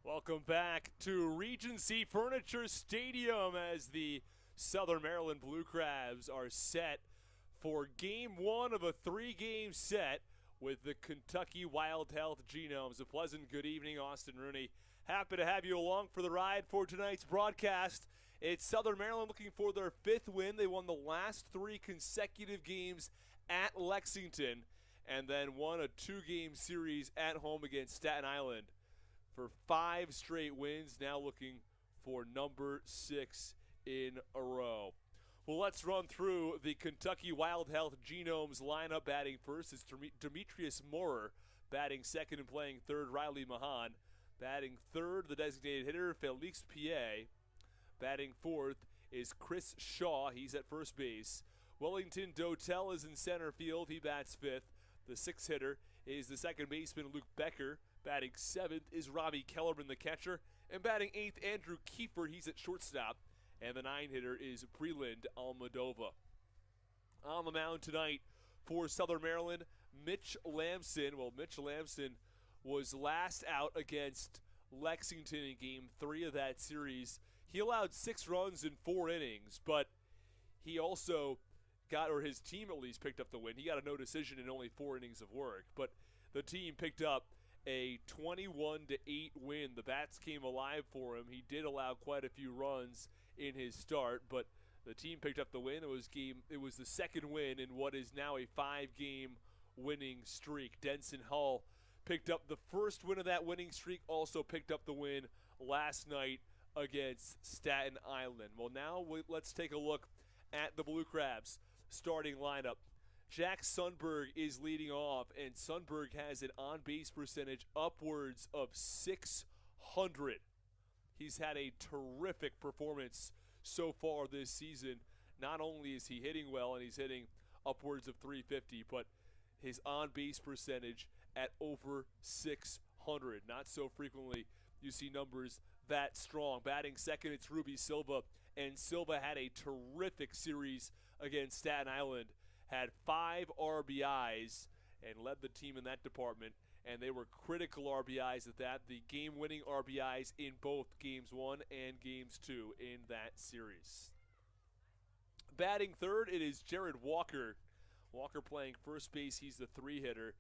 Welcome back to Regency Furniture Stadium as the Southern Maryland Blue Crabs are set for Game 1 of a 3-game set with the Kentucky Wild Health Genomes. A pleasant good evening, Austin Rooney. Happy to have you along for the ride for tonight's broadcast. It's Southern Maryland looking for their 5th win. They won the last 3 consecutive games at Lexington and then won a 2-game series at home against Staten Island for 5 straight wins, now looking for number 6 in a row. Well, let's run through the Kentucky Wild Health Genomes lineup. Batting first is Demetrius Moorer. Batting second and playing third, Riley Mahan. Batting third, the designated hitter, Felix Pierre. Batting fourth is Chris Shaw. He's at first base. Wellington Dotel is in center field. He bats fifth. The sixth hitter is the second baseman, Luke Becker. Batting seventh is Robbie Kellerman, the catcher. And batting eighth, Andrew Kiefer. He's at shortstop. And the 9-hitter is Breland Almadova. On the mound tonight for Southern Maryland, Mitch Lamson. Well, Mitch Lamson was last out against Lexington in Game 3 of that series. He allowed 6 runs in 4 innings, but he also got, or his team at least picked up the win. He got a no decision in only 4 innings of work, but the team picked up a 21-8 win. The bats came alive for him. He did allow quite a few runs in his start, but the team picked up the win. It was the second win in what is now a 5-game winning streak. Denson Hull picked up the first win of that winning streak, also picked up the win last night against Staten Island. Well, now let's take a look at the Blue Crabs starting lineup. Jack Sundberg is leading off, and Sundberg has an on-base percentage upwards of 600. He's had a terrific performance so far this season. Not only is he hitting well, and he's hitting upwards of 350, but his on-base percentage at over 600. Not so frequently you see numbers that strong. Batting second, it's Ruby Silva, and Silva had a terrific series against Staten Island. Had 5 RBIs and led the team in that department, and they were critical RBIs at that. The game-winning RBIs in both Games 1 and Games 2 in that series. Batting third, it is Jared Walker. Walker playing first base. He's the 3-hitter,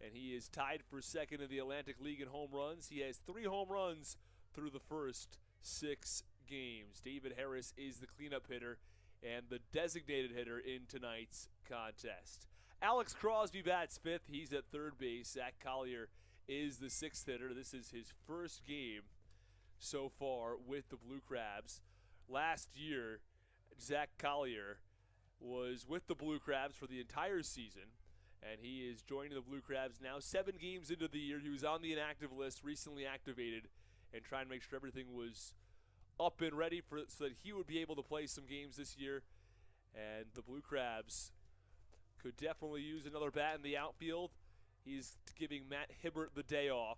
and he is tied for second in the Atlantic League in home runs. He has 3 home runs through the first 6 games. David Harris is the cleanup hitter and the designated hitter in tonight's contest. Alex Crosby bats fifth. He's at third base. Zach Collier is the 6th hitter. This is his first game so far with the Blue Crabs. Last year, Zach Collier was with the Blue Crabs for the entire season, and he is joining the Blue Crabs now 7 games into the year. He was on the inactive list, recently activated, and trying to make sure everything was up and ready so that he would be able to play some games this year. And the Blue Crabs could definitely use another bat in the outfield. He's giving Matt Hibbert the day off.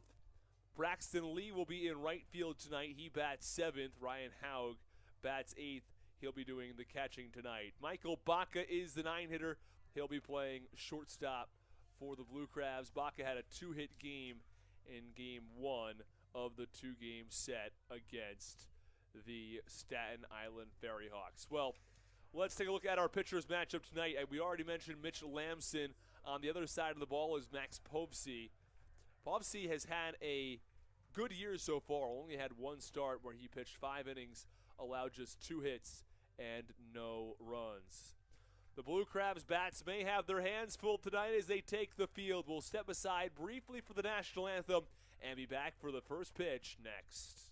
Braxton Lee will be in right field tonight. He bats 7th. Ryan Haug bats 8th. He'll be doing the catching tonight. Michael Baca is the 9-hitter. He'll be playing shortstop for the Blue Crabs. Baca had a 2-hit game in Game 1 of the 2-game set against the Staten Island Ferry Hawks. Well, let's take a look at our pitchers matchup tonight. We already mentioned Mitch Lamson. On the other side of the ball is Max Povsey. Povsey has had a good year so far. Only had 1 start where he pitched 5 innings, allowed just 2 hits and no runs. The Blue Crabs bats may have their hands full tonight as they take the field. We'll step aside briefly for the national anthem and be back for the first pitch next.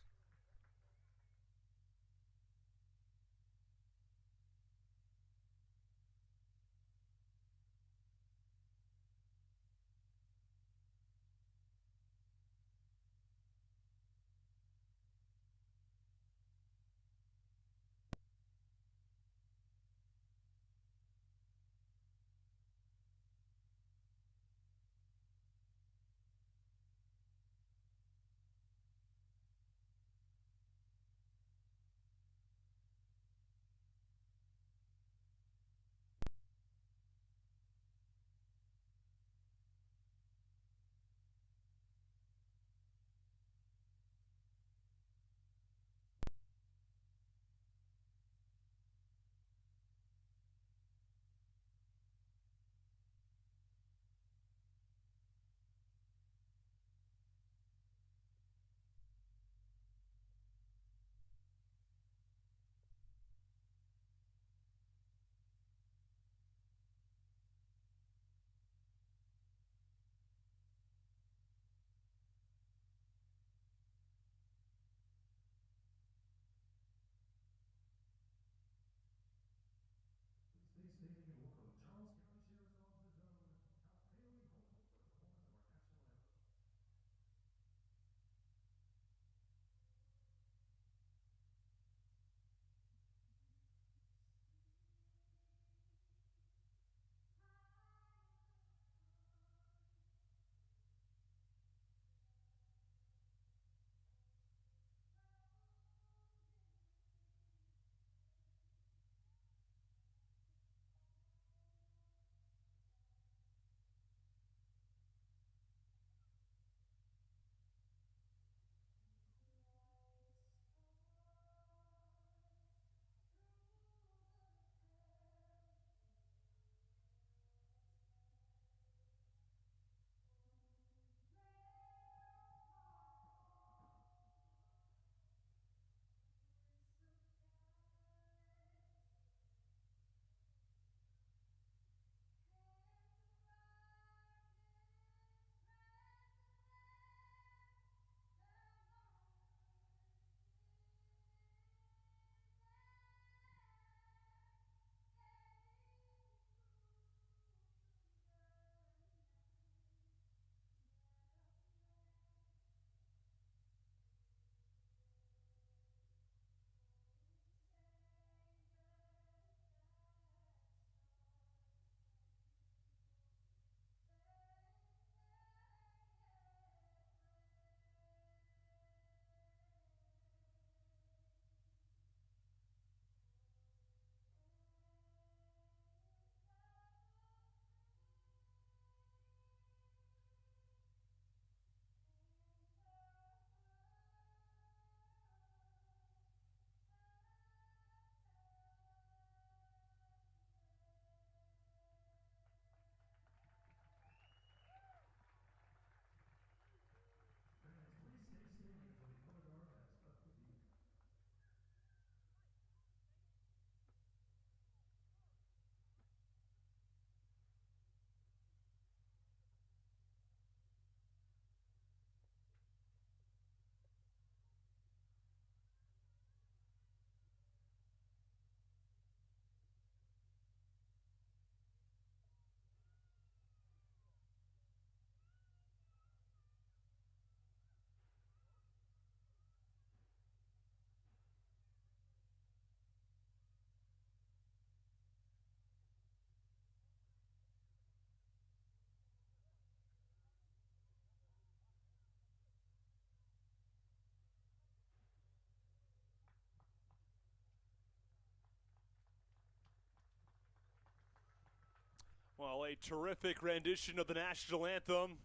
Well, a terrific rendition of the national anthem.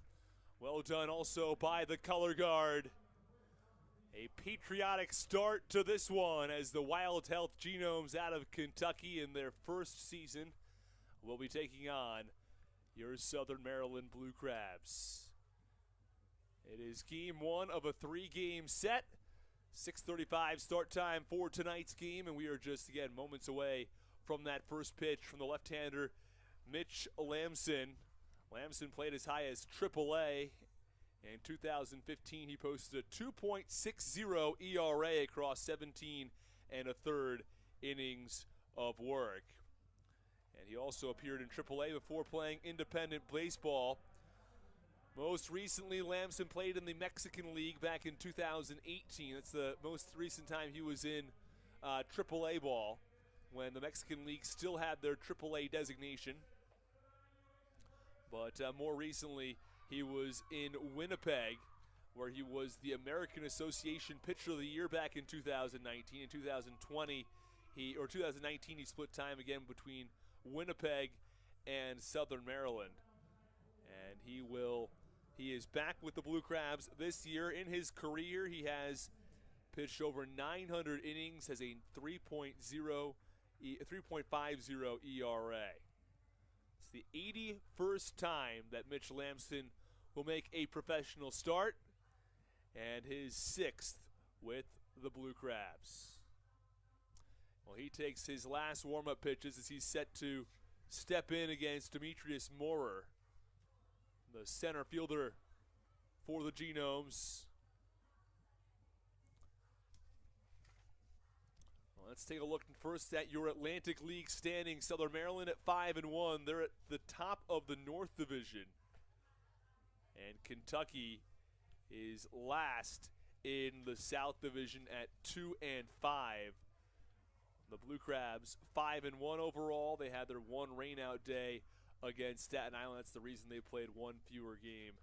Well done also by the color guard. A patriotic start to this one as the Wild Health Genomes out of Kentucky in their first season will be taking on your Southern Maryland Blue Crabs. It is game one of a three-game set. 6:35 start time for tonight's game, and we are just, again, moments away from that first pitch from the left-hander, Mitch Lamson. Lamson played as high as AAA. In 2015, he posted a 2.60 ERA across 17 and a third innings of work. And he also appeared in AAA before playing independent baseball. Most recently, Lamson played in the Mexican League back in 2018. That's the most recent time he was in AAA ball, when the Mexican League still had their AAA designation. But more recently, he was in Winnipeg, where he was the American Association Pitcher of the Year back in 2019. In 2019, he split time again between Winnipeg and Southern Maryland. And he is back with the Blue Crabs this year. In his career, he has pitched over 900 innings, has a 3.50 ERA. It's the 81st time that Mitch Lamson will make a professional start, and his 6th with the Blue Crabs. Well, he takes his last warm-up pitches as he's set to step in against Demetrius Moorer, the center fielder for the Genomes. Well, let's take a look first at your Atlantic League standings. Southern Maryland at 5-1. They're at the top of the North Division. And Kentucky is last in the South Division at 2-5. The Blue Crabs 5-1 overall. They had their one rainout day against Staten Island. That's the reason they played one fewer game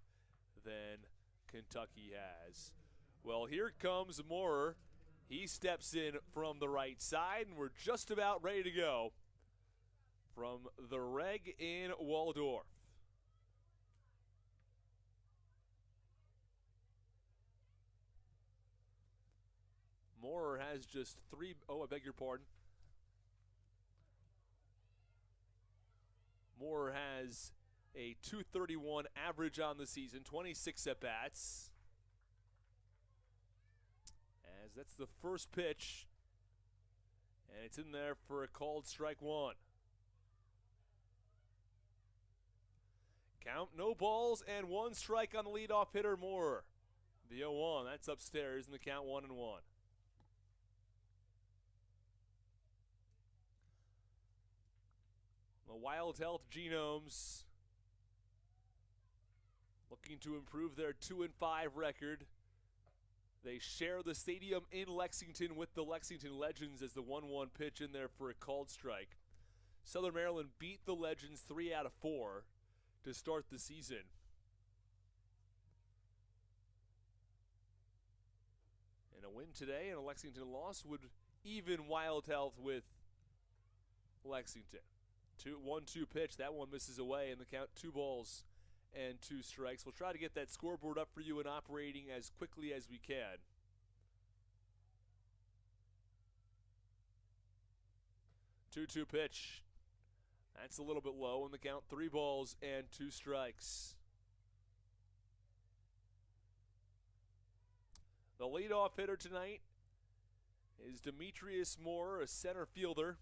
than Kentucky has. Well, here comes Moorer. He steps in from the right side, and we're just about ready to go from the Reg in Waldorf. Moorer has just I beg your pardon. Moorer has a .231 average on the season, 26 at-bats. As that's the first pitch, and it's in there for a called strike one. Count, no balls, and one strike on the leadoff hitter, Moorer. The 0-1, that's upstairs, and the count 1-1. The Wild Health Genomes looking to improve their 2-5 record. They share the stadium in Lexington with the Lexington Legends as the 1-1 pitch in there for a called strike. Southern Maryland beat the Legends 3 out of 4 to start the season. And a win today and a Lexington loss would even Wild Health with Lexington. 1-2 pitch. That one misses away, and the count 2 balls and 2 strikes. We'll try to get that scoreboard up for you and operating as quickly as we can. Two pitch. That's a little bit low, and the count 3 balls and 2 strikes. The leadoff hitter tonight is Demetrius Moorer, a center fielder.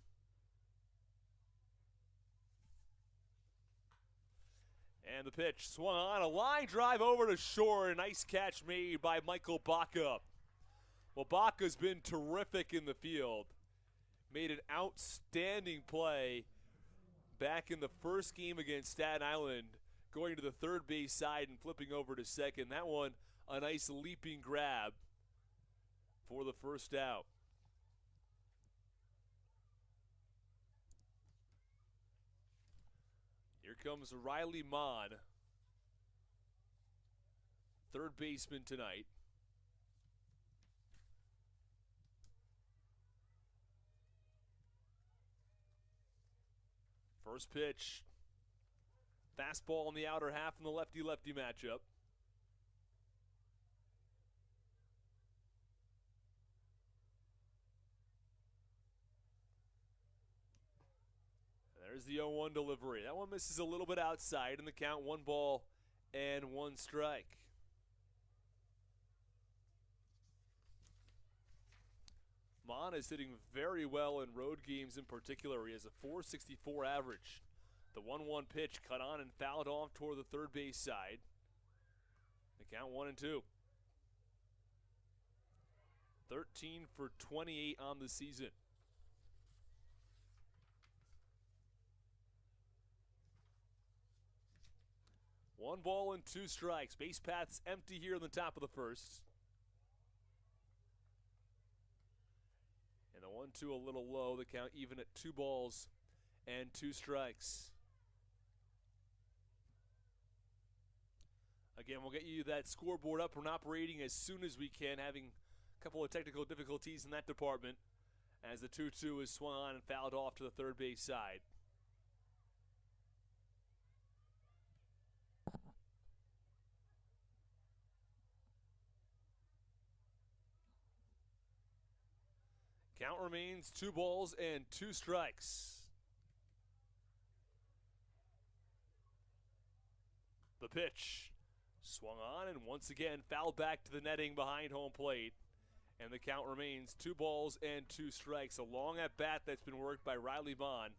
And the pitch swung on, a line drive over to short. A nice catch made by Michael Baca. Well, Baca's been terrific in the field. Made an outstanding play back in the first game against Staten Island, going to the third base side and flipping over to second. That one, a nice leaping grab for the first out. Here comes Riley Mon, third baseman tonight. First pitch Fastball in the outer half in the lefty-lefty matchup. There's the 0-1 delivery. That one misses a little bit outside, and the count 1 ball and 1 strike. Mon is hitting very well in road games in particular. He has a .464 average. The 1-1 pitch cut on and fouled off toward the third base side. The count 1-2. 13 for 28 on the season. One ball and 2 strikes. Base path's empty here in the top of the first. And the 1-2 a little low. The count even at 2 balls and 2 strikes. Again, we'll get you that scoreboard up and operating as soon as we can, having a couple of technical difficulties in that department as the 2-2 is swung on and fouled off to the third base side. Count remains 2 balls and 2 strikes. The pitch swung on and once again fouled back to the netting behind home plate. And the count remains 2 balls and 2 strikes. A long at bat that's been worked by Riley Bond.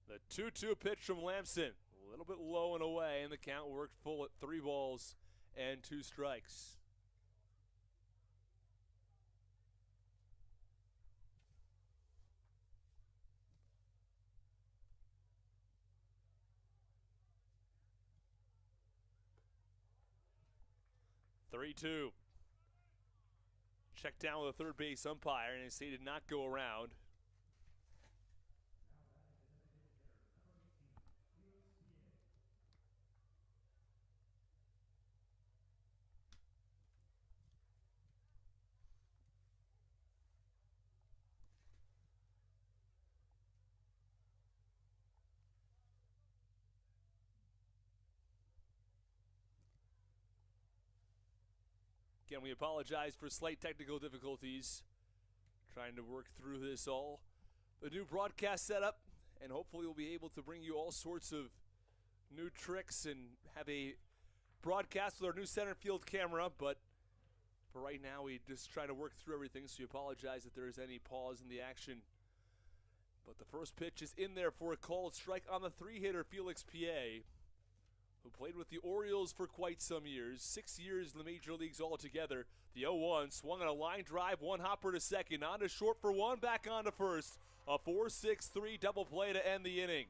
The 2-2 pitch from Lamson. A little bit low and away, and the count worked full at 3 balls and 2 strikes. (3-2). Check down with the third base umpire, and he did not go around. Again, we apologize for slight technical difficulties. Trying to work through this all. The new broadcast setup, and hopefully we'll be able to bring you all sorts of new tricks and have a broadcast with our new center field camera. But for right now, we just try to work through everything, so we apologize if there is any pause in the action. But the first pitch is in there for a called strike on the 3-hitter, Felix Pierre, who played with the Orioles for quite some years, 6 years in the major leagues altogether. The 0-1 swung on a line drive, 1 hopper to second, on to short for 1, back on to first. A 4-6-3 double play to end the inning.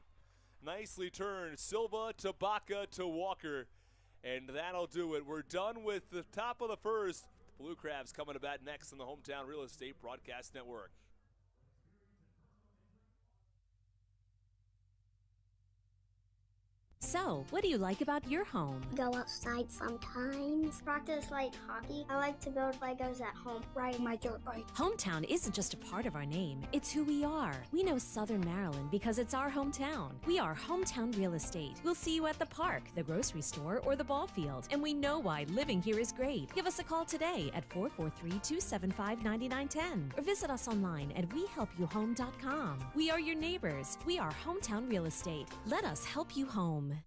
Nicely turned, Silva to Baca to Walker, and that'll do it. We're done with the top of the first. The Blue Crabs coming to bat next on the Hometown Real Estate Broadcast Network. So, what do you like about your home? Go outside sometimes. Practice like hockey. I like to build Legos at home, ride my dirt bike. Hometown isn't just a part of our name, it's who we are. We know Southern Maryland because it's our hometown. We are Hometown Real Estate. We'll see you at the park, the grocery store, or the ball field, and we know why living here is great. Give us a call today at 443-275-9910 or visit us online at wehelpyouhome.com. We are your neighbors. We are Hometown Real Estate. Let us help you home.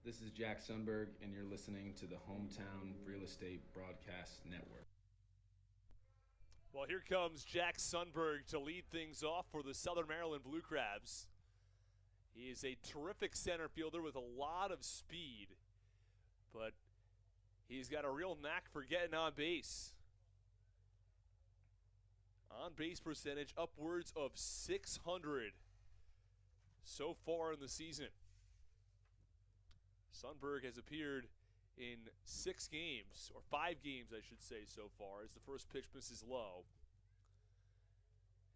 This is Jack Sundberg, and you're listening to the Hometown Real Estate Broadcast Network. Well, here comes Jack Sundberg to lead things off for the Southern Maryland Blue Crabs. He is a terrific center fielder with a lot of speed, but he's got a real knack for getting on base. On base percentage upwards of 600 so far in the season. Sundberg has appeared in 6 games, or 5 games I should say so far, as the first pitch misses low.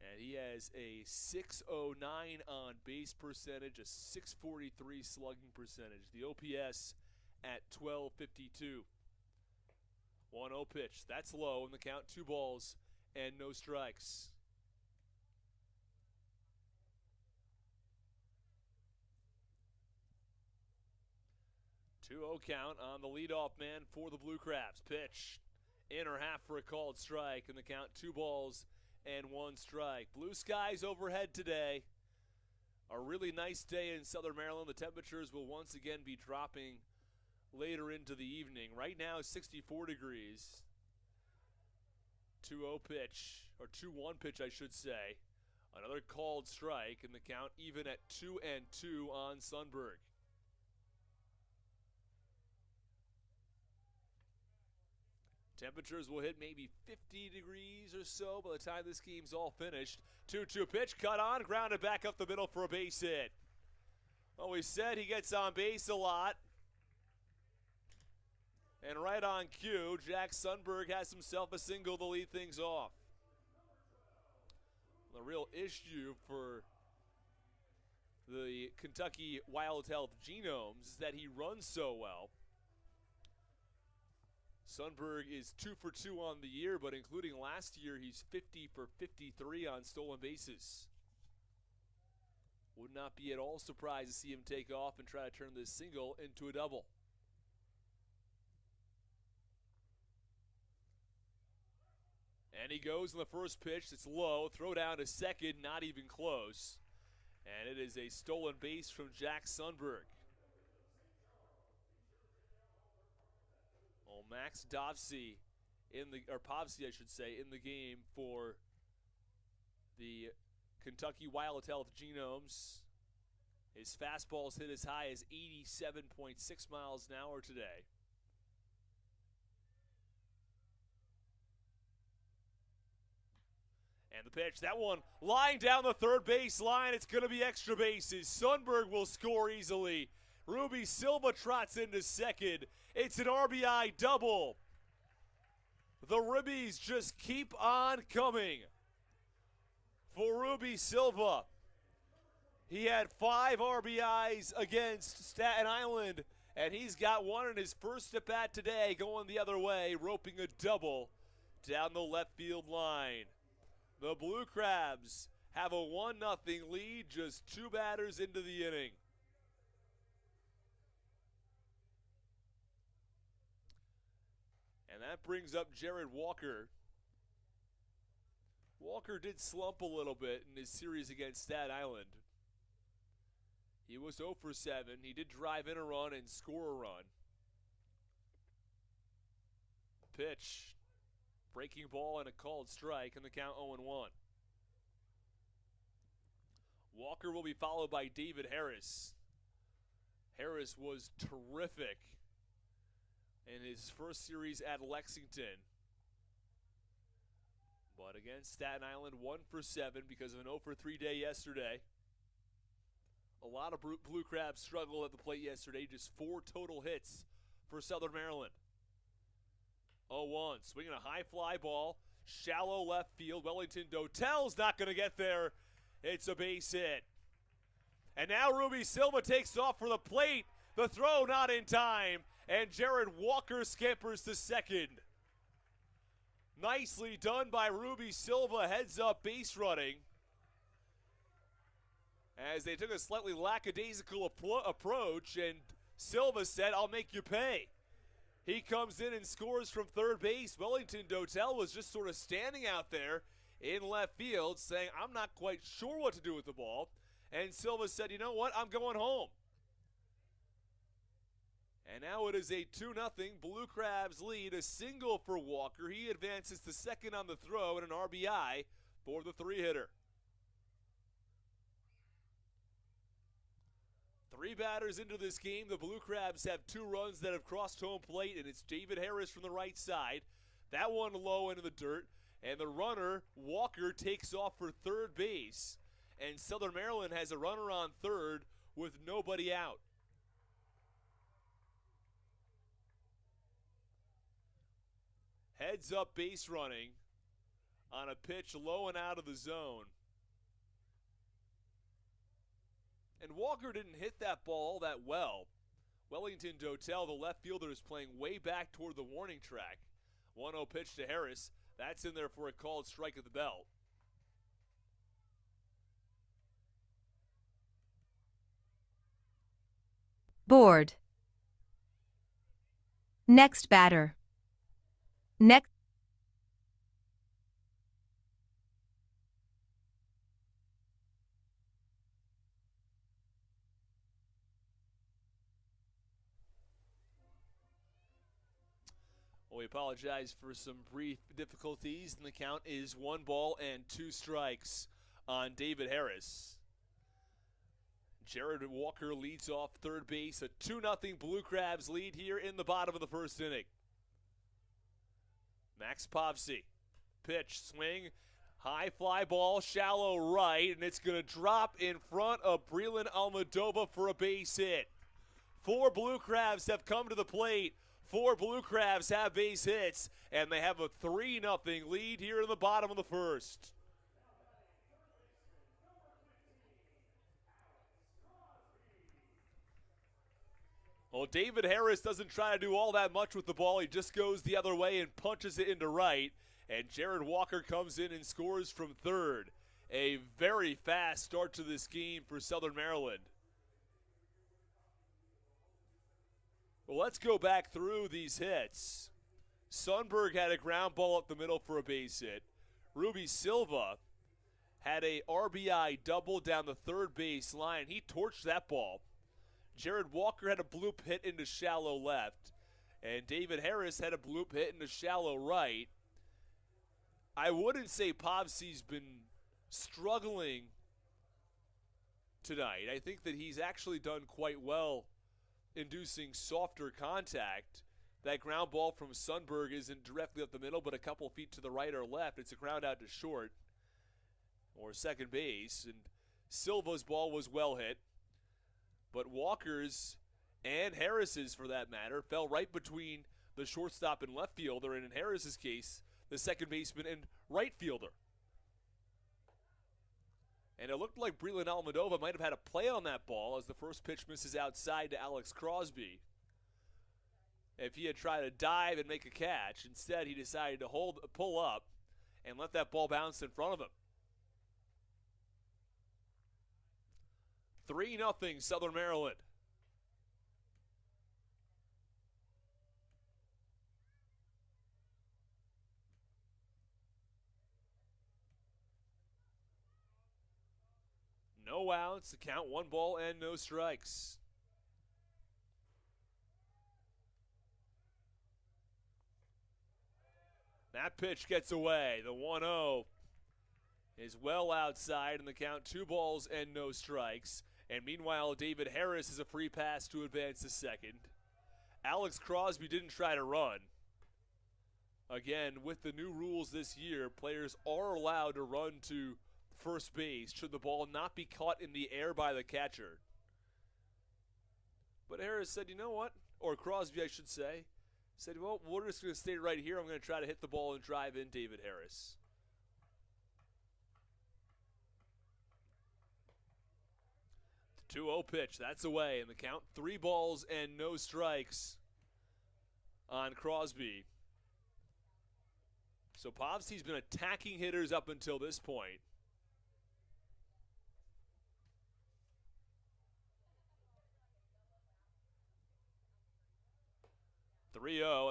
And he has a 609 on base percentage, a 643 slugging percentage. The OPS at 1252. 1-0 pitch. That's low in the count. 2 balls and no strikes. Two-0 count on the leadoff man for the Blue Crabs. Pitch, inner half for a called strike, and the count 2 balls and 1 strike. Blue skies overhead today. A really nice day in Southern Maryland. The temperatures will once again be dropping later into the evening. Right now, 64 degrees. 2-0 pitch, or 2-1 pitch, I should say. Another called strike, and the count even at 2-2 on Sundberg. Temperatures will hit maybe 50 degrees or so by the time this game's all finished. 2-2 pitch, cut on, grounded back up the middle for a base hit. Well, we said he gets on base a lot. And right on cue, Jack Sundberg has himself a single to lead things off. The real issue for the Kentucky Wild Health Genomes is that he runs so well. Sundberg is 2 for 2 on the year, but including last year, he's 50 for 53 on stolen bases. Would not be at all surprised to see him take off and try to turn this single into a double. And he goes in the first pitch. It's low. Throw down to second, not even close. And it is a stolen base from Jack Sundberg. Well, Max Povsey I should say, in the game for the Kentucky Wild Health Genomes. His fastballs hit as high as 87.6 miles an hour today. And the pitch, that one lying down the third base line. It's going to be extra bases. Sundberg will score easily. Ruby Silva trots into second. It's an RBI double. The Ribbies just keep on coming for Ruby Silva. He had 5 RBIs against Staten Island, and he's got one in his first at-bat today going the other way, roping a double down the left field line. The Blue Crabs have a 1-0 lead, just 2 batters into the inning. And that brings up Jared Walker. Walker did slump a little bit in his series against Staten Island. He was 0 for 7. He did drive in a run and score a run. Pitch. Breaking ball and a called strike, and the count 0-1. Walker will be followed by David Harris. Harris was terrific in his first series at Lexington. But against Staten Island, 1 for 7 because of an 0 for 3 day yesterday. A lot of Blue Crabs struggled at the plate yesterday, just 4 total hits for Southern Maryland. 0-1, swinging a high fly ball, shallow left field. Wellington Dotel's not going to get there. It's a base hit. And now Ruby Silva takes off for the plate. The throw not in time, and Jared Walker scampers to second. Nicely done by Ruby Silva, heads up base running. As they took a slightly lackadaisical approach, and Silva said, "I'll make you pay." He comes in and scores from third base. Wellington Dotel was just sort of standing out there in left field saying, "I'm not quite sure what to do with the ball." And Silva said, "You know what? I'm going home." And now it is a 2-0 Blue Crabs lead, a single for Walker. He advances to second on the throw and an RBI for the three-hitter. 3 batters into this game. The Blue Crabs have 2 runs that have crossed home plate, and it's David Harris from the right side. That one low into the dirt, and the runner, Walker, takes off for third base. And Southern Maryland has a runner on third with nobody out. Heads up base running on a pitch low and out of the zone. And Walker didn't hit that ball all that well. Wellington Dotel, the left fielder, is playing way back toward the warning track. 1-0 pitch to Harris. That's in there for a called strike at the belt. Board. Next batter. Next. Well, we apologize for some brief difficulties, and the count is 1 ball and 2 strikes on David Harris. Jared Walker leads off third base. A 2-0 Blue Crabs lead here in the bottom of the first inning. Max Povsey. Pitch, swing, high fly ball, shallow right, and it's going to drop in front of Breland Almodovar for a base hit. 4 Blue Crabs have come to the plate. 4 Blue Crabs have base hits, and they have a 3-0 lead here in the bottom of the first. Well, David Harris doesn't try to do all that much with the ball. He just goes the other way and punches it into right. And Jared Walker comes in and scores from third. A very fast start to this game for Southern Maryland. Well, let's go back through these hits. Sundberg had a ground ball up the middle for a base hit. Ruby Silva had a RBI double down the third base line. He torched that ball. Jared Walker had a bloop hit into shallow left. And David Harris had a bloop hit into shallow right. I wouldn't say Povsey's been struggling tonight. I think that he's actually done quite well inducing softer contact. That ground ball from Sundberg isn't directly up the middle, but a couple feet to the right or left. It's a ground out to short or second base. And Silva's ball was well hit. But Walker's and Harris's, for that matter, fell right between the shortstop and left fielder, and in Harris's case, the second baseman and right fielder. And it looked like Breland Almodovar might have had a play on that ball as the first pitch misses outside to Alex Crosby. If he had tried to dive and make a catch, instead he decided to pull up and let that ball bounce in front of him. 3-0 Southern Maryland. No outs, the count 1 ball and no strikes. That pitch gets away. The 1-0 is well outside, and the count 2 balls and no strikes. And meanwhile, David Harris is a free pass to advance to second. Alex Crosby didn't try to run. Again, with the new rules this year, players are allowed to run to first base should the ball not be caught in the air by the catcher. But Harris said, you know what? Or Crosby, I should say, said, well, we're just going to stay right here. I'm going to try to hit the ball and drive in David Harris. The 2-0 pitch, that's away, and the count 3 balls and no strikes on Crosby. So Povsey's been attacking hitters up until this point.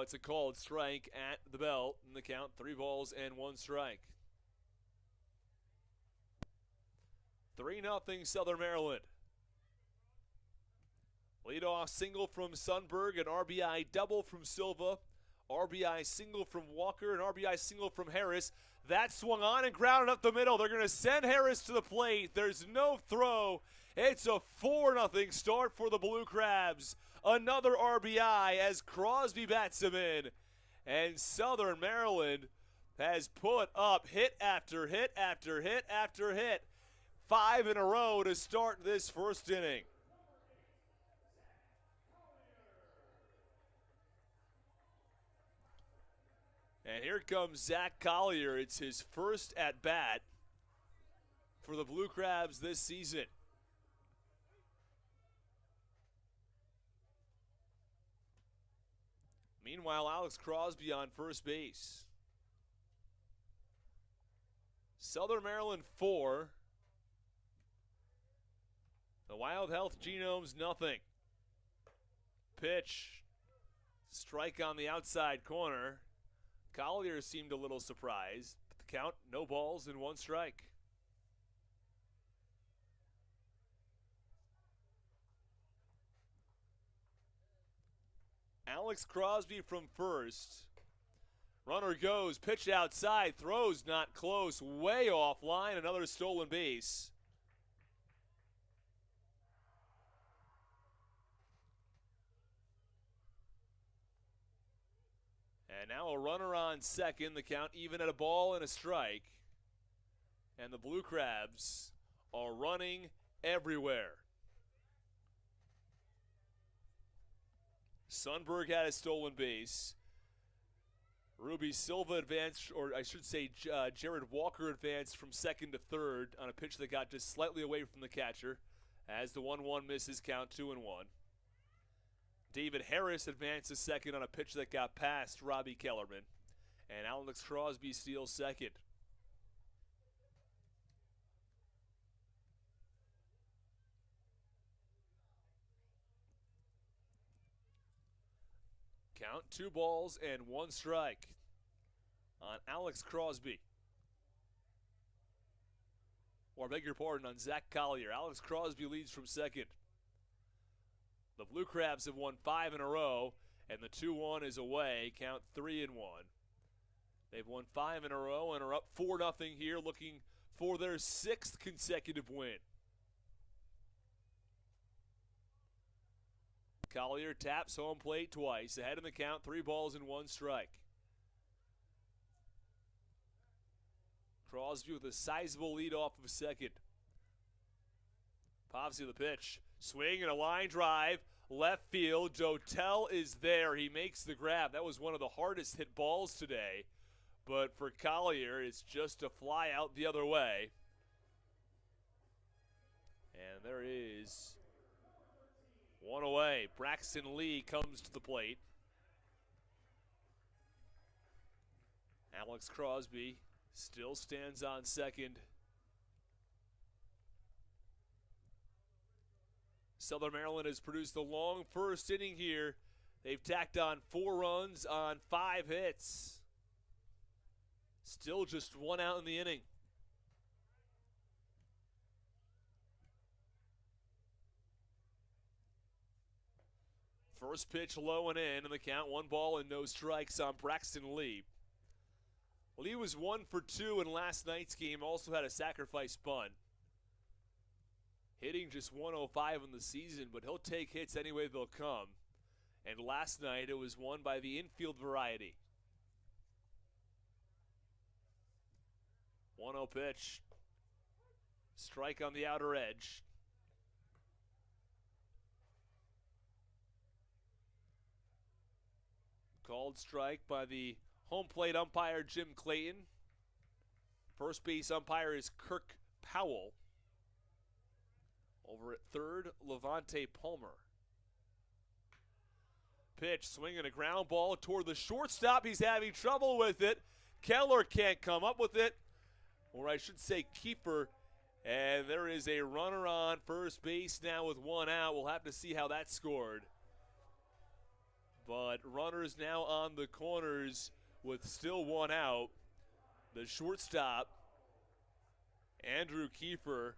It's a called strike at the belt, and the count 3 balls and 1 strike. 3-0 Southern Maryland. Leadoff single from Sundberg, an RBI double from Silva, RBI single from Walker, an RBI single from Harris. That swung on and grounded up the middle. They're going to send Harris to the plate. There's no throw. It's a 4-0 start for the Blue Crabs. Another RBI as Crosby bats him in. And Southern Maryland has put up hit after hit after hit after hit. 5 in a row to start this first inning. And here comes Zach Collier. It's his first at bat for the Blue Crabs this season. Meanwhile, Alex Crosby on first base. Southern Maryland 4. The Wild Health Genomes nothing. Pitch. Strike on the outside corner. Collier seemed a little surprised. But the count, no balls and 1 strike. Alex Crosby from first. Runner goes, pitch outside, throws not close, way offline, another stolen base. And now a runner on second, the count even at a ball and a strike. And the Blue Crabs are running everywhere. Sundberg had a stolen base. Ruby Silva advanced, or I should say Jared Walker advanced from second to third on a pitch that got just slightly away from the catcher as the 1-1 misses, count 2-1. David Harris advanced to second on a pitch that got past Robbie Kellerman. And Alex Crosby steals second. Count 2 balls and 1 strike on Alex Crosby. Or I beg your pardon, on Zach Collier. Alex Crosby leads from second. The Blue Crabs have won 5 in a row, and the 2-1 is away. Count 3-1. They've won 5 in a row and are up 4-0 here, looking for their 6th consecutive win. Collier taps home plate twice, ahead in the count, 3 balls and 1 strike. Crosby with a sizable lead off of second. Pops to the pitch. Swing and a line drive. Left field. Dotel is there. He makes the grab. That was one of the hardest hit balls today. But for Collier, it's just a fly out the other way. And there is one away. Braxton Lee comes to the plate. Alex Crosby still stands on second. Southern Maryland has produced a long first inning here. They've tacked on 4 runs on 5 hits. Still just 1 out in the inning. First pitch low and in the count, 1 ball and no strikes on Braxton Lee. Lee was 1 for 2 in last night's game, also had a sacrifice bunt. Hitting just 105 in the season, but he'll take hits any way they'll come. And last night it was won by the infield variety. 1-0 pitch. Strike on the outer edge. Called strike by the home plate umpire, Jim Clayton. First base umpire is Kirk Powell. Over at third, Levante Palmer. Pitch, swinging a ground ball toward the shortstop. He's having trouble with it. Keller can't come up with it. Or I should say Kiefer. And there is a runner on first base now with 1 out. We'll have to see how that scored. But runners now on the corners with still 1 out. The shortstop, Andrew Kiefer,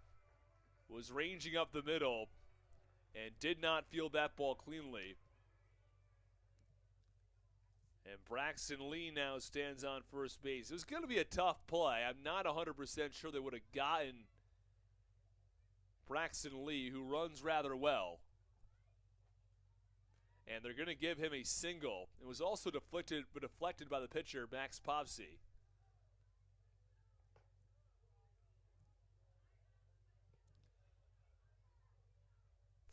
was ranging up the middle. and did not field that ball cleanly. And Braxton Lee now stands on first base. It was going to be a tough play. I'm not 100% sure they would have gotten Braxton Lee, who runs rather well. And they're going to give him a single. It was also deflected by the pitcher, Max Povsey.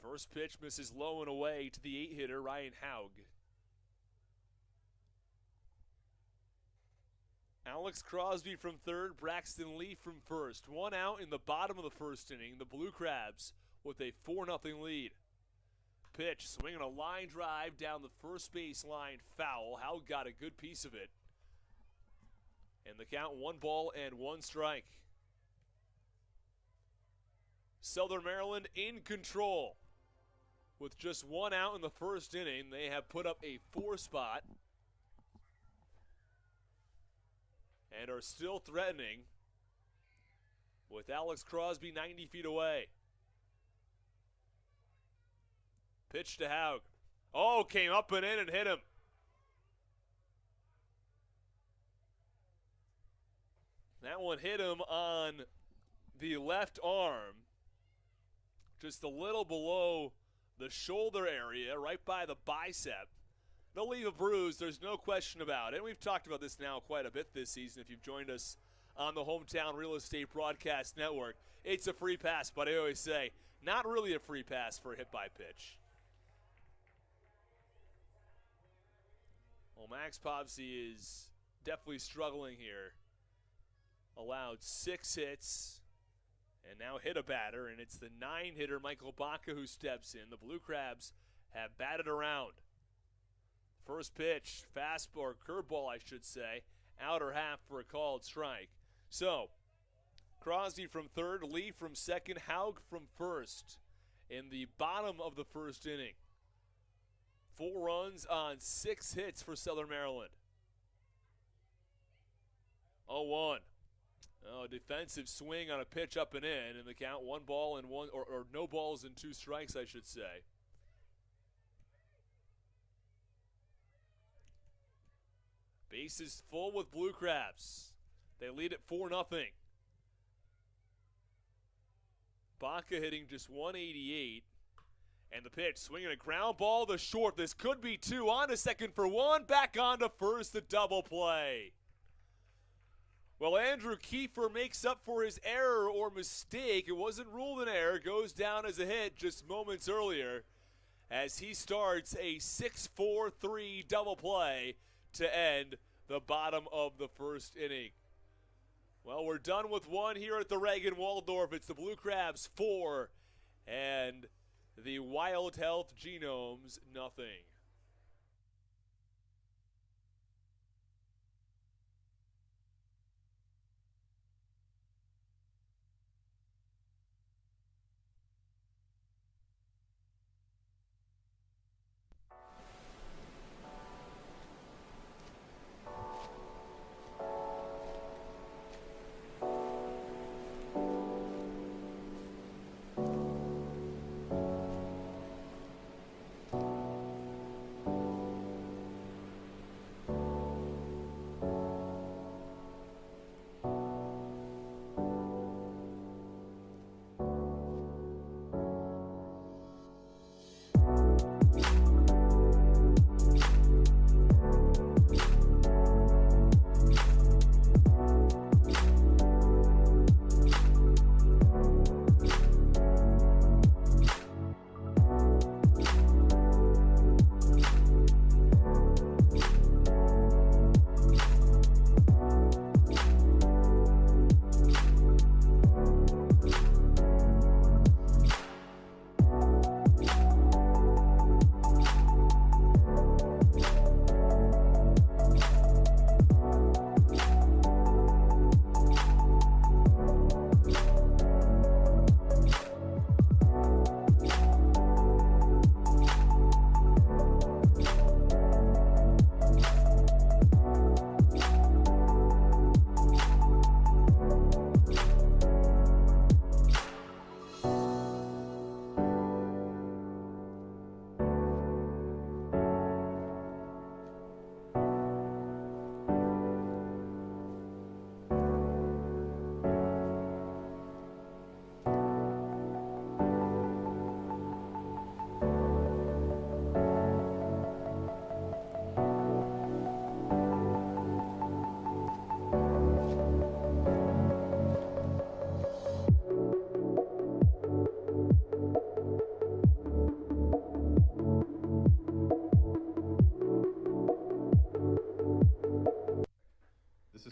First pitch misses low and away to the 8-hitter, Ryan Haug. Alex Crosby from third, Braxton Lee from first. 1 out in the bottom of the first inning. The Blue Crabs with a 4-0 lead. Pitch, swinging a line drive down the first base line, foul. Haug got a good piece of it. And the count, 1-1 strike. Southern Maryland in control. With just 1 out in the first inning, they have put up a 4 spot. And are still threatening with Alex Crosby 90 feet away. Pitch to Haug. Oh, came up and in and hit him. That one hit him on the left arm, just a little below the shoulder area, right by the bicep. They'll leave a bruise, there's no question about it. And we've talked about this now quite a bit this season if you've joined us on the Hometown Real Estate Broadcast Network. It's a free pass, but I always say, not really a free pass for a hit-by pitch. Well, Max Povsey is definitely struggling here. Allowed 6 hits and now hit a batter, and it's the 9-hitter Michael Baca who steps in. The Blue Crabs have batted around. First pitch, fastball, or curveball, I should say, outer half for a called strike. So, Crosby from third, Lee from second, Haug from first in the bottom of the first inning. 4 runs on 6 hits for Southern Maryland. 0-1. Oh, defensive swing on a pitch up and in the count, 1 ball and 1, or no balls and 2 strikes, I should say. Bases full with Blue Crabs. They lead at 4-0. Baca hitting just 188. And the pitch, swinging a ground ball to short. This could be 2. On to second for 1. Back on to first, the double play. Well, Andrew Kiefer makes up for his error or mistake. It wasn't ruled an error. Goes down as a hit just moments earlier as he starts a 6-4-3 double play to end the bottom of the first inning. Well, we're done with 1 here at the Reagan Waldorf. It's the Blue Crabs 4 and the Wild Health Genomes nothing.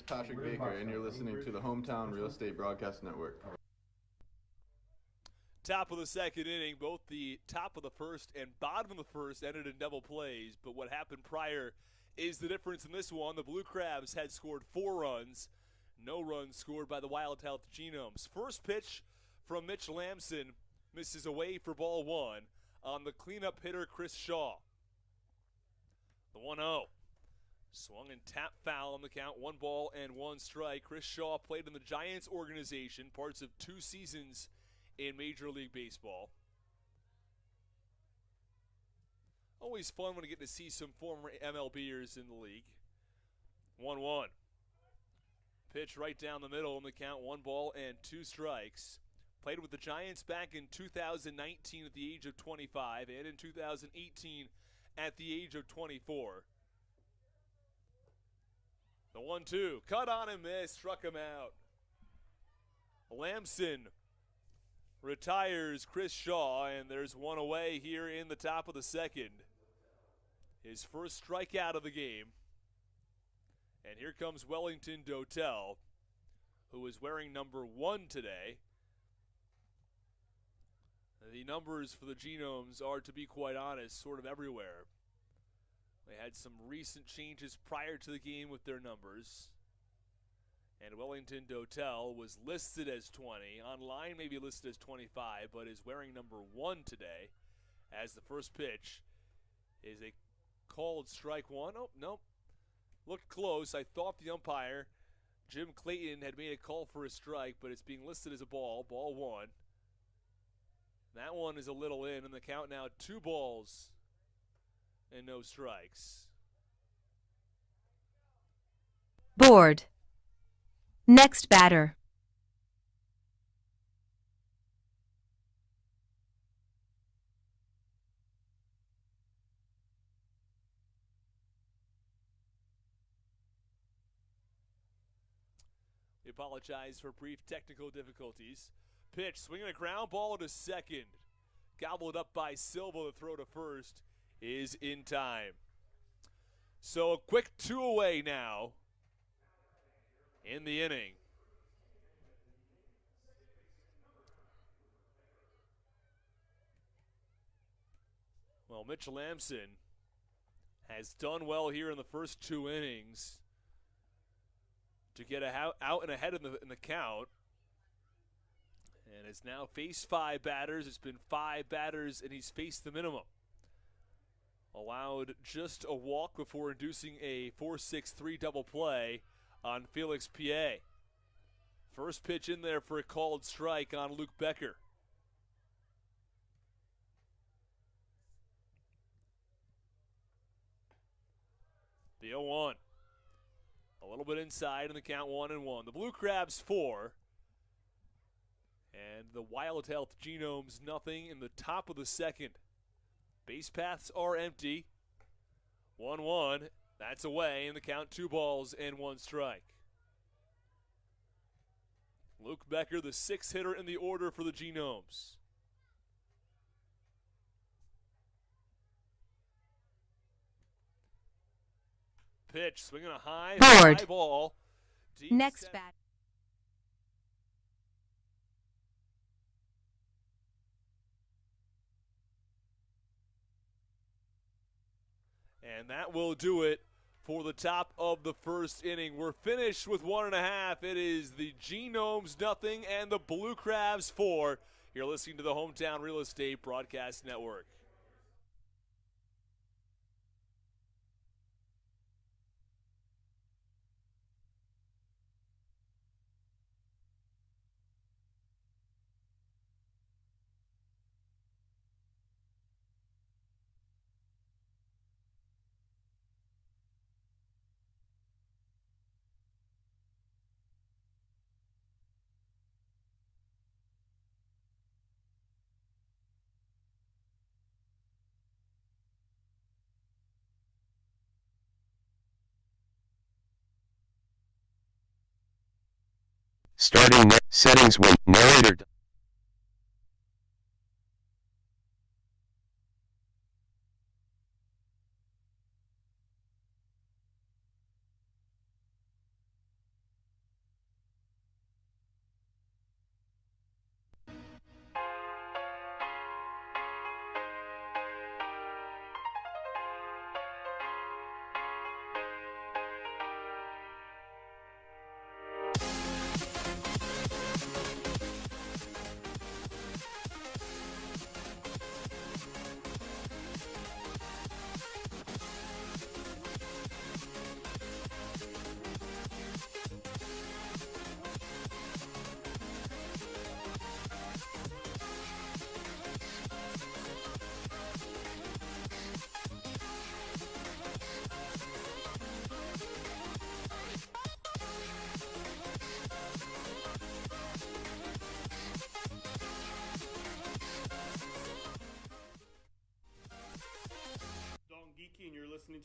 Patrick Baker, and you're listening to the Hometown Real Estate Broadcast Network. Top of the second inning, both the top of the first and bottom of the first ended in double plays, but what happened prior is the difference in this one. The Blue Crabs had scored 4 runs, no runs scored by the Wild Health Genomes. First pitch from Mitch Lamson misses away for ball 1 on the cleanup hitter Chris Shaw. The 1-0. Swung and tapped foul on the count, 1 ball and 1 strike. Chris Shaw played in the Giants organization, parts of 2 seasons in Major League Baseball. Always fun when you get to see some former MLBers in the league. 1-1. Pitch right down the middle in the count, 1 ball and 2 strikes. Played with the Giants back in 2019 at the age of 25 and in 2018 at the age of 24. The 1-2, cut on and missed, struck him out. Lamson retires Chris Shaw, and there's 1 away here in the top of the second. His first strikeout of the game. And here comes Wellington Dotel, who is wearing number 1 today. The numbers for the Genomes are, to be quite honest, sort of everywhere. They had some recent changes prior to the game with their numbers. And Wellington Dotel was listed as 20. Online maybe listed as 25, but is wearing number 1 today as the first pitch is a called strike 1. Oh, nope. Looked close. I thought the umpire, Jim Clayton, had made a call for a strike, but it's being listed as a ball. Ball 1. That one is a little in, and the count now 2 balls and no strikes. Board. Next batter. We apologize for brief technical difficulties. Pitch, swinging a ground ball to second. Gobbled up by Silva. The throw to first is in time. So a quick 2 away now in the inning. Well, Mitch Lamson has done well here in the first 2 innings to get out and ahead in the count. And has now faced 5 batters. It's been 5 batters, and he's faced the minimum. Allowed just a walk before inducing a 4-6-3 double play on Felix P.A. First pitch in there for a called strike on Luke Becker. The 0-1. A little bit inside in the count, 1-1. The Blue Crabs 4. And the Wild Health Genomes nothing in the top of the second. Base paths are empty. 1-1. That's away in the count, 2 balls and 1 strike. Luke Becker, the 6th hitter in the order for the Genomes. Pitch, swinging a high ball. Deep Next center. batter. And that will do it for the top of the first inning. We're finished with 1.5. It is the Genomes nothing and the Blue Crabs 4. You're listening to the Hometown Real Estate Broadcast Network. Starting settings when narrator.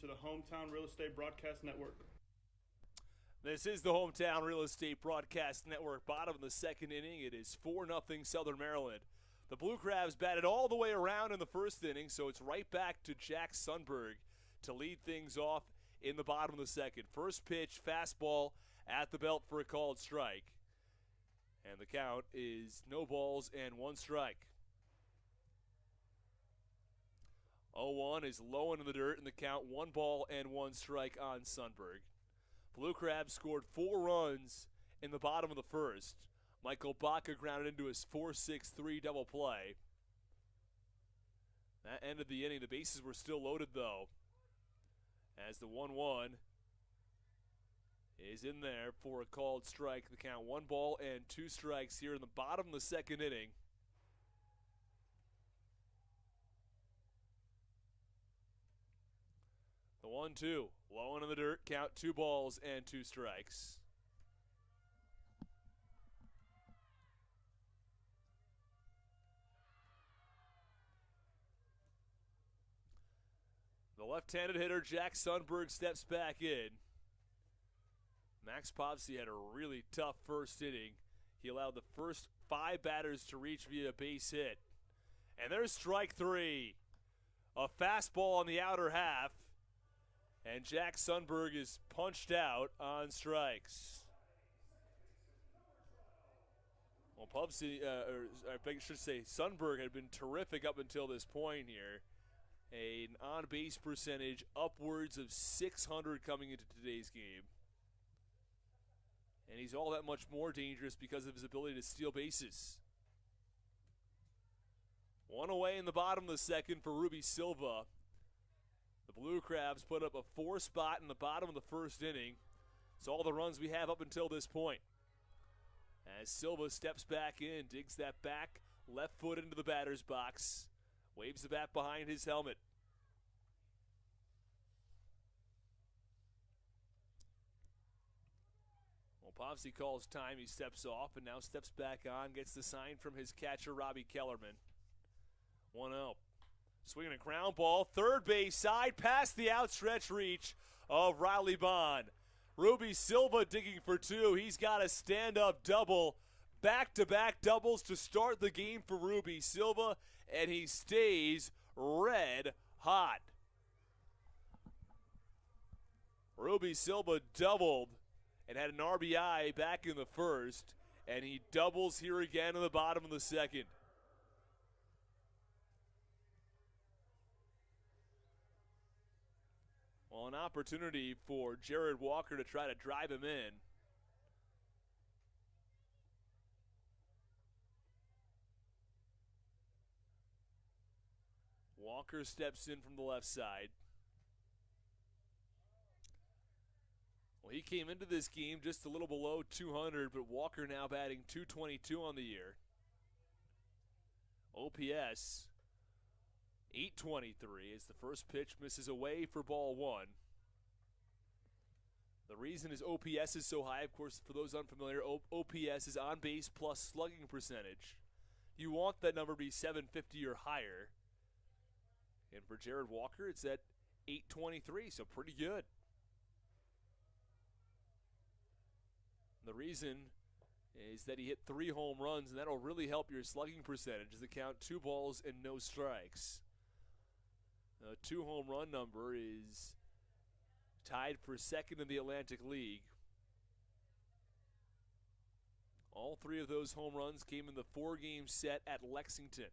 to the Hometown Real Estate Broadcast Network. This is the Hometown Real Estate Broadcast Network. Bottom of the second inning. It is 4-0 Southern Maryland. The Blue Crabs batted all the way around in the first inning, so it's right back to Jack Sundberg to lead things off in the bottom of the second. First pitch, fastball at the belt for a called strike. And the count is no balls and one strike. 0-1 is low into the dirt in the count. 1 ball and 1 strike on Sundberg. Blue Crabs scored 4 runs in the bottom of the first. Michael Baca grounded into his 4-6-3 double play. That ended the inning. The bases were still loaded, though, as the 1-1 is in there for a called strike. The count 1 ball and 2 strikes here in the bottom of the second inning. The 1-2, low into the dirt, count 2 balls and 2 strikes. The left-handed hitter, Jack Sundberg, steps back in. Max Popsy had a really tough first inning. He allowed the first 5 batters to reach via base hit. And there's strike 3. A fastball on the outer half. And Jack Sundberg is punched out on strikes. Well, Popsy, I should say Sundberg had been terrific up until this point here. An on-base percentage upwards of 600 coming into today's game. And he's all that much more dangerous because of his ability to steal bases. 1 away in the bottom of the second for Ruby Silva. The Blue Crabs put up a 4 spot in the bottom of the first inning. It's all the runs we have up until this point. As Silva steps back in, digs that back left foot into the batter's box. Waves the bat behind his helmet. Well, Popsy calls time. He steps off and now steps back on. Gets the sign from his catcher, Robbie Kellerman. 1-0. Swinging a ground ball. Third base side past the outstretched reach of Riley Bond. Ruby Silva digging for 2. He's got a stand-up double. Back-to-back doubles to start the game for Ruby Silva, and he stays red hot. Ruby Silva doubled and had an RBI back in the first, and he doubles here again in the bottom of the second. Well, an opportunity for Jared Walker to try to drive him in. Walker steps in from the left side. Well, he came into this game just a little below 200, but Walker now batting .222 on the year. OPS, .823 as the first pitch misses away for ball 1. The reason his OPS is so high, of course, for those unfamiliar, OPS is on base plus slugging percentage. You want that number to be 750 or higher. And for Jared Walker, it's at .823, so pretty good. The reason is that he hit 3 home runs, and that'll really help your slugging percentage as the count 2 balls and no strikes. The 2 home run number is tied for second in the Atlantic League. All 3 of those home runs came in the 4-game set at Lexington.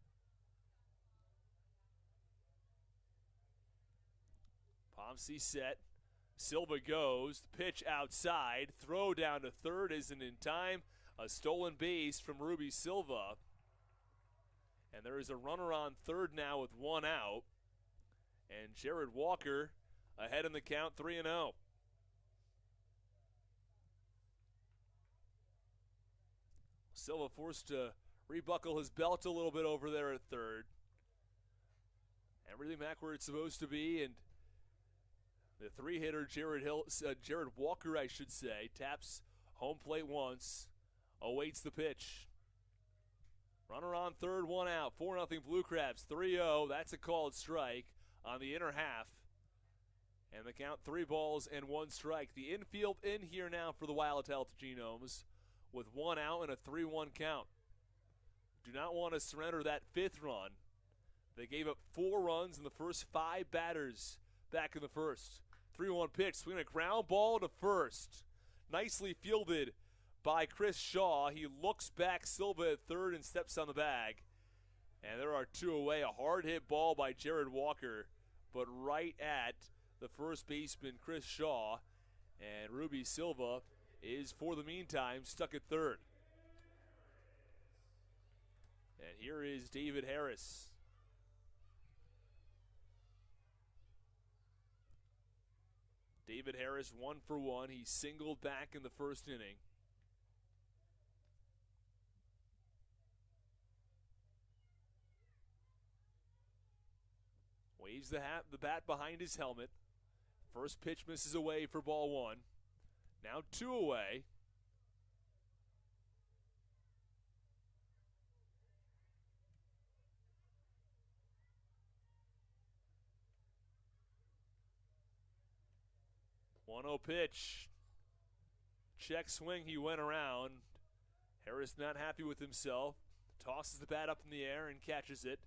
Pomsey set. Silva goes. Pitch outside. Throw down to third isn't in time. A stolen base from Ruby Silva. And there is a runner on third now with 1 out. And Jared Walker ahead in the count 3-0. Silva forced to rebuckle his belt a little bit over there at third. Everything back where it's supposed to be, and the 3-hitter Jared Walker, I should say, taps home plate once, awaits the pitch. Runner on third, 1 out. 4-0 Blue Crabs, 3-0. That's a called strike on the inner half. And the count 3 balls and 1 strike. The infield in here now for the Wild Health Genomes with 1 out and a 3-1 count. Do not want to surrender that 5th run. They gave up 4 runs in the first 5 batters back in the first. 3-1 pitch, swinging a ground ball to first. Nicely fielded by Chris Shaw. He looks back, Silva at third, and steps on the bag. And there are 2 away. A hard hit ball by Jared Walker, but right at the first baseman, Chris Shaw. And Ruby Silva is, for the meantime, stuck at third. And here is David Harris. David Harris 1 for 1. He singled back in the first inning. Waves the bat behind his helmet. First pitch misses away for ball 1. Now 2 away. One 1-0 pitch. Check swing, he went around. Harris not happy with himself. Tosses the bat up in the air and catches it.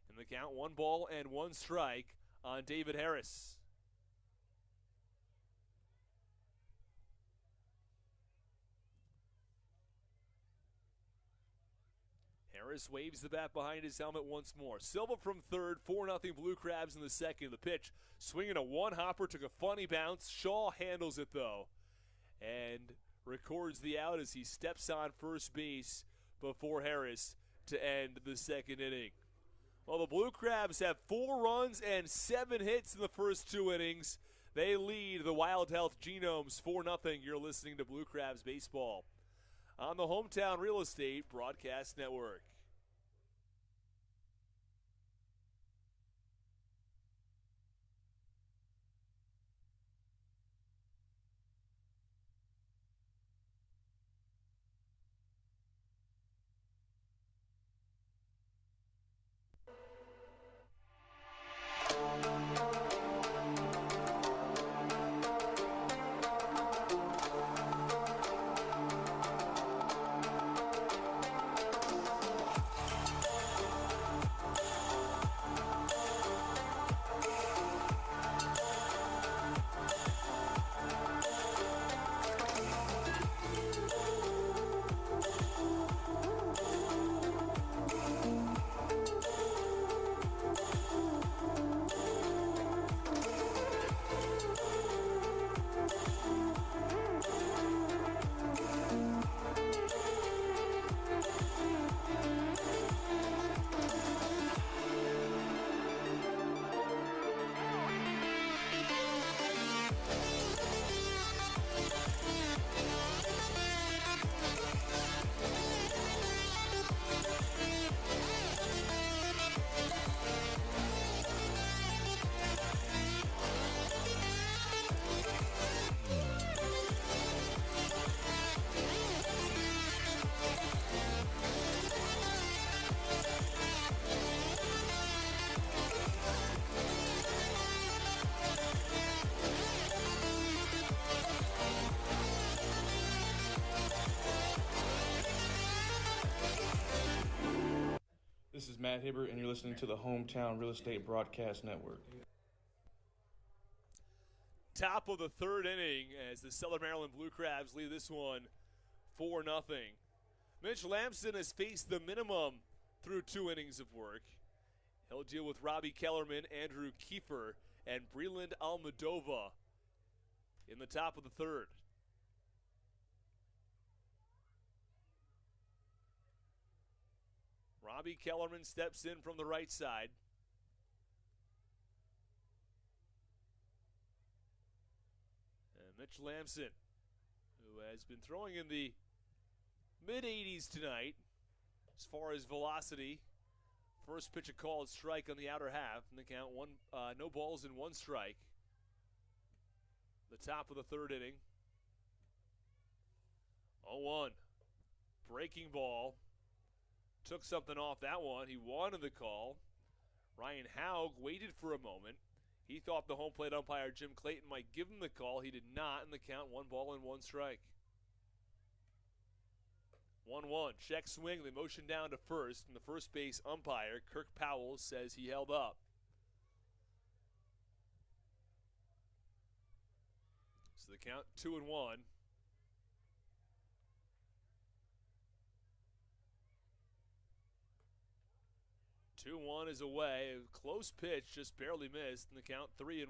In the count, 1 ball and 1 strike on David Harris. Harris waves the bat behind his helmet once more. Silva from third, 4-0 Blue Crabs in the second. The pitch, swinging a one-hopper, took a funny bounce. Shaw handles it, though, and records the out as he steps on first base before Harris to end the second inning. Well, the Blue Crabs have 4 runs and 7 hits in the first 2 innings. They lead the Wild Health Genomes 4-0. You're listening to Blue Crabs Baseball on the Hometown Real Estate Broadcast Network. This is Matt Hibbert, and you're listening to the Hometown Real Estate Broadcast Network. Top of the third inning as the Southern Maryland Blue Crabs lead this one 4-0. Mitch Lamson has faced the minimum through 2 innings of work. He'll deal with Robbie Kellerman, Andrew Kiefer, and Breland Almadova in the top of the third. Robbie Kellerman steps in from the right side. And Mitch Lamson, who has been throwing in the mid-80s tonight as far as velocity. First pitch a called strike on the outer half. And the count, no balls and 1 strike. The top of the third inning. 0-1. Breaking ball. Took something off that one. He wanted the call. Ryan Haug waited for a moment. He thought the home plate umpire, Jim Clayton, might give him the call. He did not, and the count 1 ball and 1 strike. 1-1. Check swing. They motion down to first, and the first base umpire, Kirk Powell, says he held up. So the count 2-1. 2-1 is away. A close pitch, just barely missed, and the count 3-1.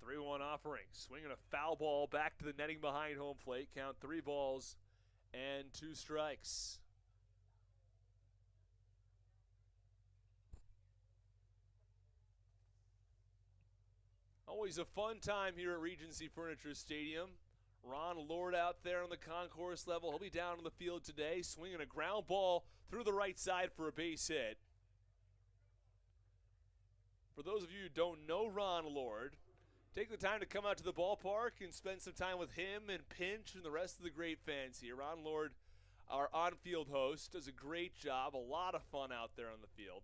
3-1 offering. Swinging a foul ball back to the netting behind home plate. Count 3 balls and 2 strikes. Always a fun time here at Regency Furniture Stadium. Ron Lord out there on the concourse level. He'll be down on the field today, swinging a ground ball through the right side for a base hit. For those of you who don't know Ron Lord, take the time to come out to the ballpark and spend some time with him and Pinch and the rest of the great fans here. Ron Lord, our on-field host, does a great job. A lot of fun out there on the field.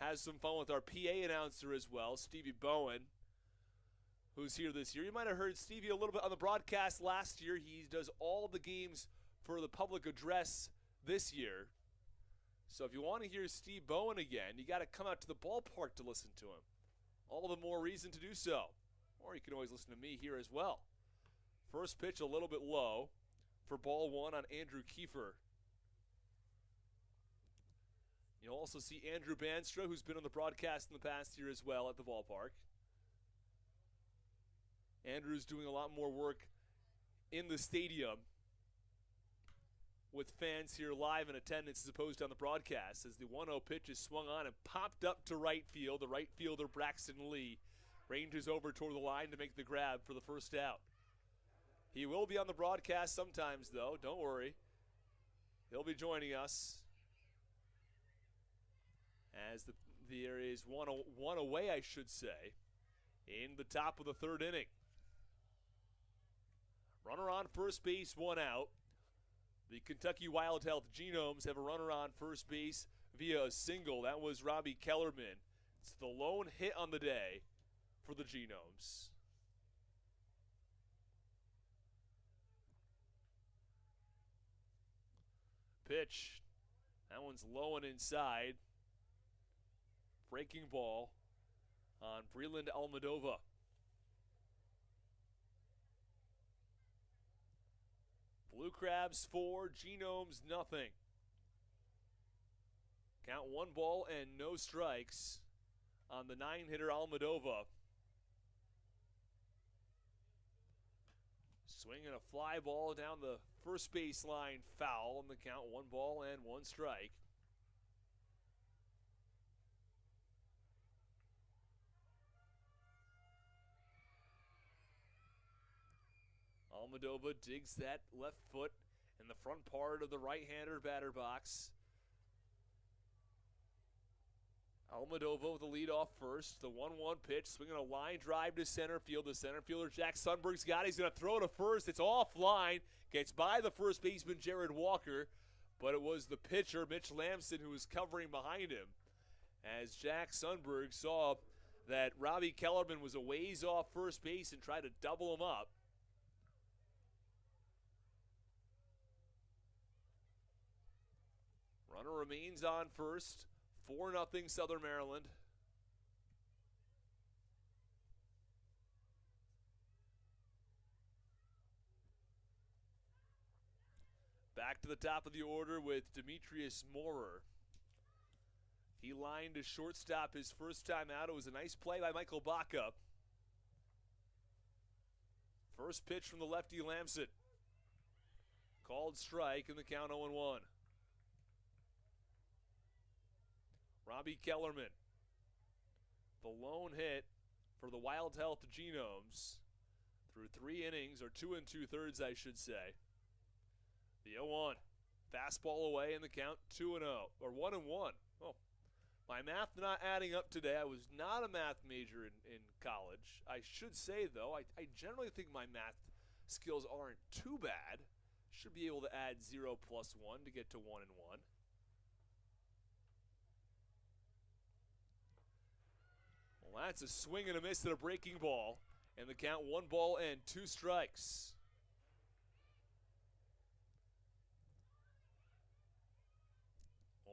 Has some fun with our PA announcer as well, Stevie Bowen, who's here this year. You might have heard Stevie a little bit on the broadcast last year. He does all the games for the public address this year. So if you want to hear Steve Bowen again, you got to come out to the ballpark to listen to him. All the more reason to do so. Or you can always listen to me here as well. First pitch a little bit low for ball 1 on Andrew Kiefer. You'll also see Andrew Banstra, who's been on the broadcast in the past year as well at the ballpark. Andrew's doing a lot more work in the stadium with fans here live in attendance as opposed to on the broadcast, as the 1-0 pitch is swung on and popped up to right field. The right fielder, Braxton Lee, ranges over toward the line to make the grab for the first out. He will be on the broadcast sometimes, though. Don't worry. He'll be joining us as there is one away, I should say, in the top of the 3rd inning. Runner on first base, 1 out. The Kentucky Wild Health Genomes have a runner on first base via a single. That was Robbie Kellerman. It's the lone hit on the day for the Genomes. Pitch. That one's low and inside. Breaking ball on Breland Almadova. Blue Crabs 4, Genomes nothing. Count 1 ball and no strikes on the 9-hitter Almadova. Swinging a fly ball down the first base line, foul, and the count 1 ball and 1 strike. Almadova digs that left foot in the front part of the right-hander batter box. Almadova with the lead off first. The 1-1 pitch, swinging a line drive to center field. The center fielder, Jack Sundberg's got it. He's going to throw to first. It's offline. Gets by the first baseman, Jared Walker. But it was the pitcher, Mitch Lamson, who was covering behind him. As Jack Sundberg saw that Robbie Kellerman was a ways off first base and tried to double him up. Runner remains on first. 4-0 Southern Maryland. Back to the top of the order with Demetrius Moorer. He lined to shortstop his first time out. It was a nice play by Michael Baca. First pitch from the lefty Lamson. Called strike in the count 0-1. Robbie Kellerman, the lone hit for the Wild Health Genomes through 3 innings, or 2 2/3, I should say. The 0-1, fastball away in the count 2-0, or 1-1. Oh, my math not adding up today. I was not a math major in college. I should say, though, I generally think my math skills aren't too bad. Should be able to add 0 plus 1 to get to 1 and 1. Well, that's a swing and a miss at a breaking ball. And the count 1 ball and 2 strikes.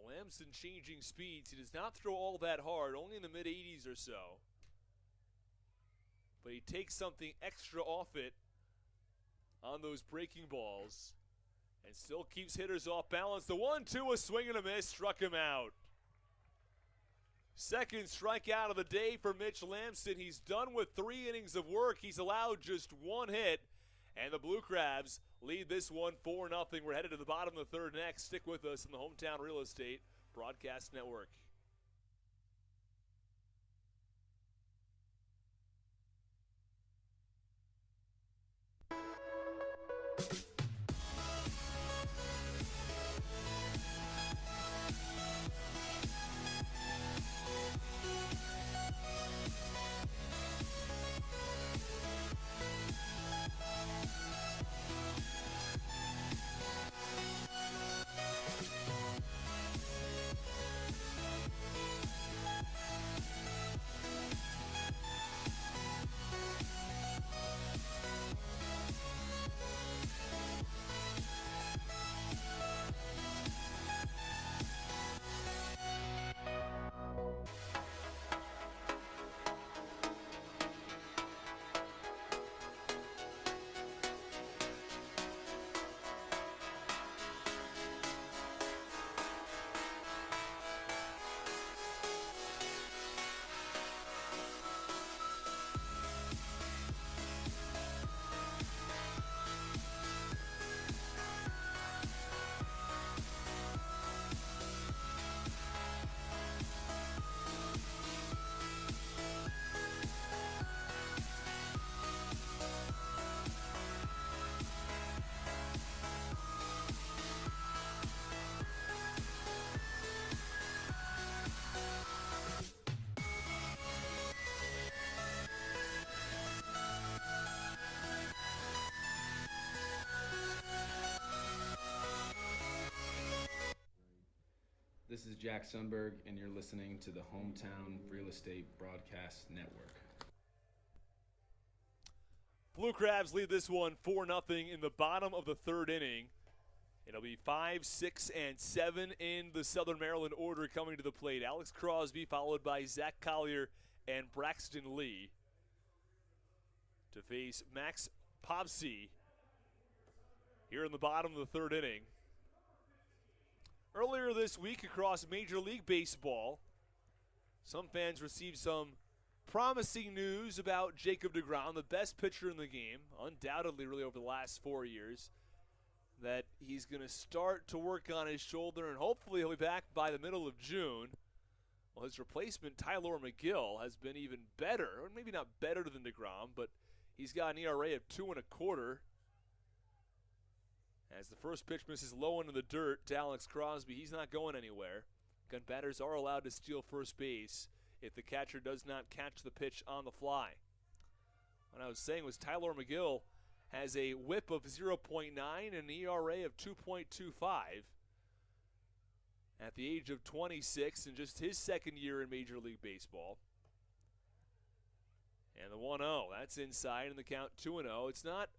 Lamson changing speeds. He does not throw all that hard, only in the mid-80s or so. But he takes something extra off it on those breaking balls and still keeps hitters off balance. The 1-2, a swing and a miss, struck him out. Second strikeout of the day for Mitch Lamson. He's done with 3 innings of work. He's allowed just 1 hit, and the Blue Crabs lead this one 4-0. We're headed to the bottom of the third next. Stick with us in the Hometown Real Estate Broadcast Network. This is Jack Sundberg, and you're listening to the Hometown Real Estate Broadcast Network. Blue Crabs lead this one 4-0 in the bottom of the third inning. It'll be 5, 6, and 7 in the Southern Maryland order coming to the plate. Alex Crosby followed by Zach Collier and Braxton Lee to face Max Popsy here in the bottom of the third inning. Earlier this week across Major League Baseball, some fans received some promising news about Jacob deGrom, the best pitcher in the game, undoubtedly really over the last 4 years, that he's going to start to work on his shoulder, and hopefully he'll be back by the middle of June. Well, his replacement, Tyler McGill, has been even better, or maybe not better than deGrom, but he's got an ERA of 2.25. As the first pitch misses low into the dirt to Alex Crosby, he's not going anywhere. Gun batters are allowed to steal first base if the catcher does not catch the pitch on the fly. What I was saying was Tyler McGill has a whip of 0.9 and an ERA of 2.25 at the age of 26 in just his second year in Major League Baseball. And the 1-0, that's inside, and the count 2-0. It's not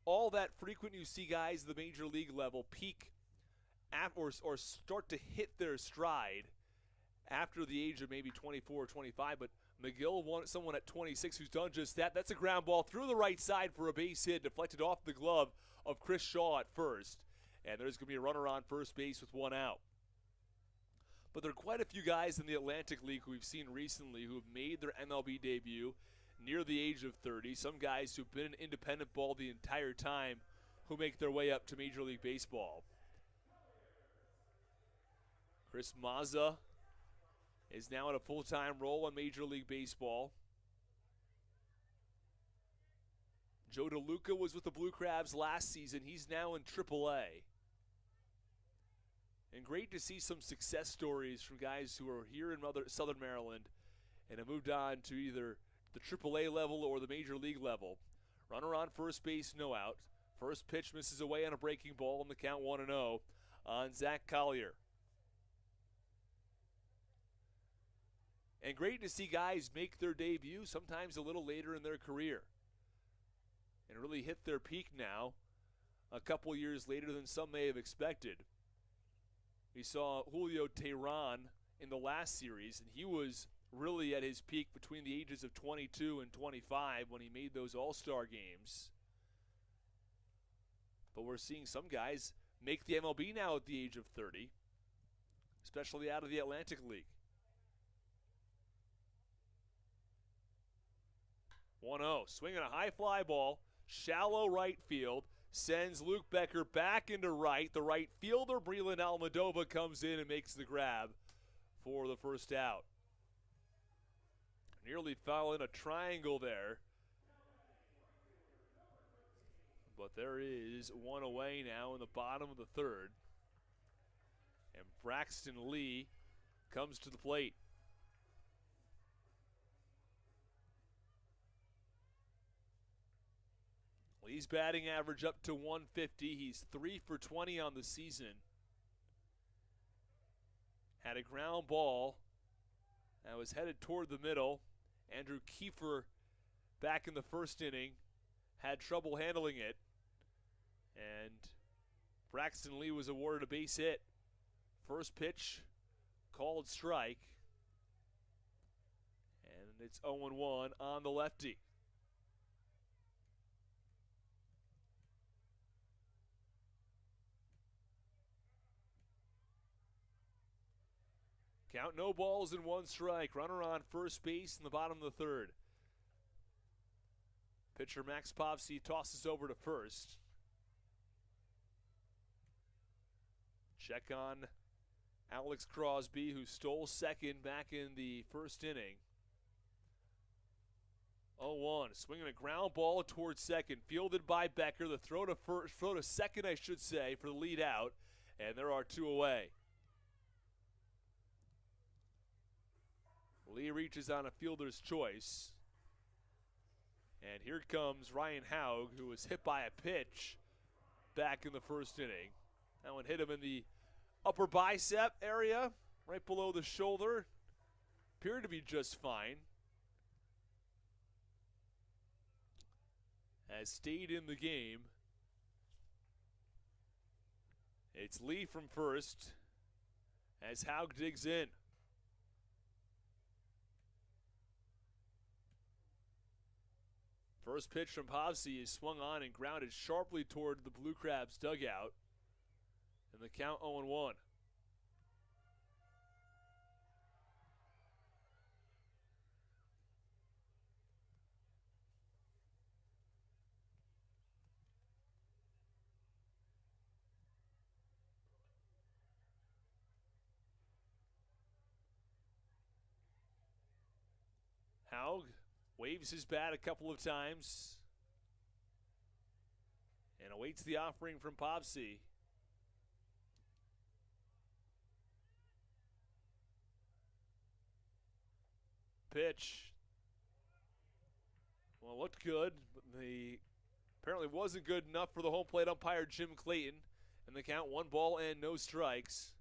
all that frequent you see guys at the Major League level peak or start to hit their stride after the age of maybe 24 or 25, but McGill wanted someone at 26 who's done just that. That's a ground ball through the right side for a base hit, deflected off the glove of Chris Shaw at first. And there's going to be a runner on first base with 1 out. But there are quite a few guys in the Atlantic League who we've seen recently who have made their MLB debut near the age of 30. Some guys who've been in independent ball the entire time who make their way up to Major League Baseball. Chris Mazza is now in a full-time role in Major League Baseball. Joe DeLuca was with the Blue Crabs last season. He's now in AAA. And great to see some success stories from guys who are here in Southern Maryland and have moved on to either the AAA level or the Major League level. Runner on first base, no out. First pitch misses away on a breaking ball in the count 1-0 on Zach Collier. And great to see guys make their debut sometimes a little later in their career and really hit their peak now a couple years later than some may have expected. We saw Julio Teheran in the last series, and he was really at his peak between the ages of 22 and 25 when he made those All-Star games. But we're seeing some guys make the MLB now at the age of 30, especially out of the Atlantic League. 1-0, swinging a high fly ball, shallow right field, sends Luke Becker back into right. The right fielder, Breland Almodovar, comes in and makes the grab for the first out. Nearly fell in a triangle there. But there is one away now in the bottom of the third. And Braxton Lee comes to the plate. Lee's batting average up to 150. He's 3 for 20 on the season. Had a ground ball that was headed toward the middle. Andrew Kiefer back in the first inning had trouble handling it. And Braxton Lee was awarded a base hit. First pitch, called strike. And it's 0-1 on the lefty. Count, no balls and 1 strike. Runner on first base in the bottom of the third. Pitcher Max Povsey tosses over to first. Check on Alex Crosby, who stole second back in the first inning. 0-1, swinging a ground ball towards second, fielded by Becker. The throw to second, I should say, for the lead out, and there are 2 away. Lee reaches on a fielder's choice. And here comes Ryan Haug, who was hit by a pitch back in the first inning. That one hit him in the upper bicep area, right below the shoulder. Appeared to be just fine. Has stayed in the game. It's Lee from first as Haug digs in. First pitch from Povsey is swung on and grounded sharply toward the Blue Crabs dugout. And the count 0-1. Haug waves his bat a couple of times and awaits the offering from Povsey. Pitch. Well, looked good, but apparently wasn't good enough for the home plate umpire Jim Clayton. And the count 1 ball and no strikes,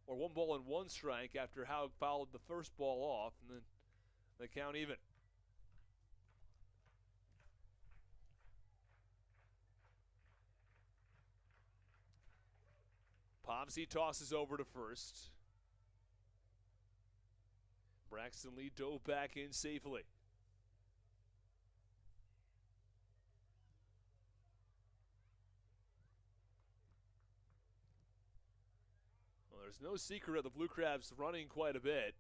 or 1 ball and 1 strike after Haug fouled the first ball off, and then the count even. Povsey tosses over to first. Braxton Lee dove back in safely. Well, there's no secret of the Blue Crabs running quite a bit.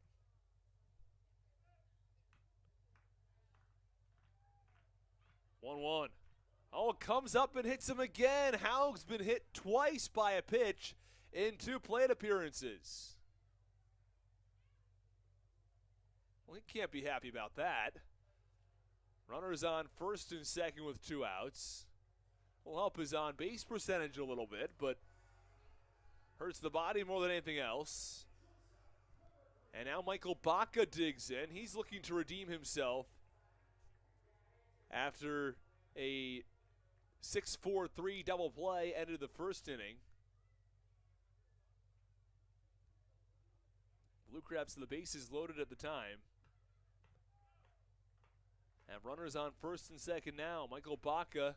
One. Oh, it comes up and hits him again. Haug's been hit twice by a pitch in 2 plate appearances. Well, he can't be happy about that. Runners on first and second with 2 outs. Will help his on-base percentage a little bit, but hurts the body more than anything else. And now Michael Baca digs in. He's looking to redeem himself after A 6-4-3 double play ended the first inning. Blue Crabs to the bases loaded at the time. Have runners on first and second now. Michael Baca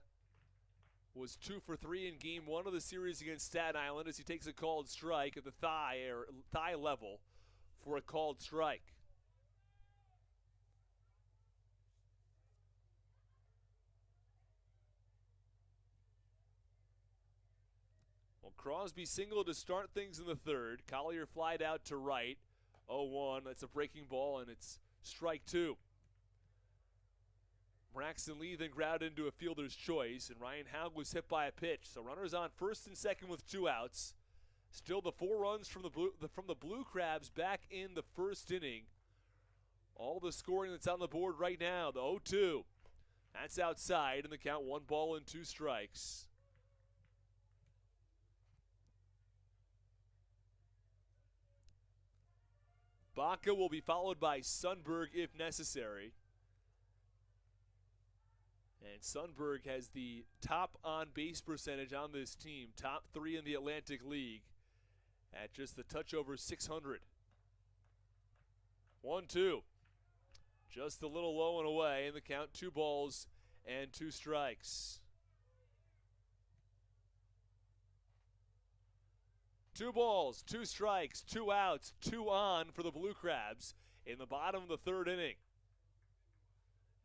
was 2 for 3 in game 1 of the series against Staten Island as he takes a called strike at the thigh level for a called strike. Well, Crosby singled to start things in the third. Collier flied out to right. 0-1. That's a breaking ball, and it's strike 2. Braxton Lee then grounded into a fielder's choice, and Ryan Haug was hit by a pitch. So runners on first and second with 2 outs. Still the 4 runs from the Blue Crabs back in the first inning. All the scoring that's on the board right now, the 0-2. That's outside, and the count 1 ball and 2 strikes. Baca will be followed by Sundberg if necessary. And Sundberg has the top on-base percentage on this team, top 3 in the Atlantic League, at just a touch over 600. 1-2. Just a little low and away, and the count 2 balls and 2 strikes. 2 balls, 2 strikes, 2 outs, 2 on for the Blue Crabs in the bottom of the third inning.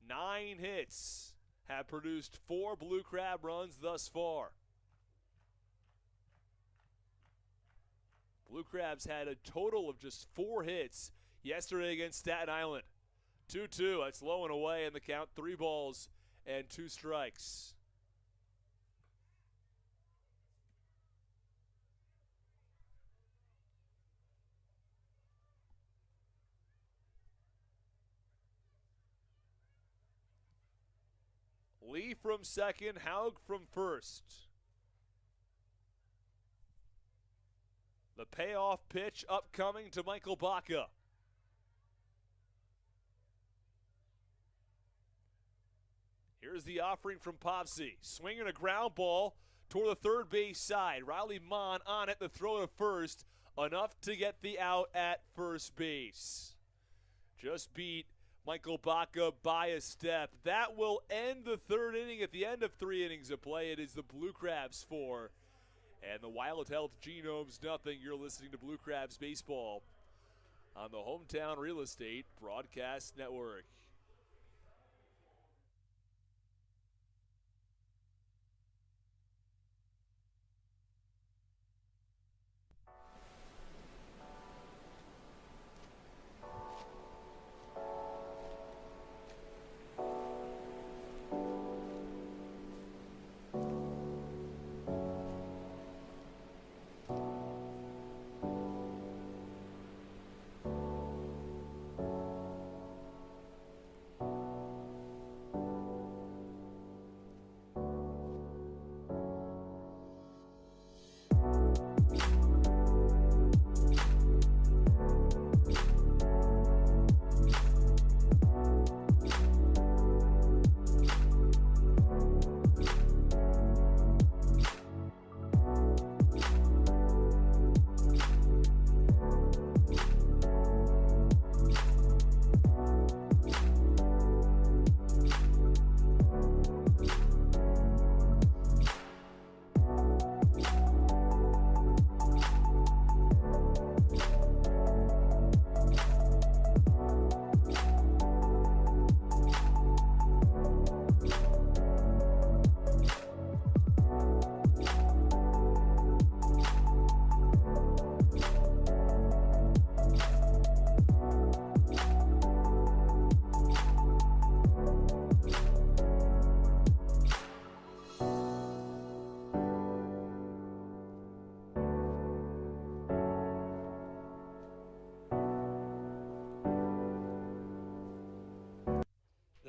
9 hits have produced 4 Blue Crab runs thus far. Blue Crabs had a total of just 4 hits yesterday against Staten Island. 2-2, that's low and away, and the count 3 balls and 2 strikes. Lee from second, Haug from first. The payoff pitch upcoming to Michael Baca. Here's the offering from Popsy. Swinging a ground ball toward the third base side. Riley Mon on it, the throw to first. Enough to get the out at first base. Just beat Michael Baca by a step. That will end the third inning. At the end of 3 innings of play, it is the Blue Crabs 4 and the Wild Health Genomes nothing. You're listening to Blue Crabs Baseball on the Hometown Real Estate Broadcast Network.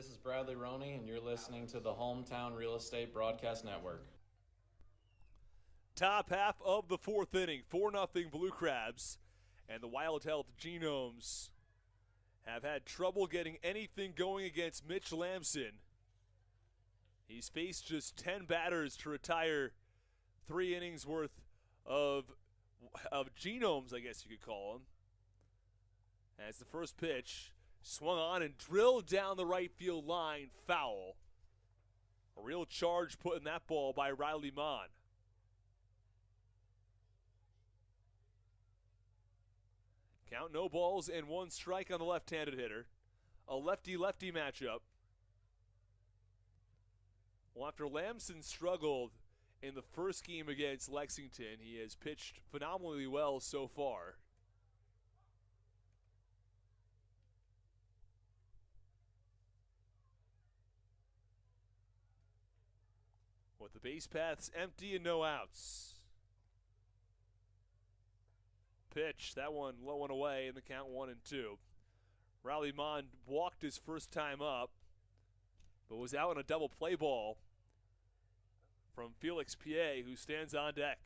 This is Bradley Roney, and you're listening to the Hometown Real Estate Broadcast Network. Top half of the 4th inning, 4-0 Blue Crabs, and the Wild Health Genomes have had trouble getting anything going against Mitch Lamson. He's faced just 10 batters to retire 3 innings worth of genomes, I guess you could call them. As the first pitch swung on and drilled down the right field line, foul. A real charge put in that ball by Riley Mon. Count, no balls and 1 strike on the left-handed hitter. A lefty-lefty matchup. Well, after Lamson struggled in the first game against Lexington, he has pitched phenomenally well so far. With the base paths empty and no outs. Pitch, that one low and away in the count 1-2. Riley Mon walked his first time up, but was out on a double play ball from Felix Piet, who stands on deck.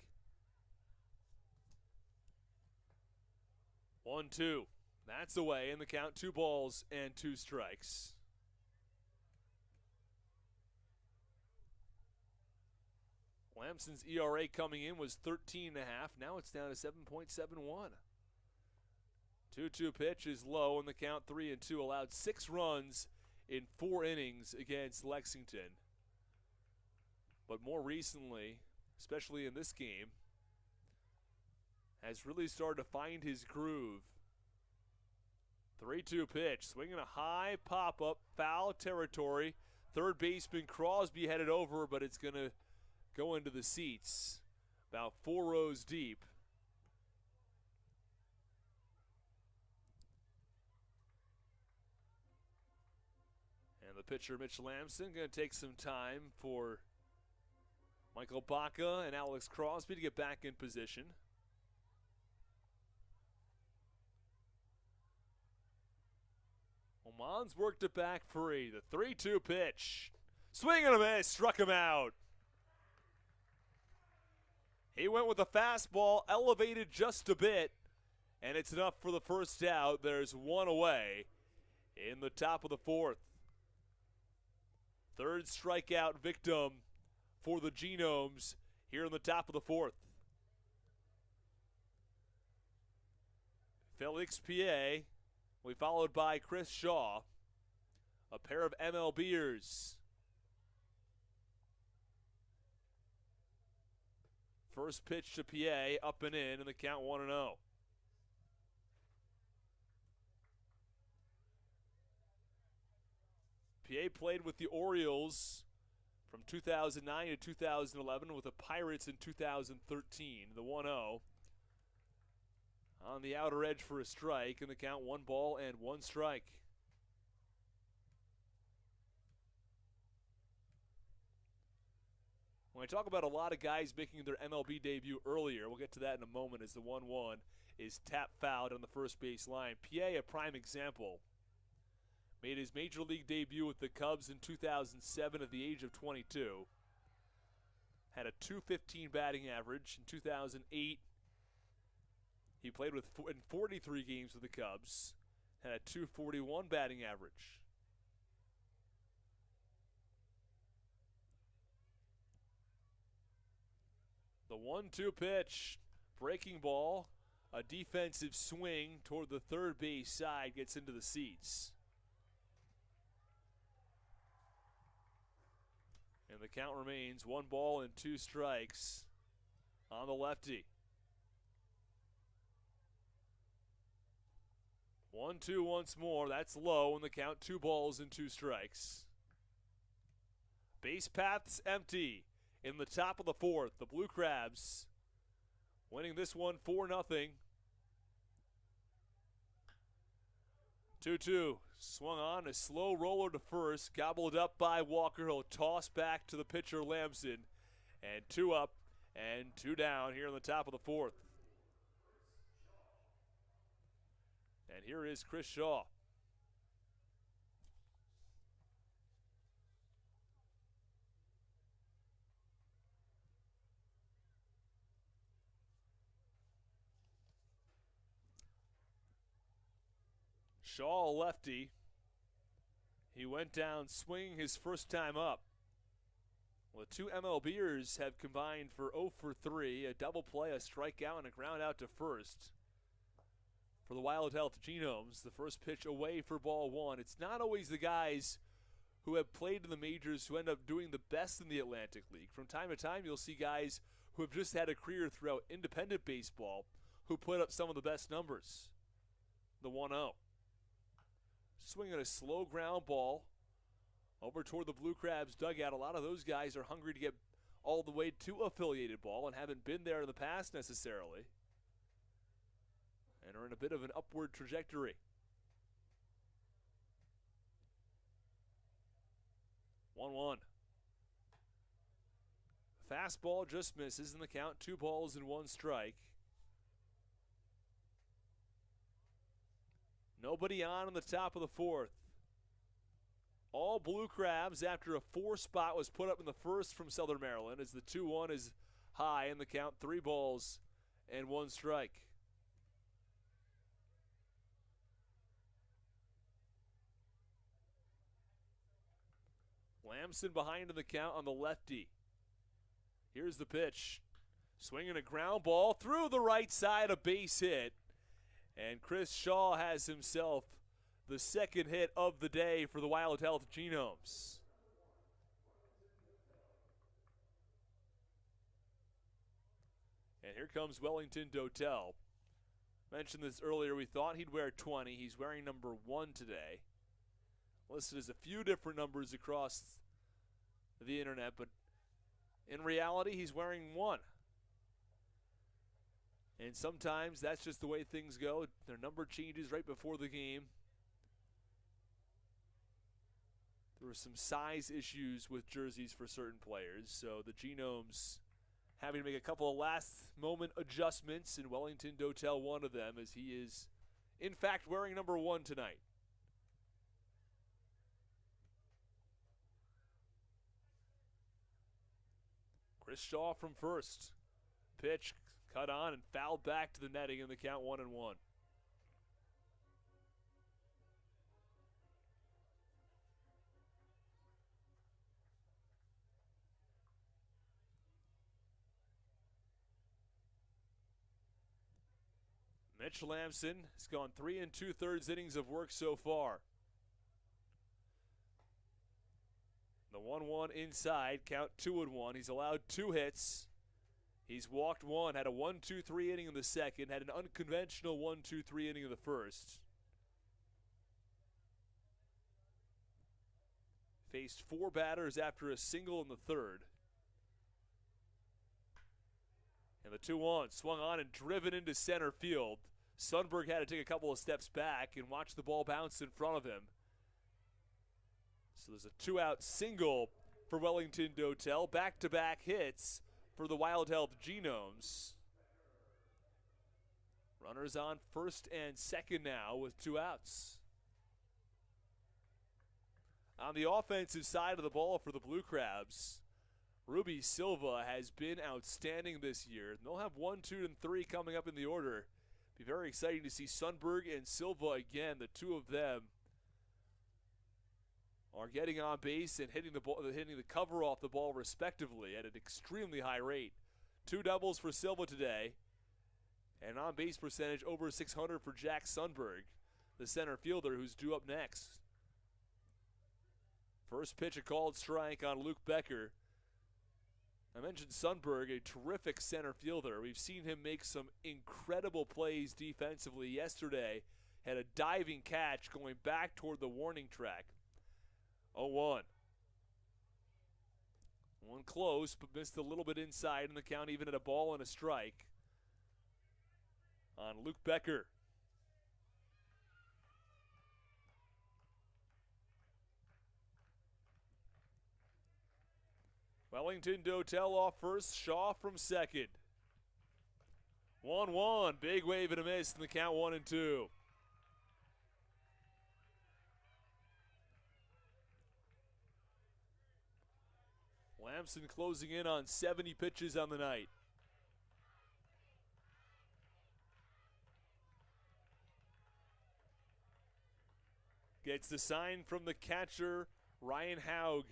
1-2. That's away in the count, 2 balls and 2 strikes. Lamson's ERA coming in was 13.5. Now it's down to 7.71. 2-2 pitch is low in the count, 3-2. Allowed 6 runs in 4 innings against Lexington. But more recently, especially in this game, has really started to find his groove. 3-2 pitch, swinging a high pop-up, foul territory. Third baseman Crosby headed over, but it's going to go into the seats about 4 rows deep. And the pitcher, Mitch Lamson, going to take some time for Michael Baca and Alex Crosby to get back in position. Oman's worked it back free. The 3-2 pitch. Swing and a miss, struck him out. He went with a fastball, elevated just a bit, and it's enough for the first out. There's 1 away in the top of the 4th. Third strikeout victim for the Genomes here in the top of the 4th. Felix Piet will be followed by Chris Shaw, a pair of MLBers. First pitch to Piet, up and in the count 1-0. Piet played with the Orioles from 2009 to 2011, with the Pirates in 2013. The 1-0 on the outer edge for a strike, in the count 1 ball and 1 strike. When I talk about a lot of guys making their MLB debut earlier, we'll get to that in a moment, as the 1-1 is tap fouled on the first base line. Piet, a prime example, made his major league debut with the Cubs in 2007 at the age of 22. Had a .215 batting average. In 2008, he played in 43 games with the Cubs. Had a .241 batting average. The 1-2 pitch, breaking ball, a defensive swing toward the third base side, gets into the seats. And the count remains 1 ball and 2 strikes on the lefty. 1-2 once more, that's low in the count, 2 balls and 2 strikes. Base paths empty. In the top of the 4th, the Blue Crabs winning this one 4-0. 2-2, swung on, a slow roller to first, gobbled up by Walker. He'll toss back to the pitcher Lamson, and 2 up and 2 down here in the top of the 4th. And here is Chris Shaw. Shaw, lefty. He went down swinging his first time up. Well, the two MLBers have combined for 0 for 3, a double play, a strikeout, and a ground out to first. For the Wild Health Genomes, the first pitch away for ball one. It's not always the guys who have played in the majors who end up doing the best in the Atlantic League. From time to time, you'll see guys who have just had a career throughout independent baseball who put up some of the best numbers. The 1-0. Swinging a slow ground ball over toward the Blue Crabs dugout. A lot of those guys are hungry to get all the way to affiliated ball and haven't been there in the past necessarily, and are in a bit of an upward trajectory. 1-1. Fastball just misses in the count. 2 balls and 1 strike. Nobody on in the top of the fourth. All Blue Crabs after a 4 spot was put up in the first from Southern Maryland as the 2-1 is high in the count. 3 balls and 1 strike. Lamson behind in the count on the lefty. Here's the pitch. Swinging a ground ball through the right side, a base hit. And Chris Shaw has himself the second hit of the day for the Wild Health Genomes. And here comes Wellington Dotel. Mentioned this earlier, we thought he'd wear 20. He's wearing number 1 today. Listed as a few different numbers across the internet, but in reality, he's wearing 1. And sometimes that's just the way things go. Their number changes right before the game. There were some size issues with jerseys for certain players, so the Genomes having to make a couple of last-moment adjustments, and Wellington Dotel one of them, as he is, in fact, wearing number 1 tonight. Chris Shaw from first. Pitch cut on and fouled back to the netting in the count. 1-1. Mitch Lamson has gone 3 2/3 innings of work so far. The 1-1 inside, count 2-1. He's allowed 2 hits. He's walked 1, had a 1-2-3 inning in the second, had an unconventional 1-2-3 inning in the first. Faced 4 batters after a single in the third. And the 2-1 swung on and driven into center field. Sundberg had to take a couple of steps back and watch the ball bounce in front of him. So there's a 2-out single for Wellington Dotel. Back-to-back hits for the Wild Health Genomes. Runners on first and second now with 2 outs. On the offensive side of the ball for the Blue Crabs, Ruby Silva has been outstanding this year. They'll have 1, 2, and 3 coming up in the order. Be very exciting to see Sundberg and Silva again. The 2 of them are getting on base and hitting the cover off the ball respectively at an extremely high rate. 2 doubles for Silva today, and on base percentage over 600 for Jack Sundberg, the center fielder who's due up next. First pitch, a called strike on Luke Becker. I mentioned Sundberg, a terrific center fielder. We've seen him make some incredible plays defensively. Yesterday, had a diving catch going back toward the warning track. 0-1. One close, but missed a little bit inside in the count, even at a ball and a strike on Luke Becker. Wellington Dotel off first, Shaw from second. 1-1, big wave and a miss in the count. 1-2. Lamson closing in on 70 pitches on the night. Gets the sign from the catcher, Ryan Haug.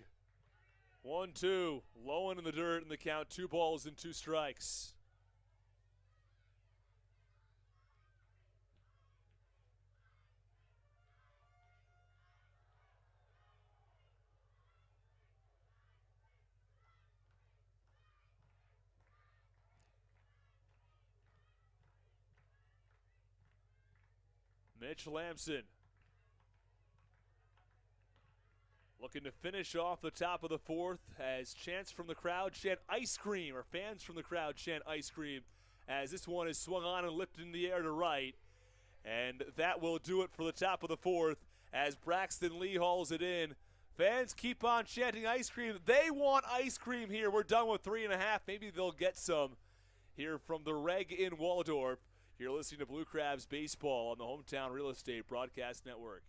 1-2, low in the dirt in the count, 2 balls and 2 strikes. Mitch Lamson looking to finish off the top of the 4th as chants from the crowd chant ice cream, or fans from the crowd chant ice cream, as this one is swung on and lifted in the air to right. And that will do it for the top of the 4th as Braxton Lee hauls it in. Fans keep on chanting ice cream. They want ice cream here. We're done with 3.5. Maybe they'll get some here from the Reg in Waldorf. You're listening to Blue Crabs Baseball on the Hometown Real Estate Broadcast Network.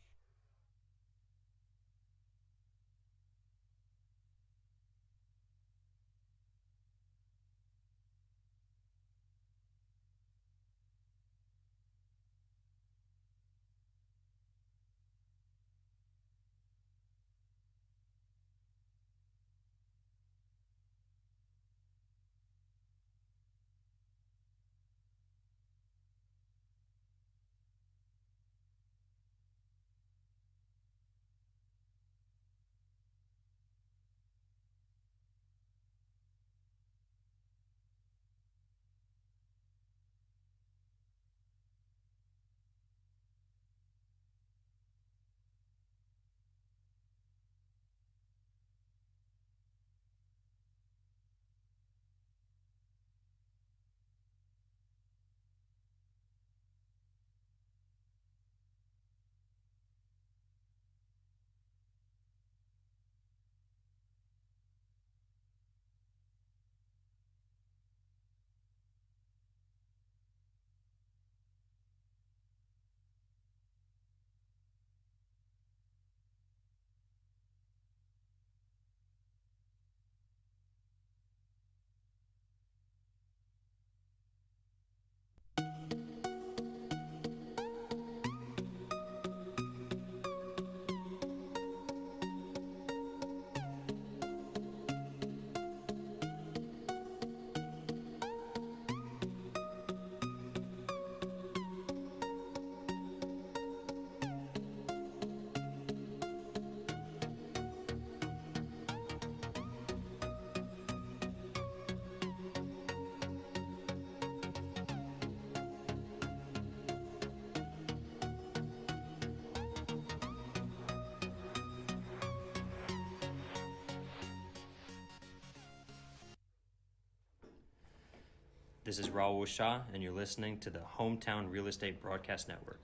This is Raul Shah, and you're listening to the Hometown Real Estate Broadcast Network.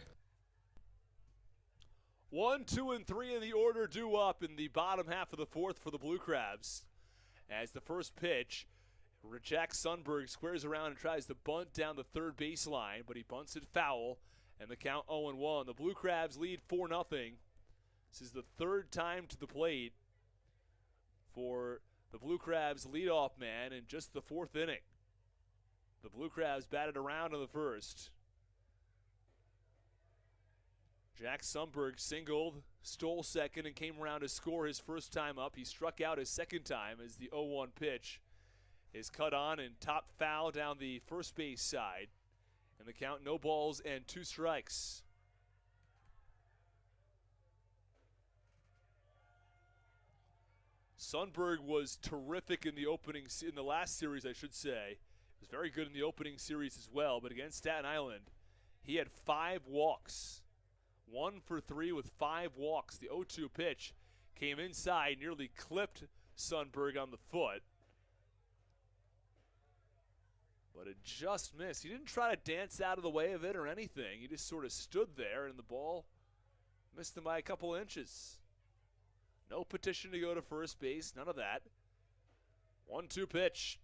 1, 2, and 3 in the order due up in the bottom half of the 4th for the Blue Crabs. As the first pitch, Jack Sundberg squares around and tries to bunt down the third baseline, but he bunts it foul, and the count 0-1. The Blue Crabs lead 4-0. This is the 3rd time to the plate for the Blue Crabs leadoff man in just the 4th inning. The Blue Crabs batted around in the first. Jack Sundberg singled, stole second, and came around to score his first time up. He struck out his second time as the 0-1 pitch is cut on and top foul down the first base side. And the count, no balls and 2 strikes. Sundberg was terrific in the last series, I should say. Was very good in the opening series as well, but against Staten Island, he had 5 walks. 1 for 3 with 5 walks. The 0-2 pitch came inside, nearly clipped Sundberg on the foot. But it just missed. He didn't try to dance out of the way of it or anything. He just sort of stood there, and the ball missed him by a couple inches. No petition to go to first base, none of that. 1-2 pitch.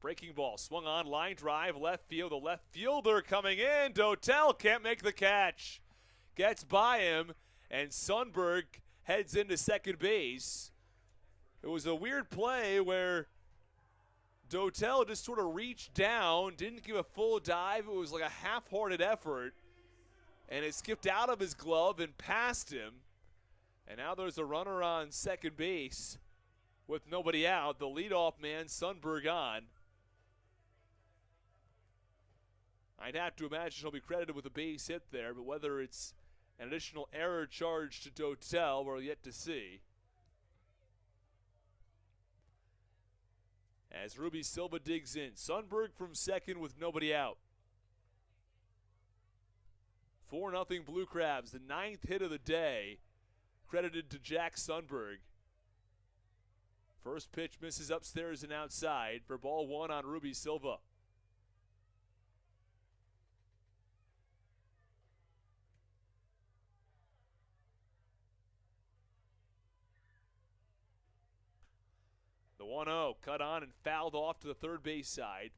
Breaking ball, swung on, line drive, left field. The left fielder coming in. Dotel can't make the catch. Gets by him, and Sundberg heads into second base. It was a weird play where Dotel just sort of reached down, didn't give a full dive. It was like a half-hearted effort, and it skipped out of his glove and past him. And now there's a runner on second base. with nobody out. The leadoff man, Sundberg, on. I'd have to imagine he'll be credited with a base hit there, but whether it's an additional error charge to Dotel, we're yet to see. As Ruby Silva digs in. Sundberg from second with nobody out. 4-0 Blue Crabs, the 9th hit of the day, credited to Jack Sundberg. First pitch misses upstairs and outside for ball 1 on Ruby Silva. The 1-0 cut on and fouled off to the third base side.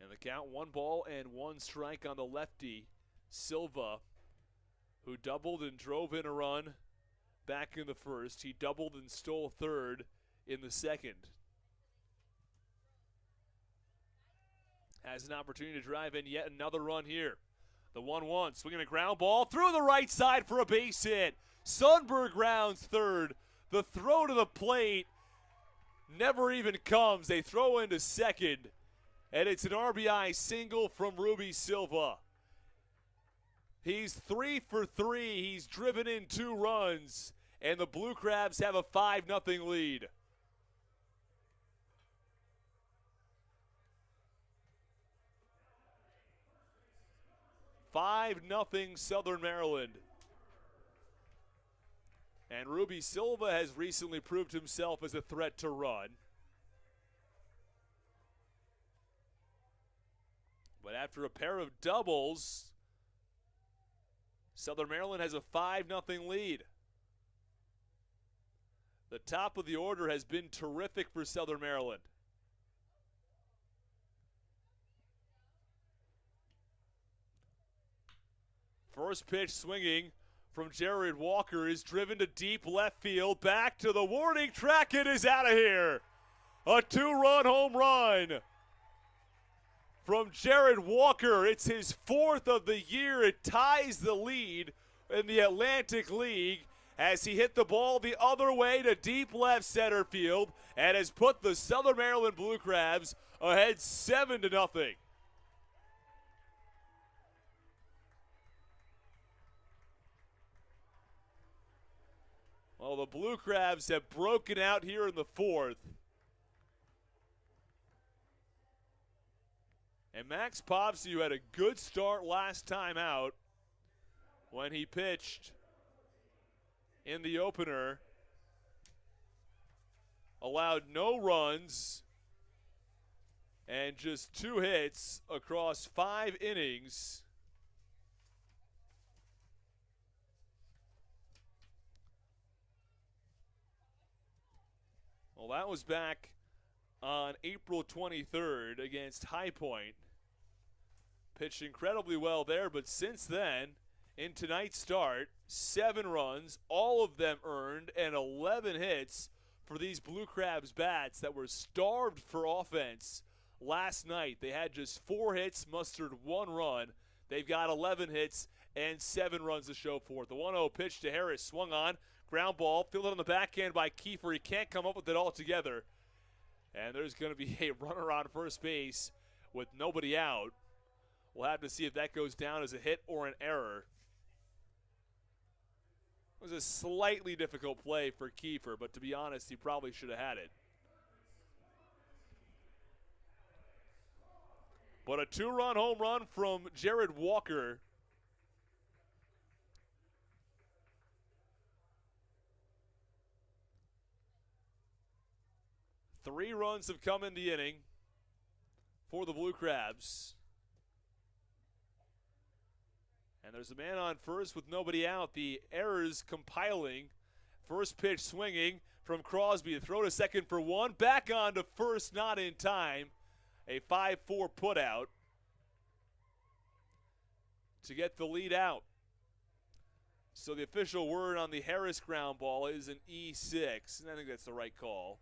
And the count, 1 ball and 1 strike on the lefty, Silva, who doubled and drove in a run back in the first. He doubled and stole third in the second. Has an opportunity to drive in yet another run here. The 1-1, swinging a ground ball through the right side for a base hit. Sundberg rounds third. The throw to the plate never even comes. They throw into second, and it's an RBI single from Ruby Silva. He's 3 for 3. He's driven in 2 runs, and the Blue Crabs have a 5-0 lead. $5-0 Southern Maryland. And Ruby Silva has recently proved himself as a threat to run. But after a pair of doubles, Southern Maryland has a 5-0 lead. The top of the order has been terrific for Southern Maryland. First pitch swinging from Jared Walker is driven to deep left field. Back to the warning track. It is out of here. A 2-run home run from Jared Walker. It's his 4th of the year. It ties the lead in the Atlantic League as he hit the ball the other way to deep left center field and has put the Southern Maryland Blue Crabs ahead 7-0. Well, the Blue Crabs have broken out here in the 4th. And Max Popsy, who had a good start last time out when he pitched in the opener, allowed no runs and just 2 hits across 5 innings. Well, that was back on April 23rd against High Point. Pitched incredibly well there, but since then, in tonight's start, 7 runs, all of them earned, and 11 hits for these Blue Crabs bats that were starved for offense last night. They had just 4 hits, mustered 1 run. They've got 11 hits and 7 runs to show for it. The 1-0 pitch to Harris, swung on. Ground ball, fielded on the backhand by Kiefer. He can't come up with it all together. And there's going to be a runner on first base with nobody out. We'll have to see if that goes down as a hit or an error. It was a slightly difficult play for Kiefer, but to be honest, he probably should have had it. But a 2-run home run from Jared Walker. Three runs have come in the inning for the Blue Crabs. And there's a man on first with nobody out. The errors compiling. First pitch swinging from Crosby. A throw to second for 1. Back on to first, not in time. A 5-4 putout to get the lead out. So the official word on the Harris ground ball is an E6, and I think that's the right call.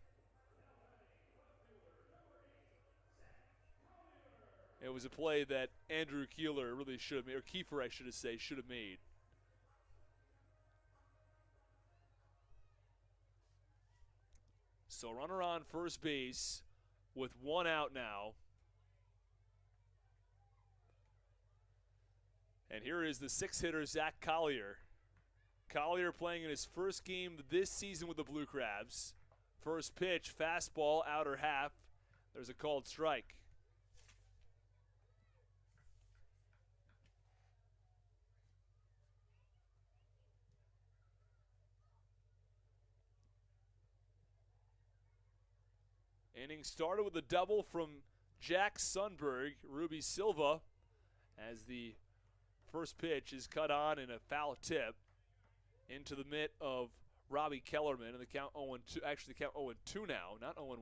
It was a play that Andrew Keeler really should have made, or Kiefer, I should say, should have made. So runner on first base with one out now. And here is the 6-hitter, Zach Collier. Collier playing in his first game this season with the Blue Crabs. First pitch, fastball, outer half. There's a called strike. Inning started with a double from Jack Sundberg. Ruby Silva, as the first pitch is cut on in a foul tip into the mitt of Robbie Kellerman, and the count 0-2. Actually, the count 0-2 now, not 0-1.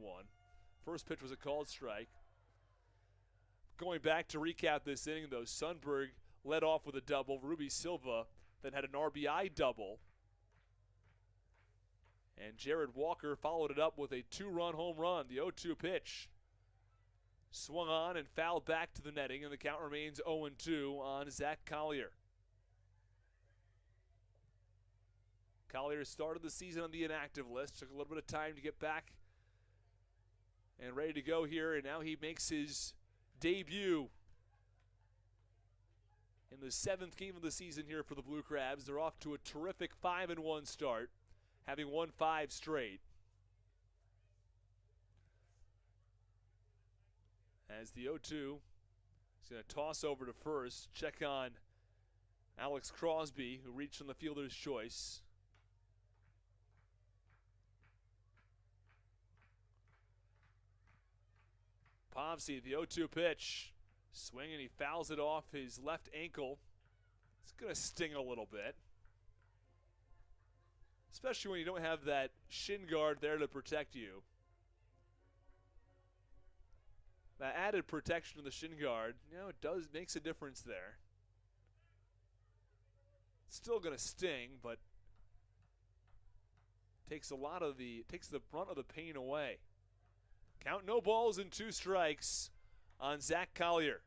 First pitch was a called strike. Going back to recap this inning, though, Sundberg led off with a double. Ruby Silva then had an RBI double. And Jared Walker followed it up with a 2-run home run. The 0-2 pitch swung on and fouled back to the netting, and the count remains 0-2 on Zach Collier. Collier started the season on the inactive list, took a little bit of time to get back and ready to go here, and now he makes his debut in the 7th game of the season here for the Blue Crabs. They're off to a terrific 5-1 start, having won 5 straight. As the 0-2 is going to toss over to first, check on Alex Crosby, who reached on the fielder's choice. Povsey, the 0-2 pitch, swinging, he fouls it off his left ankle. It's going to sting a little bit, especially when you don't have that shin guard there to protect you. That added protection of the shin guard, it makes a difference there. It's still going to sting, but takes the brunt of the pain away. Count no balls and 2 strikes on Zach Collier.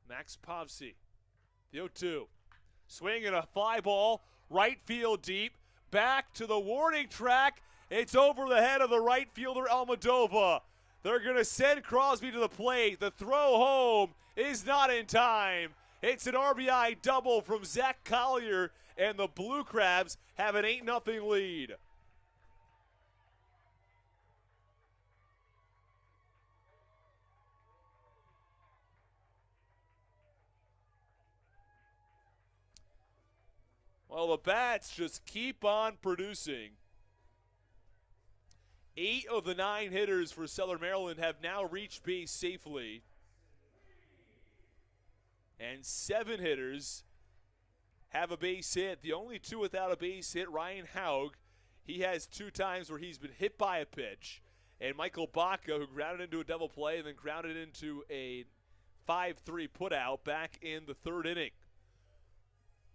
Max Povsey, the 0-2. Swing and a fly ball, right field deep, back to the warning track. It's over the head of the right fielder, Almadova. They're going to send Crosby to the plate. The throw home is not in time. It's an RBI double from Zach Collier, and the Blue Crabs have an 8-0 lead. Well, the bats just keep on producing. 8 of the 9 hitters for Southern Maryland have now reached base safely. And 7 hitters have a base hit. The only 2 without a base hit, Ryan Haug. He has 2 times where he's been hit by a pitch. And Michael Baca, who grounded into a double play and then grounded into a 5-3 putout back in the 3rd inning.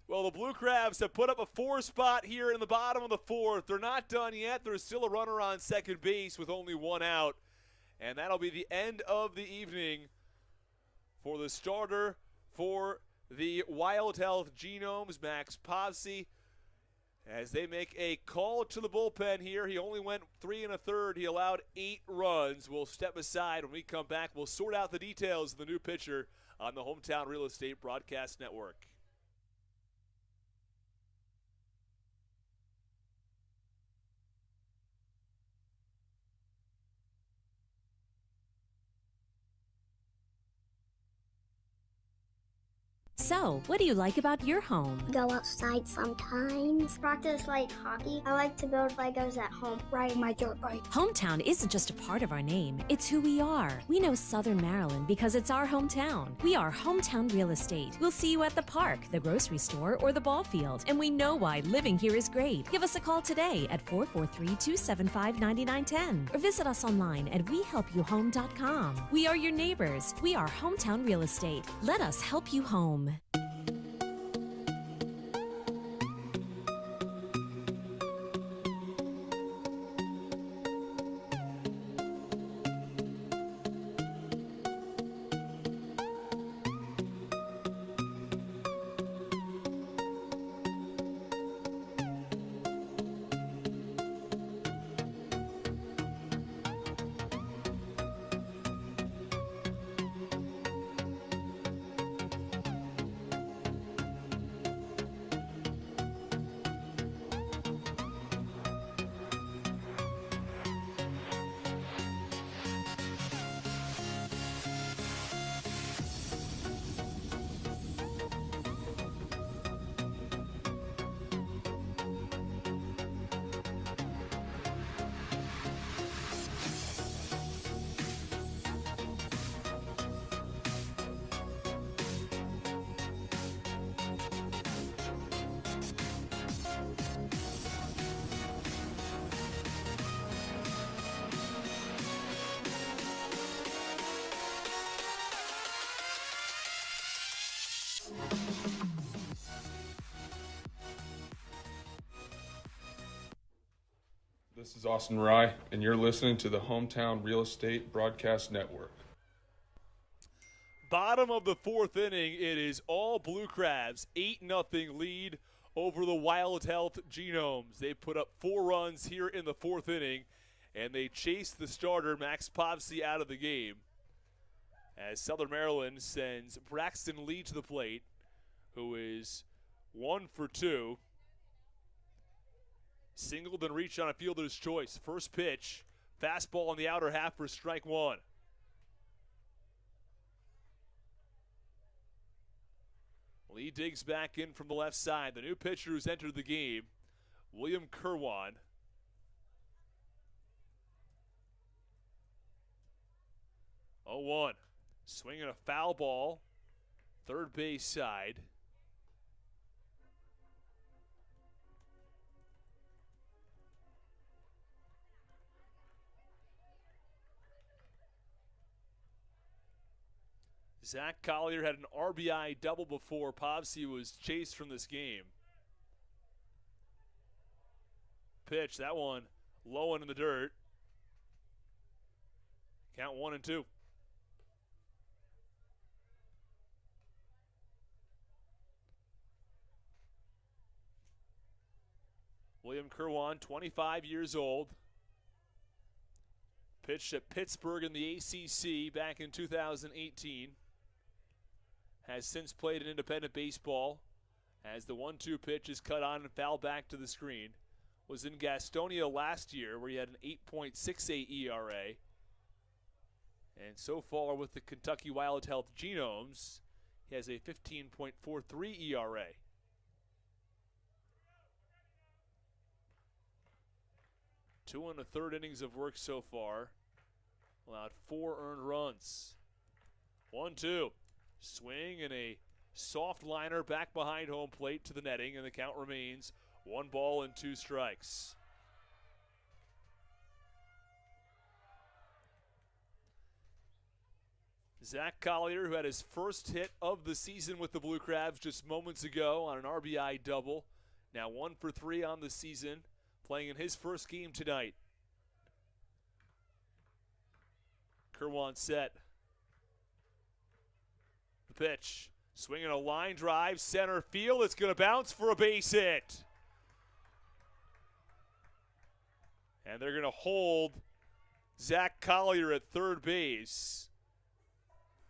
Well, the Blue Crabs have put up a 4 spot here in the bottom of the 4th. They're not done yet. There's still a runner on second base with only 1 out. And that'll be the end of the evening for the starter for the Wild Health Genomes, Max Povsey, as they make a call to the bullpen here. He only went 3 1/3. He allowed 8 runs. We'll step aside. When we come back, we'll sort out the details of the new pitcher on the Hometown Real Estate Broadcast Network. So, what do you like about your home? Go outside sometimes. Practice like hockey. I like to build Legos at home. Ride my dirt bike. Hometown isn't just a part of our name, it's who we are. We know Southern Maryland because it's our hometown. We are Hometown Real Estate. We'll see you at the park, the grocery store, or the ball field. And we know why living here is great. Give us a call today at 443-275-9910 or visit us online at wehelpyouhome.com. We are your neighbors. We are Hometown Real Estate. Let us help you home. This is Austin Rye, and you're listening to the Hometown Real Estate Broadcast Network. Bottom of the fourth inning, it is all Blue Crabs, 8-0 lead over the Wild Health Genomes. They put up 4 runs here in the fourth inning, and they chased the starter, Max Povsey, out of the game. As Southern Maryland sends Braxton Lee to the plate, who is 1 for 2. Singled and reached on a fielder's choice. First pitch, fastball on the outer half for strike 1. Lee digs back in from the left side. The new pitcher who's entered the game, William Kerwan. 0-1. Swinging a foul ball, third base side. Zach Collier had an RBI double before Povsey was chased from this game. Pitch, that one low and in the dirt. Count 1-2. William Kerwan, 25 years old. Pitched at Pittsburgh in the ACC back in 2018. Has since played in independent baseball as the 1-2 pitch is cut on and fouled back to the screen. Was in Gastonia last year where he had an 8.68 ERA. And so far with the Kentucky Wild Health Genomes, he has a 15.43 ERA. Two and a third innings of work so far. Allowed 4 earned runs. 1-2. Swing and a soft liner back behind home plate to the netting, and the count remains 1-2 strikes. Zach Collier, who had his first hit of the season with the Blue Crabs just moments ago on an RBI double, now 1 for 3 on the season, playing in his first game tonight. Kerwan set. The pitch, swinging a line drive, center field. It's going to bounce for a base hit. And they're going to hold Zach Collier at third base.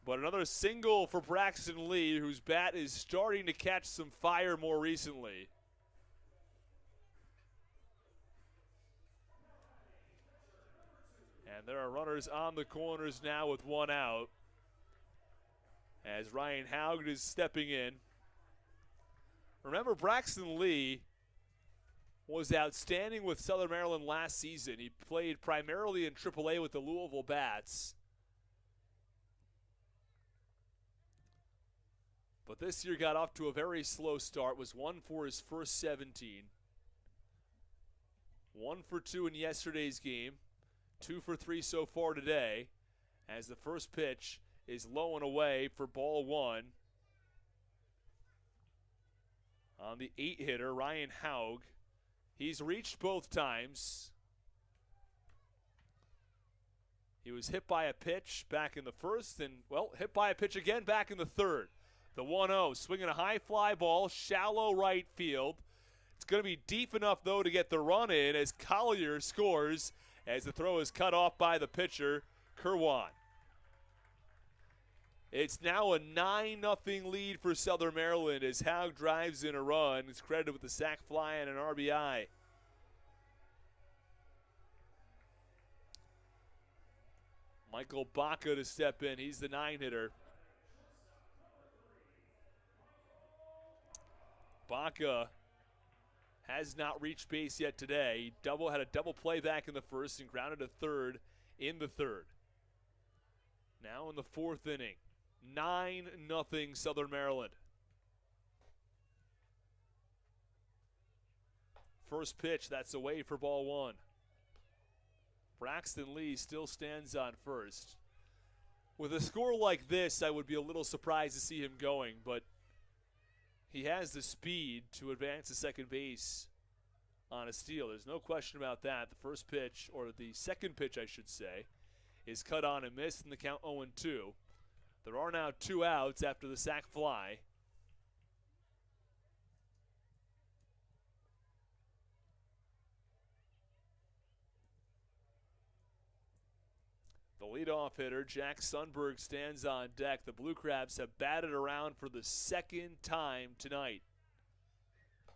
But another single for Braxton Lee, whose bat is starting to catch some fire more recently. And there are runners on the corners now with 1 out, as Ryan Haug is stepping in. Remember, Braxton Lee was outstanding with Southern Maryland last season. He played primarily in AAA with the Louisville Bats. But this year got off to a very slow start, was 1 for his first 17. 1 for 2 in yesterday's game, 2 for 3 so far today, as the first pitch is low and away for ball 1. On the 8-hitter, Ryan Haug. He's reached both times. He was hit by a pitch back in the first and, well, hit by a pitch again back in the third. The 1-0, swinging a high fly ball, shallow right field. It's going to be deep enough, though, to get the run in as Collier scores as the throw is cut off by the pitcher, Kerwan. It's now a 9-0 lead for Southern Maryland as Haug drives in a run. It's credited with the sac fly and an RBI. Michael Baca to step in. He's the 9-hitter. Baca has not reached base yet today. He had a double play back in the first and grounded a third in the third. Now in the fourth inning, 9-0 Southern Maryland. First pitch, that's away for ball 1. Braxton Lee still stands on first. With a score like this, I would be a little surprised to see him going, but he has the speed to advance to second base on a steal. There's no question about that. The first pitch, or the second pitch, I should say, is cut on and missed in the count 0-2. There are now 2 outs after the sac fly. The leadoff hitter, Jack Sundberg, stands on deck. The Blue Crabs have batted around for the second time tonight.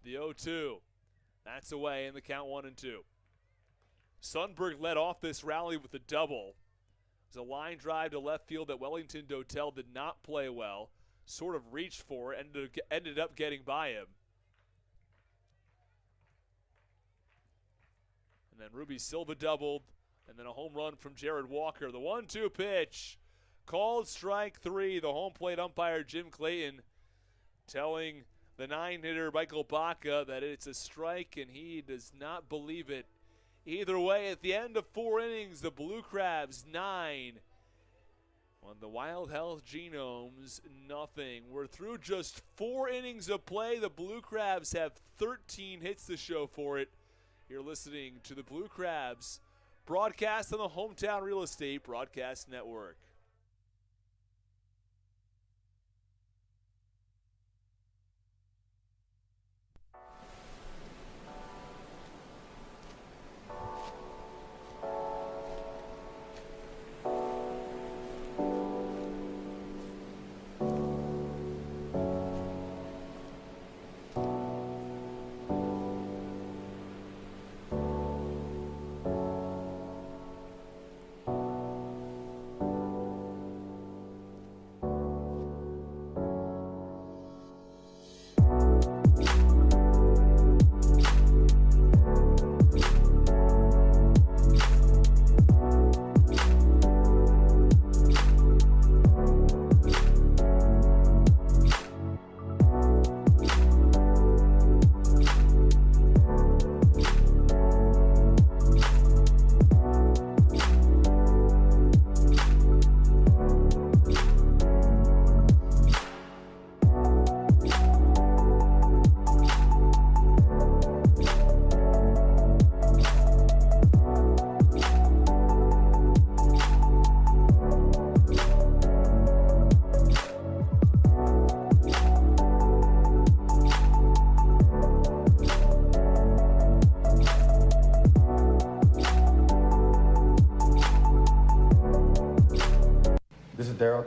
The 0-2. That's away in the count 1-2. Sundberg led off this rally with a double. It was a line drive to left field that Wellington Dotel did not play well. Sort of reached for it, ended up getting by him. And then Ruby Silva doubled. And then a home run from Jared Walker. The 1-2 pitch. Called strike 3. The home plate umpire, Jim Clayton, telling the 9-hitter, Michael Baca, that it's a strike, and he does not believe it. Either way, at the end of 4 innings, the Blue Crabs 9. On the Wild Health Genomes, nothing. We're through just 4 innings of play. The Blue Crabs have 13 hits to show for it. You're listening to the Blue Crabs broadcast on the Hometown Real Estate Broadcast Network.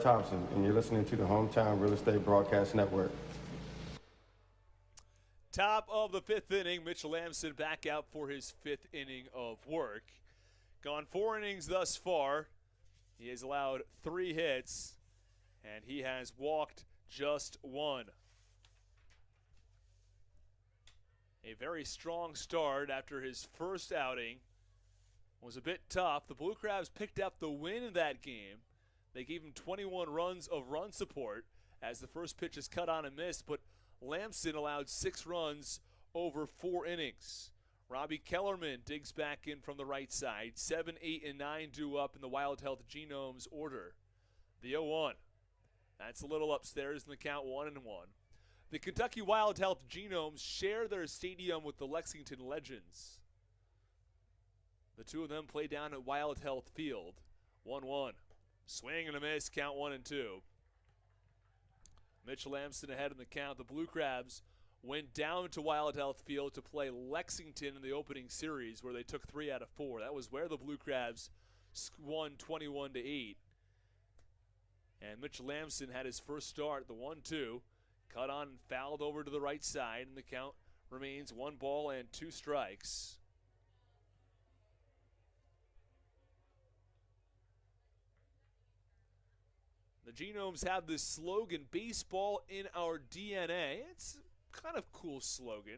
Thompson, and you're listening to the Hometown Real Estate Broadcast Network. Top of the 5th inning, Mitch Lamson back out for his 5th inning of work. Gone 4 innings thus far. He has allowed 3 hits, and he has walked just 1. A very strong start after his first outing. Was a bit tough. The Blue Crabs picked up the win in that game. They gave him 21 runs of run support as the first pitch is cut on and missed, but Lamson allowed 6 runs over 4 innings. Robbie Kellerman digs back in from the right side. 7, 8, and 9 due up in the Wild Health Genomes order. The 0-1. That's a little upstairs in the count 1-1. The Kentucky Wild Health Genomes share their stadium with the Lexington Legends. The two of them play down at Wild Health Field. 1-1. Swing and a miss, count 1-2. Mitch Lamson ahead in the count. The Blue Crabs went down to Wild Health Field to play Lexington in the opening series where they took 3 out of 4. That was where the Blue Crabs won 21-8. And Mitch Lamson had his first start, the 1-2. Cut on and fouled over to the right side, and the count remains 1 ball and 2 strikes. The Genomes have this slogan, baseball in our DNA. It's kind of cool slogan.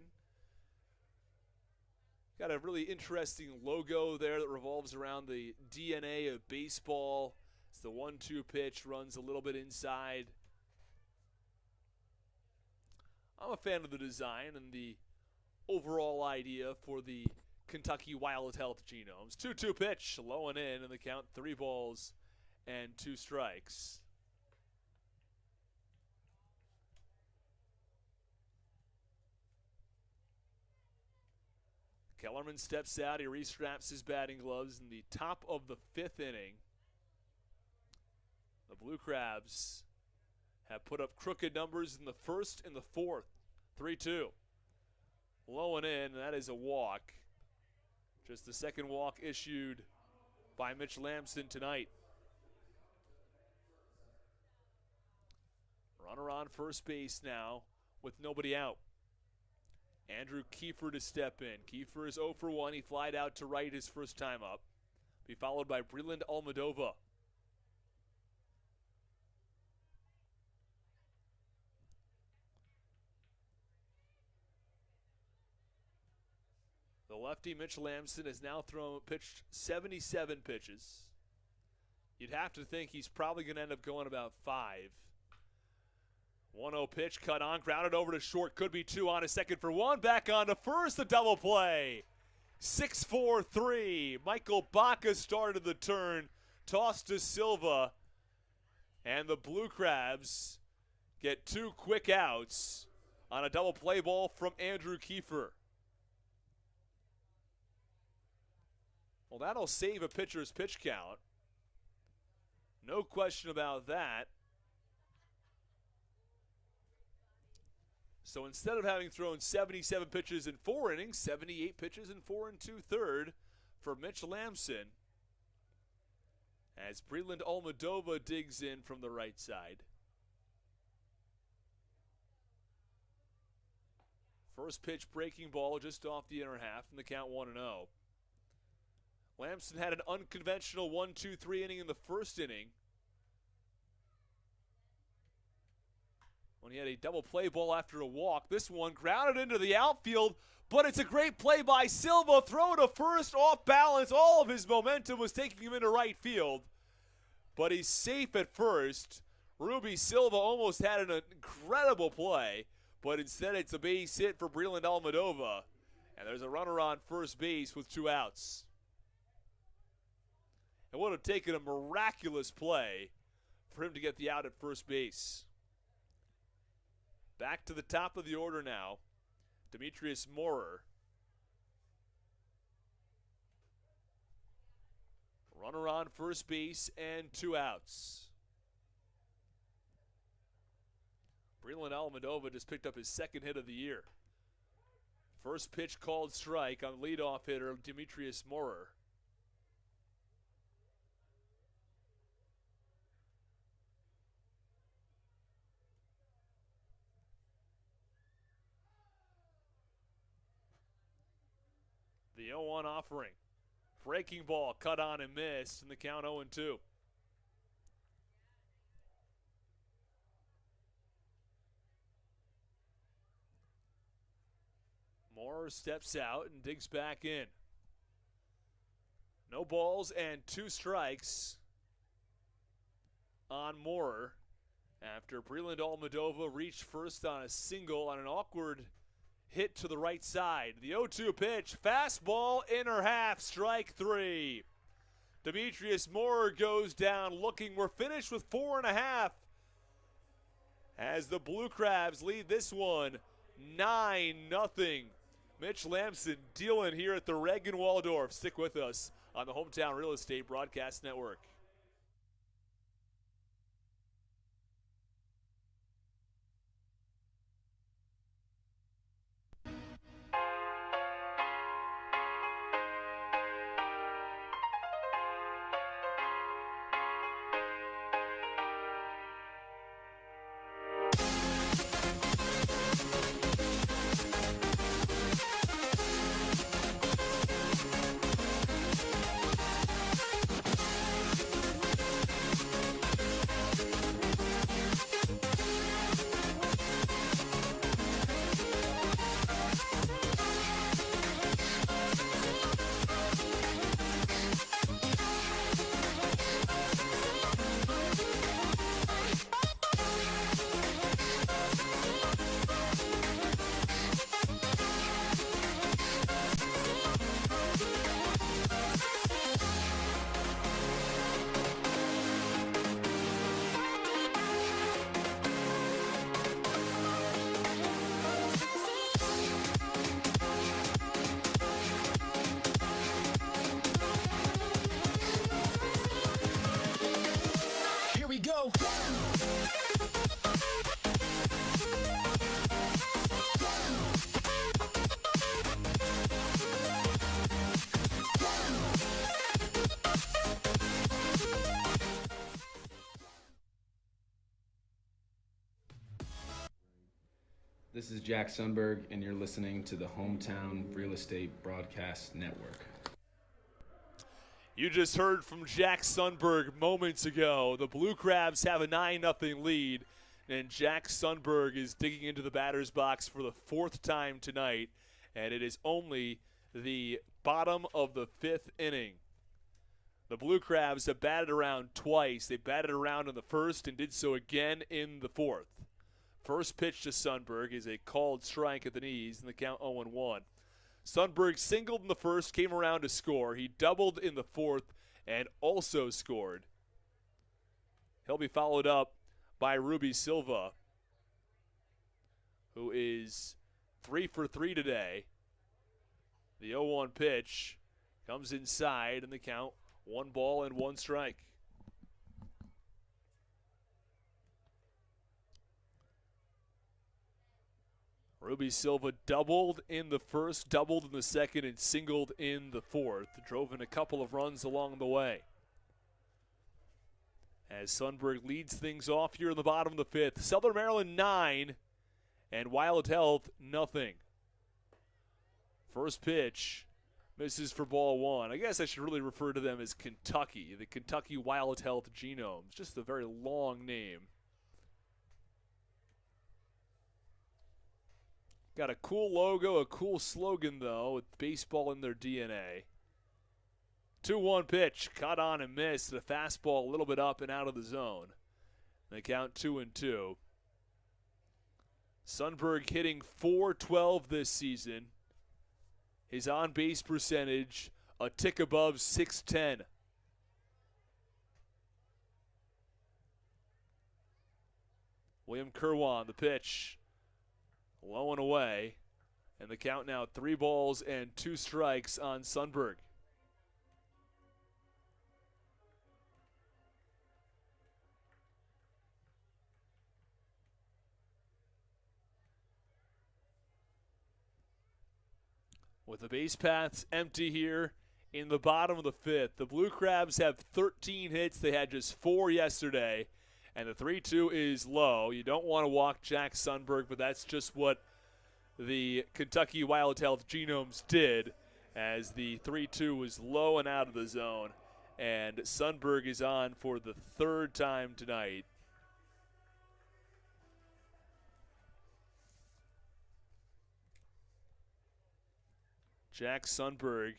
Got a really interesting logo there that revolves around the DNA of baseball. It's the 1-2 pitch, runs a little bit inside. I'm a fan of the design and the overall idea for the Kentucky Wild Health Genomes. 2-2 pitch, low and in the count, 3 balls and 2 strikes. Kellerman steps out. He restraps his batting gloves in the top of the 5th inning. The Blue Crabs have put up crooked numbers in the 1st and the 4th. 3-2. Low and in, and that is a walk. Just the second walk issued by Mitch Lamson tonight. Runner on first base now with nobody out. Andrew Kiefer to step in. Kiefer is 0 for 1. He flied out to right his first time up. Be followed by Breland Almodovar. The lefty Mitch Lamson has now pitched 77 pitches. You'd have to think he's probably going to end up going about 5. 1-0 pitch, cut on, grounded over to short, could be 2 on, a second for 1, back on to first, a double play. 6-4-3. Michael Baca started the turn, tossed to Silva, and the Blue Crabs get 2 quick outs on a double play ball from Andrew Kiefer. Well, that'll save a pitcher's pitch count. No question about that. So instead of having thrown 77 pitches in 4 innings, 78 pitches in 4 2/3 for Mitch Lamson, as Breland Almodovar digs in from the right side. First pitch breaking ball just off the inner half, and the count 1-0. Lamson had an unconventional 1-2-3 inning in the first inning, when he had a double play ball after a walk. This one grounded into the outfield, but it's a great play by Silva. Throw to first, off balance. All of his momentum was taking him into right field, but he's safe at first. Ruby Silva almost had an incredible play, but instead it's a base hit for Breland Almodovar, and there's a runner on first base with 2 outs. It would have taken a miraculous play for him to get the out at first base. Back to the top of the order now, Demetrius Moorer. Runner on first base and 2 outs. Breland Almodovar just picked up his 2nd hit of the year. First pitch called strike on leadoff hitter Demetrius Moorer. The 0-1 offering. Breaking ball, cut on and missed, and the count 0-2. Moorer steps out and digs back in. No balls and 2 strikes on Moorer after Breland Almodovar reached first on a single on an awkward hit to the right side. The 0-2 pitch, fastball, inner half, strike 3. Demetrius Moorer goes down looking. We're finished with 4.5 as the Blue Crabs lead this one 9-0. Mitch Lamson dealing here at the Reagan Waldorf. Stick with us on the Hometown Real Estate Broadcast Network. go. This is Jack Sundberg, and you're listening to the Hometown Real Estate Broadcast Network. You just heard from Jack Sundberg moments ago. The Blue Crabs have a 9-0 lead, and Jack Sundberg is digging into the batter's box for the 4th time tonight, and it is only the bottom of the 5th inning. The Blue Crabs have batted around twice. They batted around in the first and did so again in the 4th. First pitch to Sundberg is a called strike at the knees, and the count 0-1. Sundberg singled in the first, came around to score. He doubled in the 4th and also scored. He'll be followed up by Ruby Silva, who is 3 for 3 today. The 0-1 pitch comes inside, and the count 1 ball and 1 strike. Ruby Silva doubled in the first, doubled in the second, and singled in the 4th. Drove in a couple of runs along the way. As Sundberg leads things off here in the bottom of the 5th. Southern Maryland 9 and Wild Health nothing. First pitch misses for ball 1. I guess I should really refer to them as Kentucky, the Kentucky Wild Health Genomes. Just a very long name. Got a cool logo, a cool slogan, though, with baseball in their DNA. 2-1 pitch, caught on and missed. The fastball a little bit up and out of the zone. They count 2-2. Sundberg hitting .412 this season. His on-base percentage a tick above .610. William Kerwan, the pitch. Low and away, and the count now 3 balls and 2 strikes on Sundberg. With the base paths empty here in the bottom of the 5th, the Blue Crabs have 13 hits. They had just 4 yesterday. And the 3-2 is low. You don't want to walk Jack Sundberg, but that's just what the Kentucky Wild Health Genomes did, as the 3-2 was low and out of the zone. And Sundberg is on for the 3rd time tonight. Jack Sundberg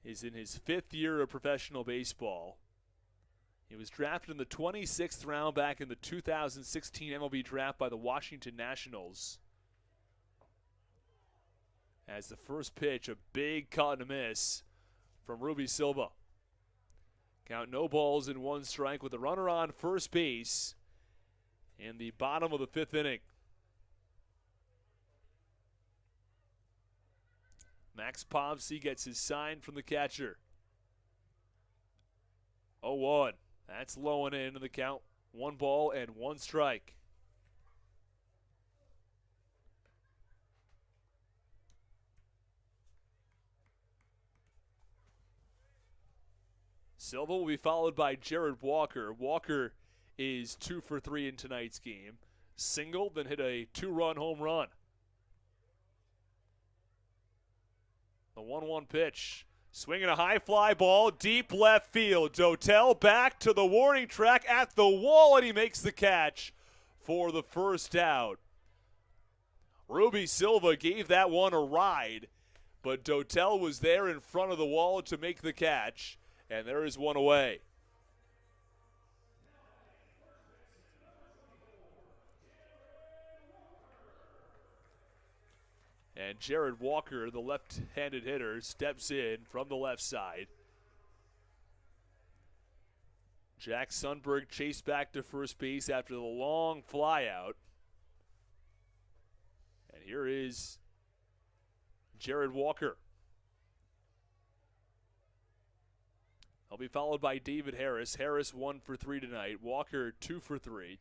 is in his 5th year of professional baseball. He was drafted in the 26th round back in the 2016 MLB draft by the Washington Nationals. As the first pitch, a big cut and a miss from Ruby Silva. Count no balls and 1 strike with a runner on first base in the bottom of the 5th inning. Max Povsey gets his sign from the catcher. 0-1. That's low and in the count. 1 ball and 1 strike. Silva will be followed by Jared Walker. Walker is 2 for 3 in tonight's game. Singled, then hit a 2-run home run. The 1-1 pitch. Swinging a high fly ball, deep left field. Dotel back to the warning track at the wall, and he makes the catch for the first out. Ruby Silva gave that one a ride, but Dotel was there in front of the wall to make the catch, and there is one away. And Jared Walker, the left-handed hitter, steps in from the left side. Jack Sundberg chased back to first base after the long flyout. And here is Jared Walker. He'll They'll be followed by David Harris. Harris 1 for 3 tonight. Walker 2 for 3.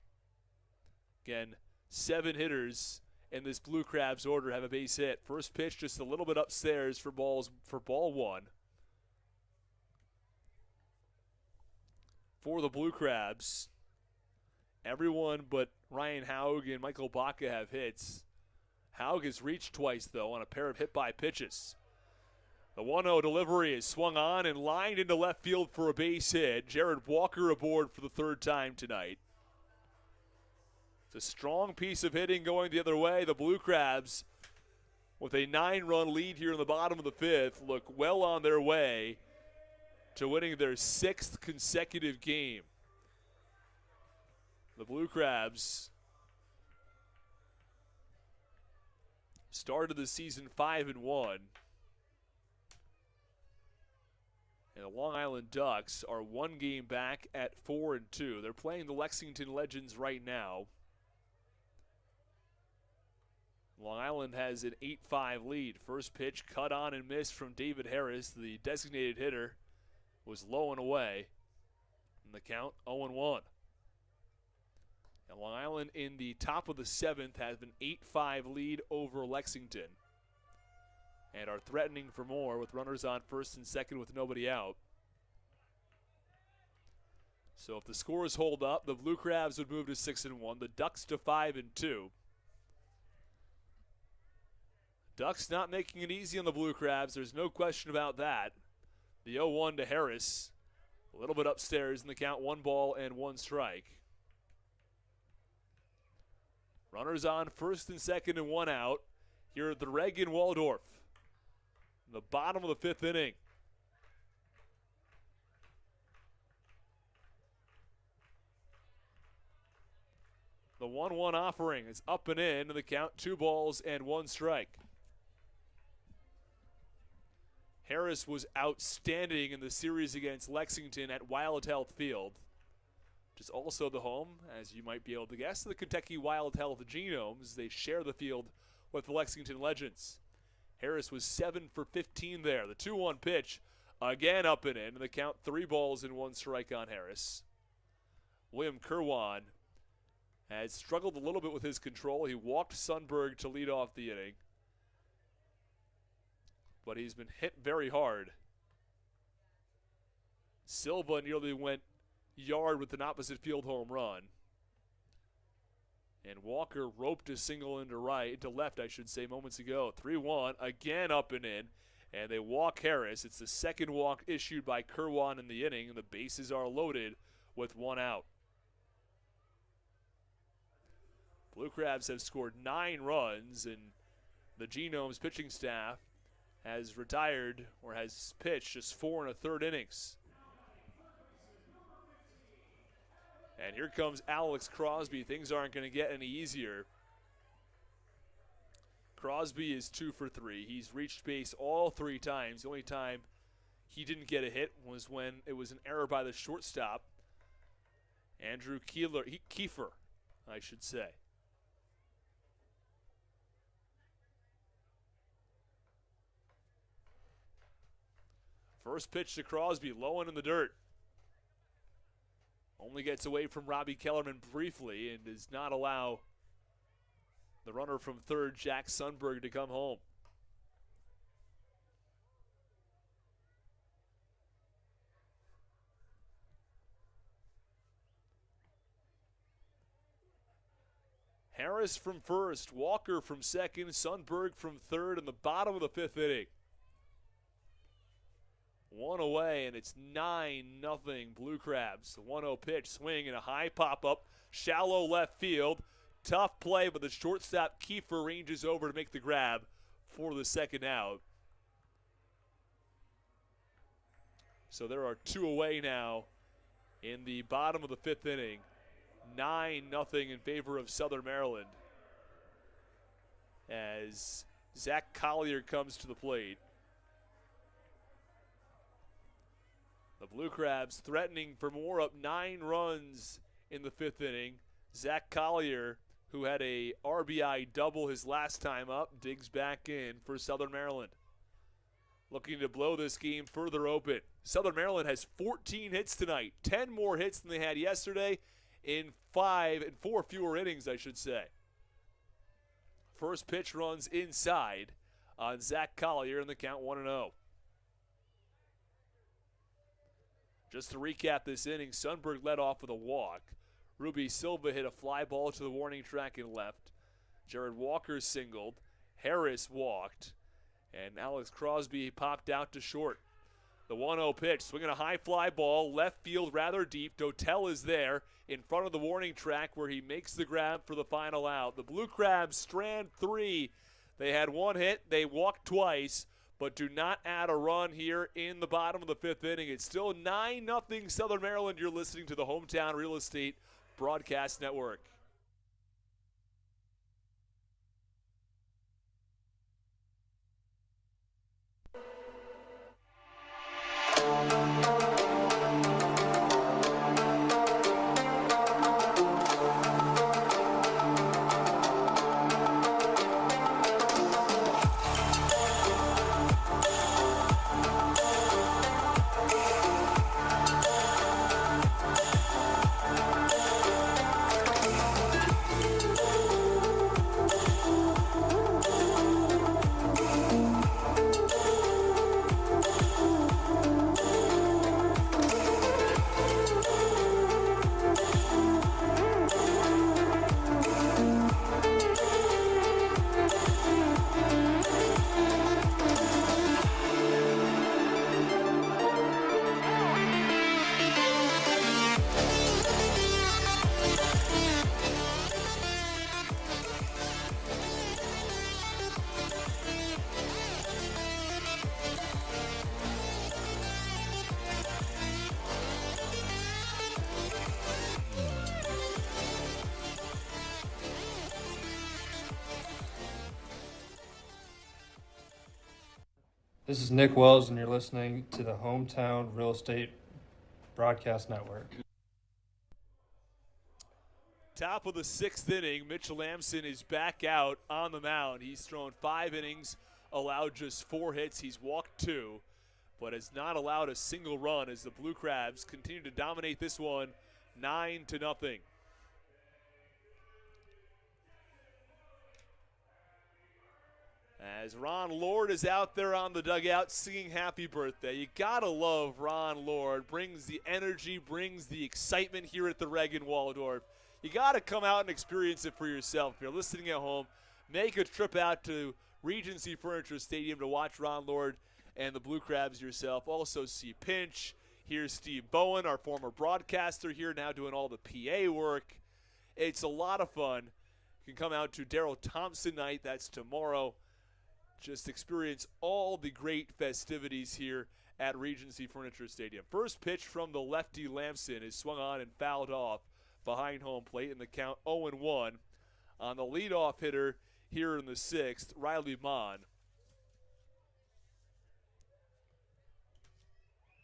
Again, 7 hitters in this Blue Crabs order have a base hit. First pitch just a little bit upstairs for ball 1. For the Blue Crabs, everyone but Ryan Haug and Michael Baca have hits. Haug has reached twice, though, on a pair of hit-by pitches. The 1-0 delivery is swung on and lined into left field for a base hit. Jared Walker aboard for the 3rd time tonight. It's a strong piece of hitting going the other way. The Blue Crabs, with a 9-run lead here in the bottom of the 5th, look well on their way to winning their 6th consecutive game. The Blue Crabs started the season 5-1. And the Long Island Ducks are 1 game back at 4-2. They're playing the Lexington Legends right now. Long Island has an 8-5 lead. First pitch cut on and missed from David Harris. The designated hitter was low and away. And the count 0-1. And Long Island in the top of the 7th has an 8-5 lead over Lexington. And are threatening for more with runners on first and second with nobody out. So if the scores hold up, the Blue Crabs would move to 6-1. The Ducks to 5-2. Ducks not making it easy on the Blue Crabs. There's no question about that. The 0-1 to Harris. A little bit upstairs in the count. 1 ball and 1 strike. Runners on first and second and 1 out. Here at the Reg in Waldorf. In the bottom of the 5th inning. The 1-1 offering is up and in the count. 2 balls and 1 strike. Harris was outstanding in the series against Lexington at Wild Health Field, which is also the home, as you might be able to guess, the Kentucky Wild Health Genomes. They share the field with the Lexington Legends. Harris was 7 for 15 there. The 2-1 pitch, again up and in the count. 3 balls and 1 strike on Harris. William Kerwan has struggled a little bit with his control. He walked Sundberg to lead off the inning, but he's been hit very hard. Silva nearly went yard with an opposite field home run. And Walker roped a single into left, I should say, moments ago. 3-1, again up and in. And they walk Harris. It's the second walk issued by Kerwan in the inning, and the bases are loaded with 1 out. Blue Crabs have scored 9 runs, and the Genomes pitching staff has retired or has pitched just 4 1/3 innings. And here comes Alex Crosby. Things aren't going to get any easier. Crosby is 2 for 3. He's reached base all 3 times. The only time he didn't get a hit was when it was an error by the shortstop, Andrew Kiefer, I should say. First pitch to Crosby, low and in the dirt. Only gets away from Robbie Kellerman briefly and does not allow the runner from third, Jack Sundberg, to come home. Harris from first, Walker from second, Sundberg from third in the bottom of the 5th inning. 1 away, and it's 9-0 Blue Crabs. The 1-0 pitch, swing, and a high pop-up, shallow left field. Tough play, but the shortstop Kiefer ranges over to make the grab for the second out. So there are 2 away now in the bottom of the 5th inning. 9-0 in favor of Southern Maryland as Zach Collier comes to the plate. The Blue Crabs threatening for more, up 9 runs in the 5th inning. Zach Collier, who had a RBI double his last time up, digs back in for Southern Maryland. looking to blow this game further open. Southern Maryland has 14 hits tonight, 10 more hits than they had yesterday in 4 fewer innings, I should say. First pitch runs inside on Zach Collier, and the count 1-0. Just to recap this inning, Sundberg led off with a walk. Ruby Silva hit a fly ball to the warning track and left. Jared Walker singled. Harris walked. And Alex Crosby popped out to short. The 1-0 pitch, swinging a high fly ball, left field rather deep. Dotel is there in front of the warning track where he makes the grab for the final out. The Blue Crabs strand 3. They had 1 hit. They walked twice, but do not add a run here in the bottom of the 5th inning. It's still 9-0 Southern Maryland. You're listening to the Hometown Real Estate Broadcast Network. This is Nick Wells, and you're listening to the Hometown Real Estate Broadcast Network. Top of the 6th inning, Mitchell Lamson is back out on the mound. He's thrown 5 innings, allowed just 4 hits. He's walked 2, but has not allowed a single run as the Blue Crabs continue to dominate this one 9-0. As Ron Lord is out there on the dugout singing happy birthday. You gotta love Ron Lord. Brings the energy, brings the excitement here at the Reg in Waldorf. You gotta come out and experience it for yourself. If you're listening at home, make a trip out to Regency Furniture Stadium to watch Ron Lord and the Blue Crabs yourself. Also see Pinch. Here's Steve Bowen, our former broadcaster here, now doing all the PA work. It's a lot of fun. You can come out to Darrell Thompson night. That's tomorrow. Just experience all the great festivities here at Regency Furniture Stadium. First pitch from the lefty Lamson is swung on and fouled off behind home plate in the count 0-1. On the leadoff hitter here in the 6th, Riley Mon.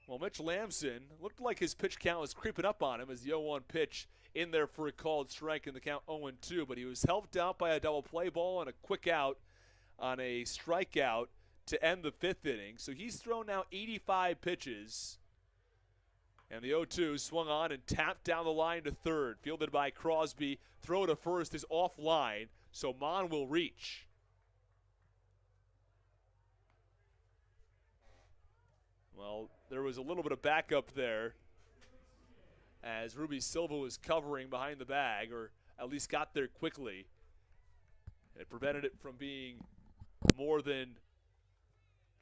Well, Mitch Lamson looked like his pitch count was creeping up on him as the 0-1 pitch in there for a called strike in the count 0-2, but he was helped out by a double play ball and a quick out on a strikeout to end the 5th inning. So he's thrown now 85 pitches. And the 0-2 swung on and tapped down the line to third. Fielded by Crosby. Throw to first is offline, so Mon will reach. Well, there was a little bit of backup there as Ruby Silva was covering behind the bag, or at least got there quickly. It prevented it from being more than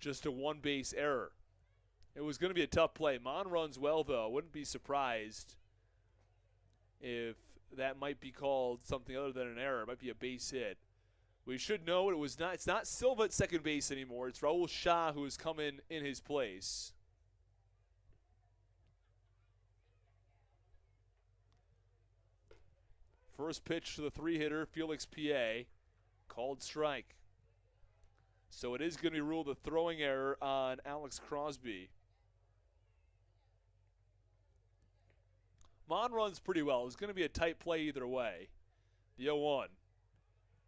just a one-base error. It was going to be a tough play. Mon runs well, though. Wouldn't be surprised if that might be called something other than an error. It might be a base hit. We should know it's not Silva at second base anymore. It's Raul Shah who has come in his place. First pitch to the 3-hitter, Felix P.A. Called strike. So it is going to be ruled a throwing error on Alex Crosby. Mon runs pretty well. It's going to be a tight play either way. The 0-1.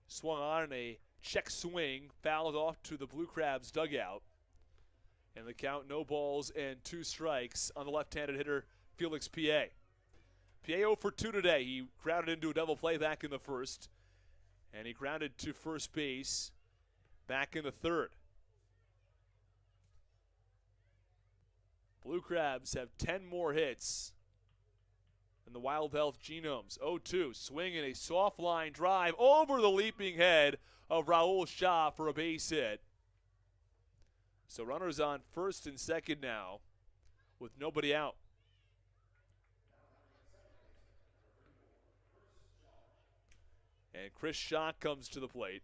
Swung on in a check swing, fouled off to the Blue Crabs dugout. And the count, no balls and 2 strikes on the left-handed hitter, Felix P.A. P.A. 0 for 2 today. He grounded into a double play back in the first. And he grounded to first base back in the third. Blue Crabs have 10 more hits than the Wild Health Genomes. 0-2, swing and a soft line drive over the leaping head of Raul Shah for a base hit. So runners on first and second now with nobody out. And Chris Shaw comes to the plate.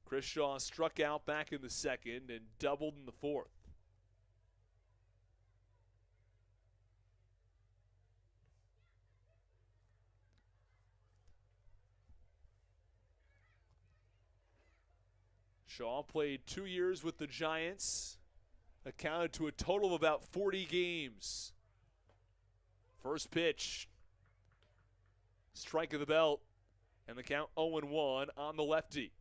Chris Shaw struck out back in the second and doubled in the fourth. Shaw played 2 years with the Giants, accounted to a total of about 40 games. First pitch, strike of the belt, and the count 0-1 on the lefty.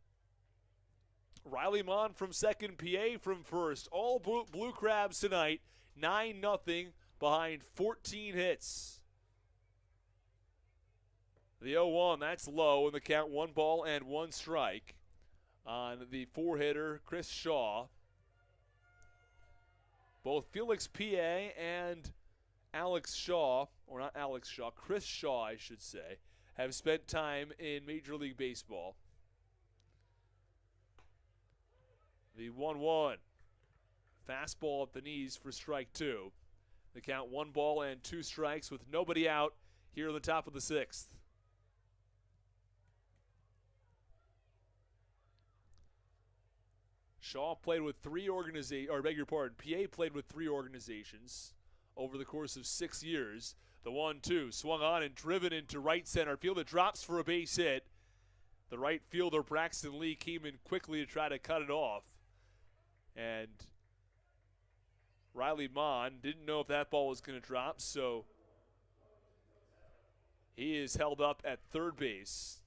Riley Mon from second, PA from first. All Blue Crabs tonight, 9-0 behind 14 hits. The 0-1, that's low, and the count 1 ball and 1 strike on the 4-hitter, Chris Shaw. Both Felix P.A. and Alex Shaw, or not Alex Shaw, Chris Shaw, I should say, have spent time in Major League Baseball. The 1-1, fastball at the knees for strike 2. The count 1 ball and 2 strikes with nobody out here at the top of the 6th. Shaw played with 3 PA played with 3 organizations over the course of 6 years. The 1-2 swung on and driven into right center field. It drops for a base hit. The right fielder, Braxton Lee, came in quickly to try to cut it off. And Riley Mon didn't know if that ball was going to drop, so he is held up at third base.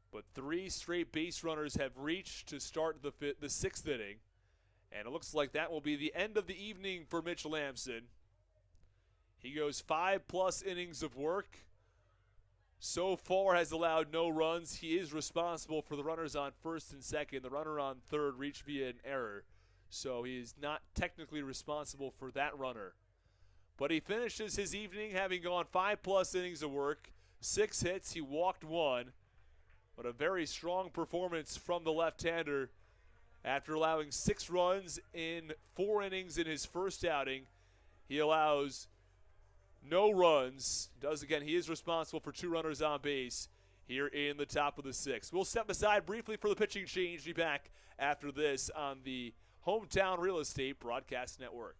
But 3 straight base runners have reached to start the 6th inning. And it looks like that will be the end of the evening for Mitch Lamson. He goes 5+ innings of work. So far has allowed no runs. He is responsible for the runners on first and second. The runner on third reached via an error. So he is not technically responsible for that runner. But he finishes his evening having gone 5+ innings of work. 6 hits. He walked 1. But a very strong performance from the left-hander after allowing 6 runs in 4 innings in his first outing. He allows no runs. He is responsible for 2 runners on base here in the top of the 6th. We'll step aside briefly for the pitching change. Be back after this on the Hometown Real Estate Broadcast Network.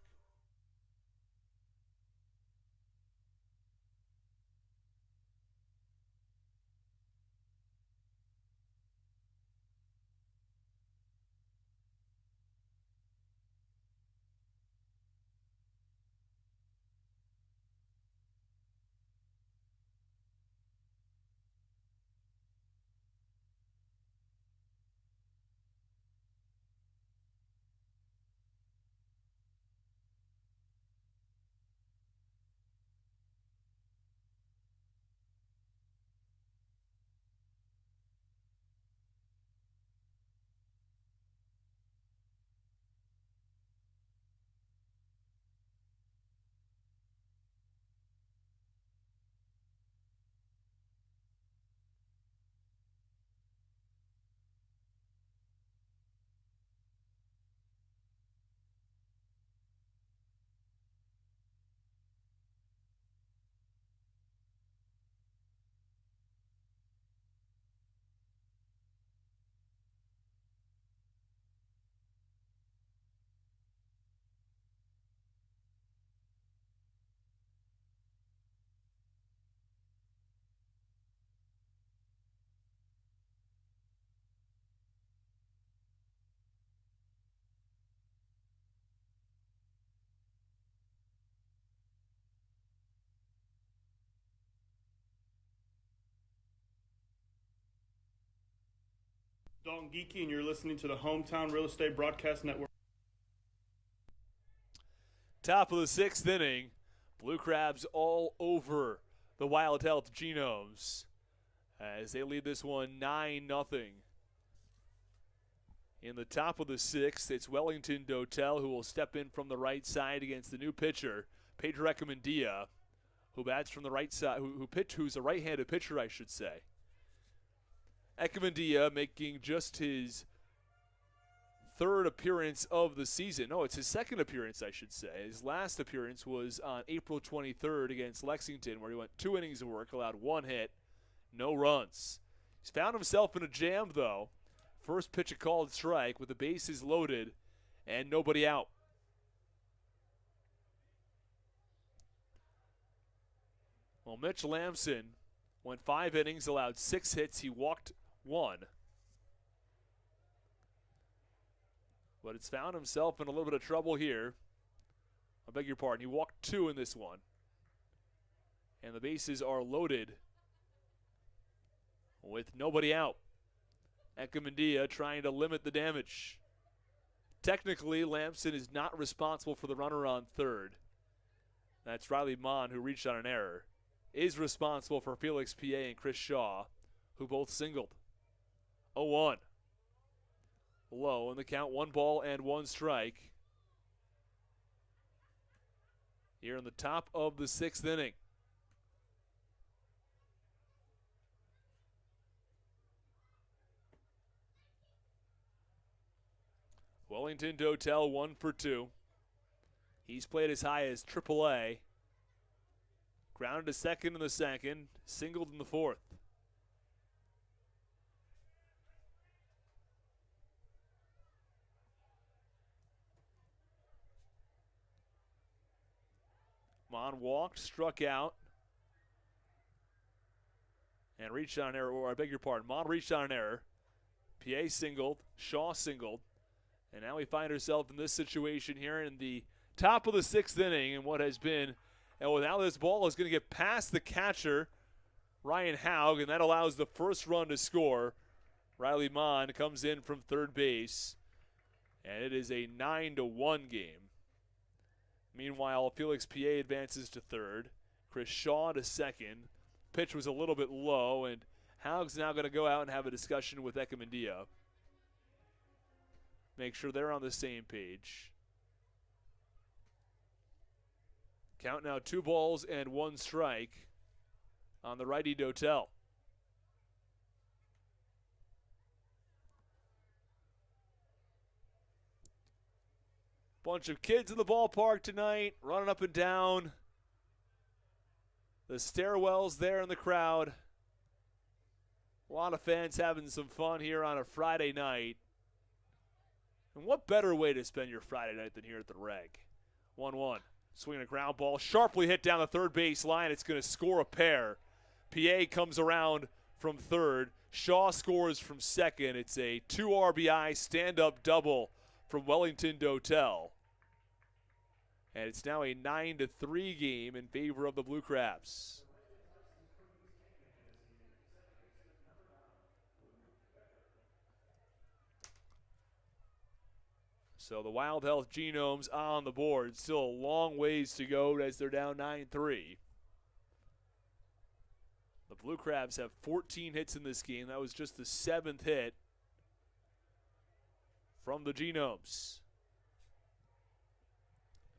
Dalton Geeky, and you're listening to the Hometown Real Estate Broadcast Network. Top of the 6th inning, Blue Crabs all over the Wild Health Genomes as they lead this one 9-0. In the top of the 6th, it's Wellington Dotel who will step in from the right side against the new pitcher, Pedro Echemendia, who bats from the right side, who's a right-handed pitcher, I should say. Echemendia making just his third appearance of the season. No, it's his second appearance, I should say. His last appearance was on April 23rd against Lexington, where he went 2 innings of work, allowed 1 hit, no runs. He's found himself in a jam, though. First pitch a called strike with the bases loaded and nobody out. Well, Mitch Lamson went 5 innings, allowed 6 hits. He walked 1. But it's found himself in a little bit of trouble here. I beg your pardon. He walked 2 in this one. And the bases are loaded with nobody out. Echemendia trying to limit the damage. Technically, Lamson is not responsible for the runner on third. That's Riley Mon, who reached on an error. Is responsible for Felix P.A. and Chris Shaw, who both singled. 0-1. Low in the count, 1 ball and 1 strike. Here in the top of the 6th inning. Wellington Dotel 1 for 2. He's played as high as AAA. Grounded to second in the second, singled in the 4th. Mon walked, struck out, and reached on an error, or I beg your pardon, Mon reached on an error. PA singled, Shaw singled, and now we find ourselves in this situation here in the top of the 6th inning, and what has been, and now this ball is going to get past the catcher, Ryan Haug, and that allows the first run to score. Riley Mon comes in from third base, and it is a 9-1 game. Meanwhile, Felix P.A. advances to third. Chris Shaw to second. Pitch was a little bit low, and Haug's now going to go out and have a discussion with Echemendia. Make sure they're on the same page. Count now 2 balls and 1 strike on the righty Dotel. Bunch of kids in the ballpark tonight, running up and down. The stairwells there in the crowd. A lot of fans having some fun here on a Friday night. And what better way to spend your Friday night than here at the Reg? 1-1. Swinging a ground ball, sharply hit down the third base line. It's going to score a pair. PA comes around from third. Shaw scores from second. It's a 2 RBI stand-up double from Wellington Dotel. And it's now a 9-3 game in favor of the Blue Crabs. So the Wild Health Genomes on the board. Still a long ways to go as they're down 9-3. The Blue Crabs have 14 hits in this game. That was just the 7th hit from the Genomes.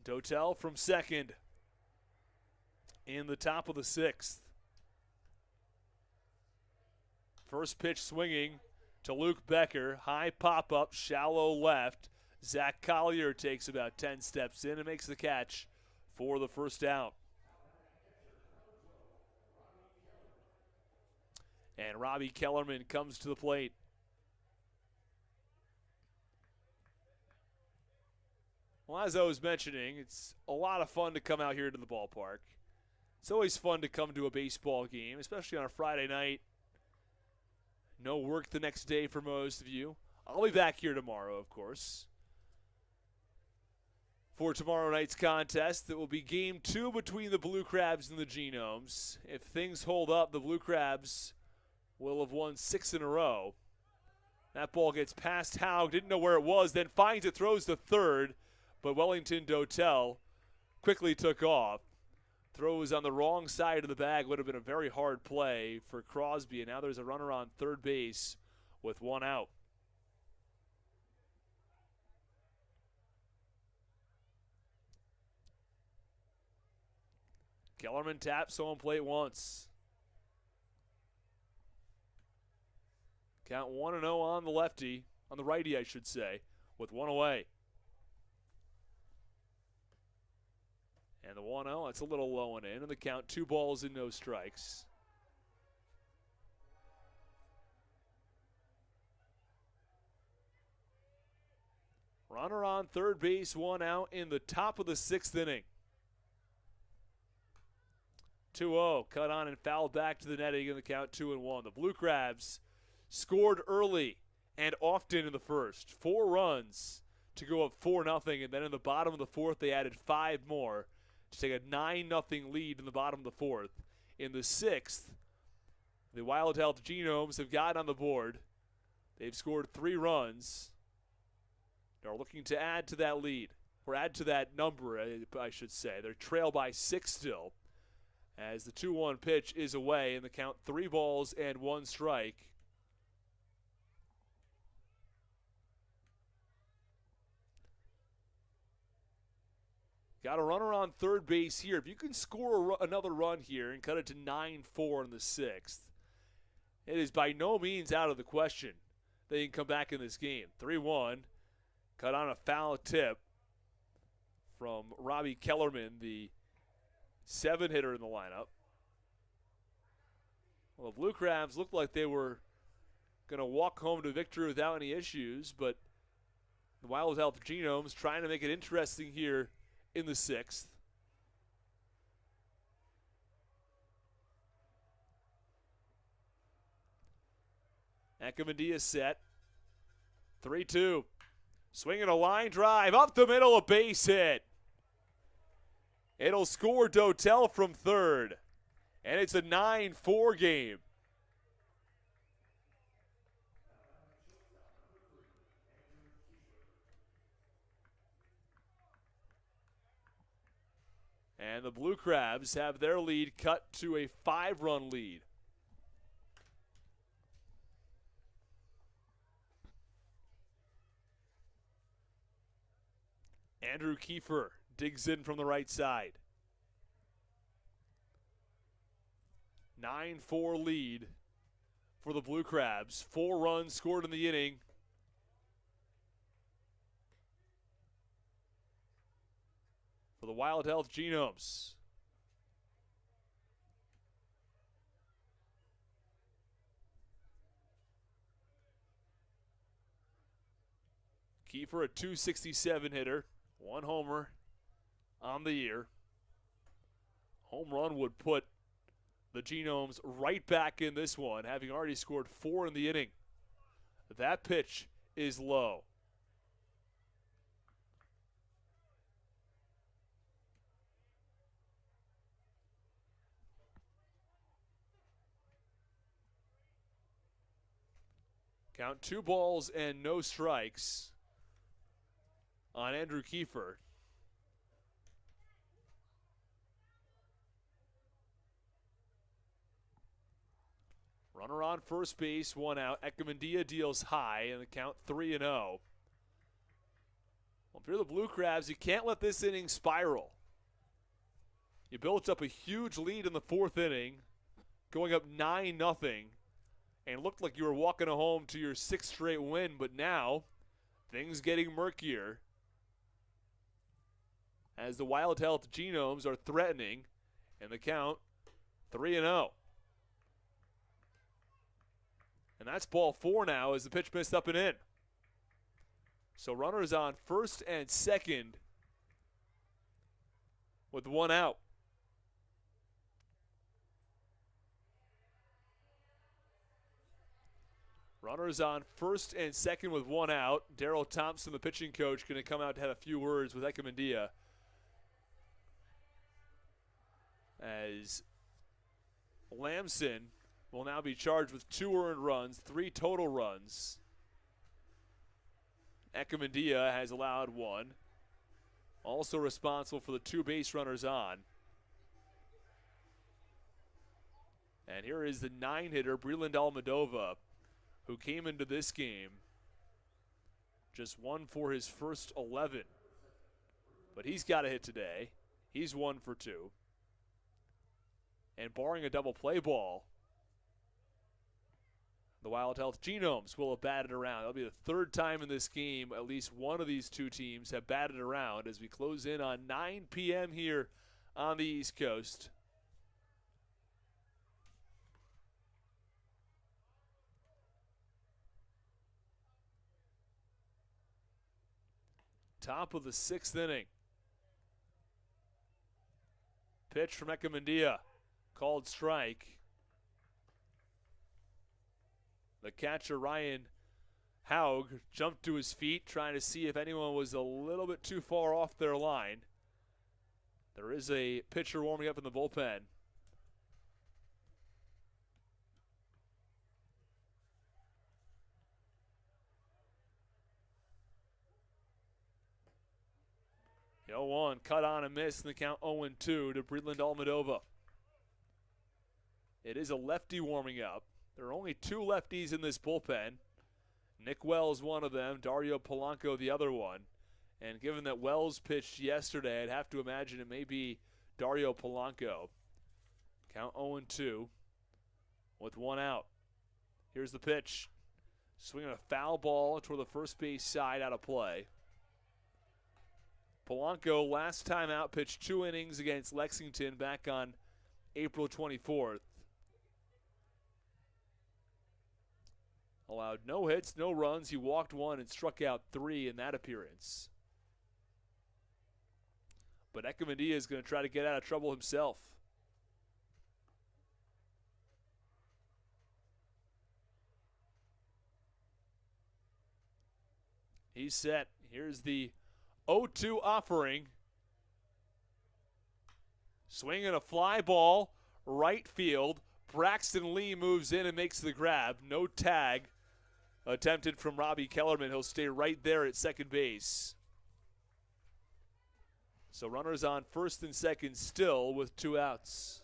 Dotel from second in the top of the 6th. First pitch swinging to Luke Becker. High pop-up, shallow left. Zach Collier takes about 10 steps in and makes the catch for the first out. And Robbie Kellerman comes to the plate. Well, as I was mentioning, it's a lot of fun to come out here to the ballpark. It's always fun to come to a baseball game, especially on a Friday night. No work the next day for most of you. I'll be back here tomorrow, of course, for tomorrow night's contest. That will be game 2 between the Blue Crabs and the Genomes. If things hold up, the Blue Crabs will have won 6 in a row. That ball gets past Haug, didn't know where it was, then finds it, throws to third, but Wellington Dotel quickly took off. Throws on the wrong side of the bag would have been a very hard play for Crosby, and now there's a runner on third base with one out. Kellerman taps home plate once. Count 1-0 on the lefty, on the righty, I should say, with one away. And the 1-0, that's a little low and in. And the count, 2 balls and no strikes. Runner on third base, 1 out in the top of the 6th inning. 2-0, cut on and fouled back to the netting in the count 2-1. The Blue Crabs scored early and often in the first. 4 runs to go up 4-0, and then in the bottom of the 4th, they added 5 more to take a 9-0 lead in the bottom of the 4th. In the 6th, the Wild Health Genomes have gotten on the board. They've scored 3 runs. They're looking to add to that lead, or add to that number, I should say. They're trailed by 6 still, as the 2-1 pitch is away, and the count 3 balls and 1 strike. Got a runner on third base here. If you can score another run here and cut it to 9-4 in the 6th, it is by no means out of the question they can come back in this game. 3-1, cut on a foul tip from Robbie Kellerman, the 7-hitter in the lineup. Well, the Blue Crabs looked like they were going to walk home to victory without any issues, but the Wild Health Genomes trying to make it interesting here in the 6th. Echemendia set. 3-2. Swinging a line drive up the middle, a base hit. It'll score Dotel from third. And it's a 9-4 game. And the Blue Crabs have their lead cut to a 5-run lead. Andrew Kiefer digs in from the right side. 9-4 lead for the Blue Crabs. 4 runs scored in the inning. For the Wild Health Genomes. Kiefer, a .267 hitter, 1 homer on the year. Home run would put the Genomes right back in this one, having already scored 4 in the inning. That pitch is low. Count 2 balls and no strikes on Andrew Kiefer. Runner on first base, 1 out. Echemendia deals high, and the count 3-0. Well, if you're the Blue Crabs, you can't let this inning spiral. You built up a huge lead in the 4th inning, going up 9-0. And looked like you were walking home to your 6th straight win, but now things getting murkier as the Wild Health Genomes are threatening, and the count 3-0. And that's ball 4 now as the pitch missed up and in. So runners on first and second with 1 out. Runners on first and second with 1 out. Darryl Thompson, the pitching coach, going to come out to have a few words with Echemendia as Lamson will now be charged with 2 earned runs, 3 total runs, Echemendia has allowed one. Also responsible for the 2 base runners on. And here is the 9-hitter, Breland Almadova, who came into this game just 1 for his first 11. But he's got a hit today. He's 1 for 2. And barring a double play ball, the Wild Health Genomes will have batted around. That'll be the 3rd time in this game at least one of these 2 teams have batted around as we close in on 9 p.m. here on the East Coast. Top of the 6th inning. Pitch from Echemendia. Called strike. The catcher, Ryan Haug, jumped to his feet trying to see if anyone was a little bit too far off their line. There is a pitcher warming up in the bullpen. The 0-1 cut on and miss in the count 0-2 to Breland Almadova. It is a lefty warming up. There are only 2 lefties in this bullpen. Nick Wells, one of them. Dario Polanco, the other one. And given that Wells pitched yesterday, I'd have to imagine it may be Dario Polanco. Count 0-2 with 1 out. Here's the pitch. Swinging a foul ball toward the first base side, out of play. Polanco, last time out, pitched 2 innings against Lexington back on April 24th. Allowed no hits, no runs. He walked 1 and struck out 3 in that appearance. But Echemendia is going to try to get out of trouble himself. He's set. Here's the 0-2 offering. Swinging a fly ball, right field. Braxton Lee moves in and makes the grab. No tag attempted from Robbie Kellerman. He'll stay right there at second base. So runners on first and second still with 2 outs.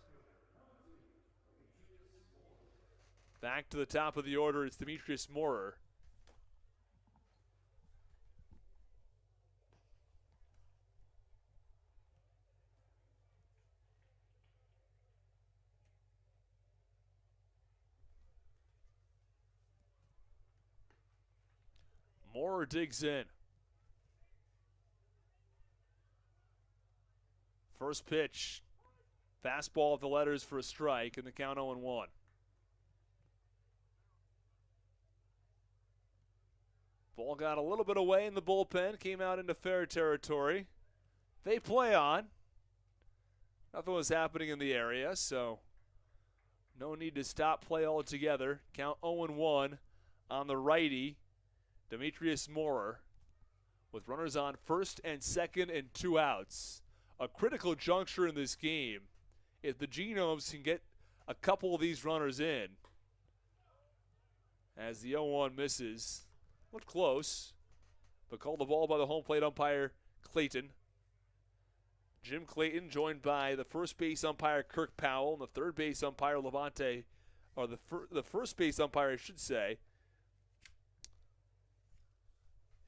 Back to the top of the order, it's Demetrius Moorer. Moorer digs in. First pitch. Fastball of the letters for a strike, and the count 0-1. Ball got a little bit away in the bullpen, came out into fair territory. They play on. Nothing was happening in the area, so no need to stop play altogether. Count 0-1 on the righty, Demetrius Moorer, with runners on first and second and 2 outs. A critical juncture in this game. If the Genomes can get a couple of these runners in, as the 0-1 misses, looked close, but called the ball by the home plate umpire, Clayton. Jim Clayton, joined by the first base umpire, Kirk Powell, and the third base umpire, Levante, or the first base umpire, I should say,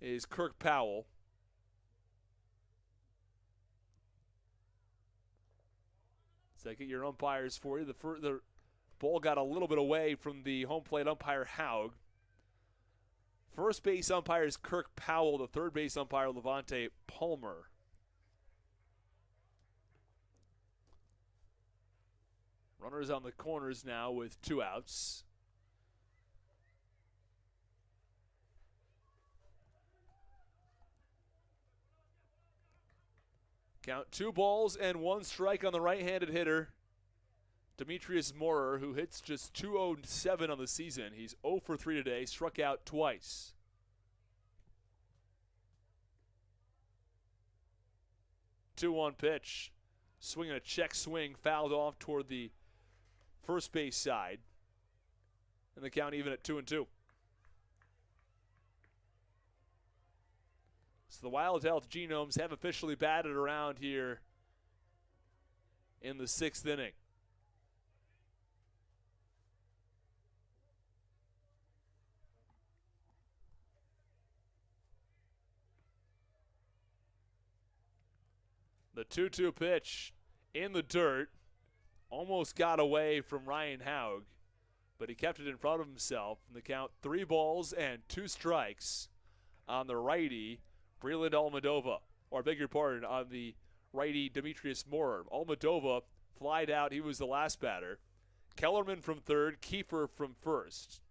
is Kirk Powell. So I get your umpires for you. The ball got a little bit away from the home plate umpire, Haug. First base umpire is Kirk Powell. The third base umpire, Levante Palmer. Runners on the corners now with 2 outs. Count 2 balls and 1 strike on the right-handed hitter, Demetrius Moorer, who hits just .207 on the season. He's 0 for 3 today, struck out twice. Two-one pitch. Swinging a check swing, fouled off toward the first base side. And the count even at 2-2. So the Wild Health Genomes have officially batted around here in the 6th inning. The 2-2 pitch in the dirt. Almost got away from Ryan Haug, but he kept it in front of himself. And the count 3 balls and 2 strikes on the righty, Breland Almadova. Or beg your pardon, on the righty, Demetrius Moorer. Almadova flied out. He was the last batter. Kellerman from third, Kiefer from first.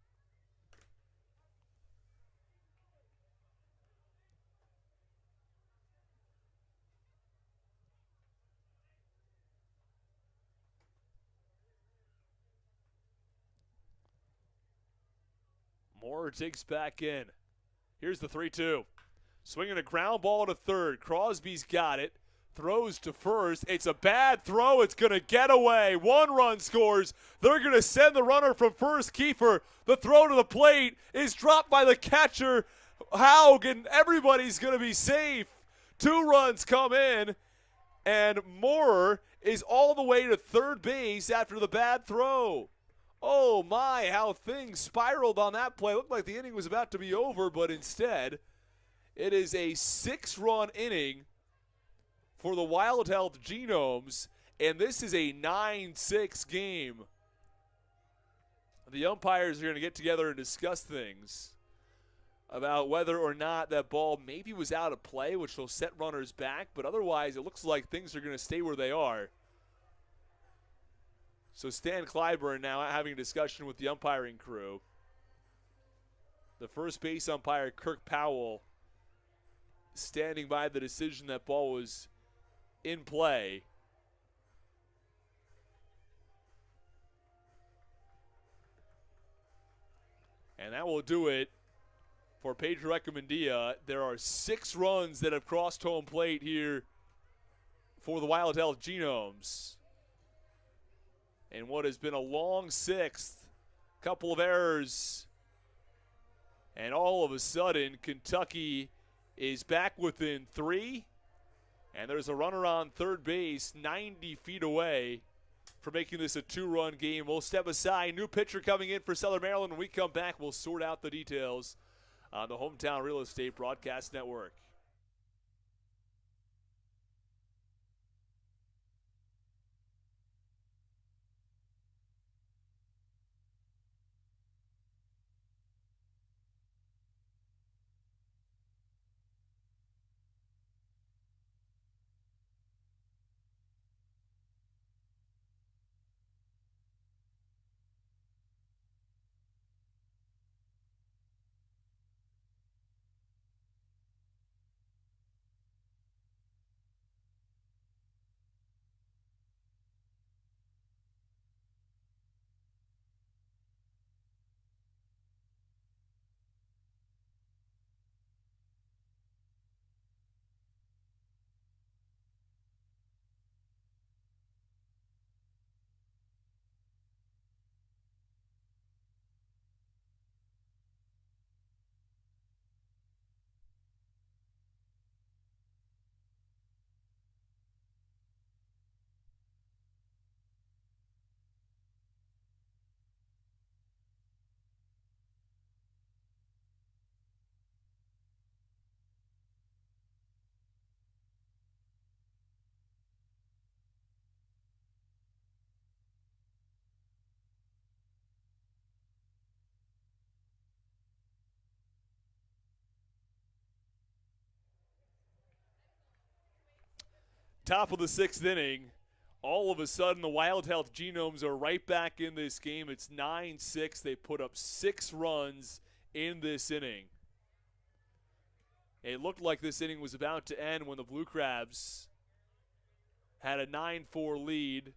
Moore digs back in. Here's the 3-2. Swinging a ground ball to third. Crosby's got it. Throws to first. It's a bad throw. It's going to get away. 1 run scores. They're going to send the runner from first, Kiefer. The throw to the plate is dropped by the catcher, Haug, and everybody's going to be safe. 2 runs come in, and Moore is all the way to third base after the bad throw. Oh, my, how things spiraled on that play. Looked like the inning was about to be over, but instead, it is a 6-run inning for the Wild Health Genomes, and this is a 9-6 game. The umpires are going to get together and discuss things about whether or not that ball maybe was out of play, which will set runners back, but otherwise it looks like things are going to stay where they are. So Stan Clyburn now having a discussion with the umpiring crew. The first base umpire, Kirk Powell, standing by the decision that ball was in play. And that will do it for Pedro Echemendia. There are 6 runs that have crossed home plate here for the Wild Health Genomes. And what has been a long 6th, couple of errors, and all of a sudden Kentucky is back within 3, and there's a runner on third base 90 feet away for making this a 2-run game. We'll step aside. New pitcher coming in for Southern Maryland. When we come back, we'll sort out the details on the Hometown Real Estate Broadcast Network. Top of the 6th inning, all of a sudden the Wild Health Genomes are right back in this game. It's 9-6. They put up 6 runs in this inning. It looked like this inning was about to end when the Blue Crabs had a 9-4 lead,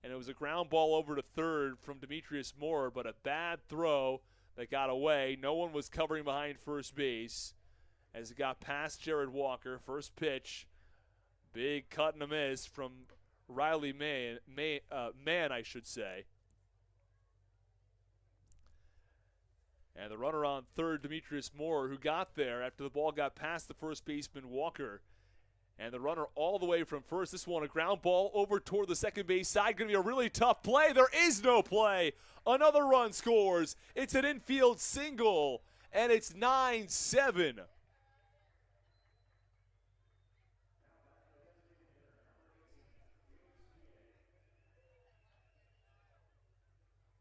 and it was a ground ball over to third from Demetrius Moore, but a bad throw that got away. No one was covering behind first base as it got past Jared Walker. First pitch. Big cut and a miss from Riley Mann, I should say. And the runner on third, Demetrius Moore, who got there after the ball got past the first baseman, Walker. And the runner all the way from first. This one, a ground ball over toward the second base side. Going to be a really tough play. There is no play. Another run scores. It's an infield single, and it's 9-7.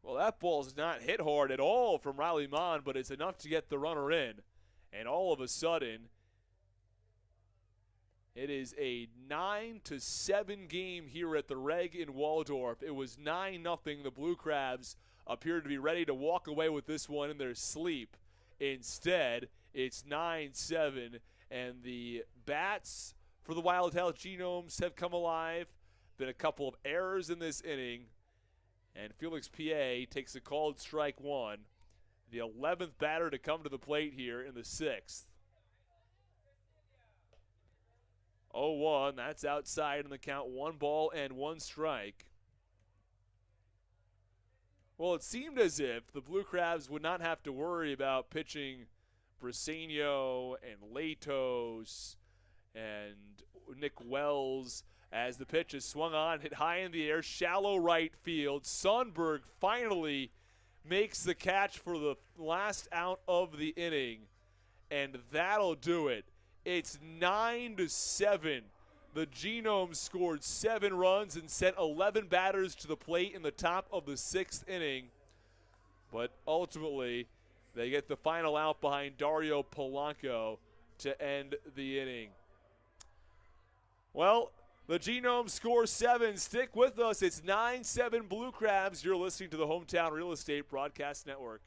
Well, that ball's not hit hard at all from Riley Mon, but it's enough to get the runner in. And all of a sudden, it is a 9-7 game here at the Reg in Waldorf. It was 9-0. The Blue Crabs appeared to be ready to walk away with this one in their sleep. Instead, it's 9-7, and the bats for the Wild Health Genomes have come alive. Been a couple of errors in this inning, and Felix P.A. takes a called strike one. The 11th batter to come to the plate here in the 6th. 0-1, that's outside in the count. 1 ball and 1 strike. Well, it seemed as if the Blue Crabs would not have to worry about pitching Briseño and Latos and Nick Wells as the pitch is swung on, hit high in the air, shallow right field. Sundberg finally makes the catch for the last out of the inning, and that'll do it. It's 9-7. The Genomes scored 7 runs and sent 11 batters to the plate in the top of the 6th inning. But ultimately, they get the final out behind Dario Polanco to end the inning. Well, the Genomes score 7. Stick with us. It's 9-7 Blue Crabs. You're listening to the Hometown Real Estate Broadcast Network.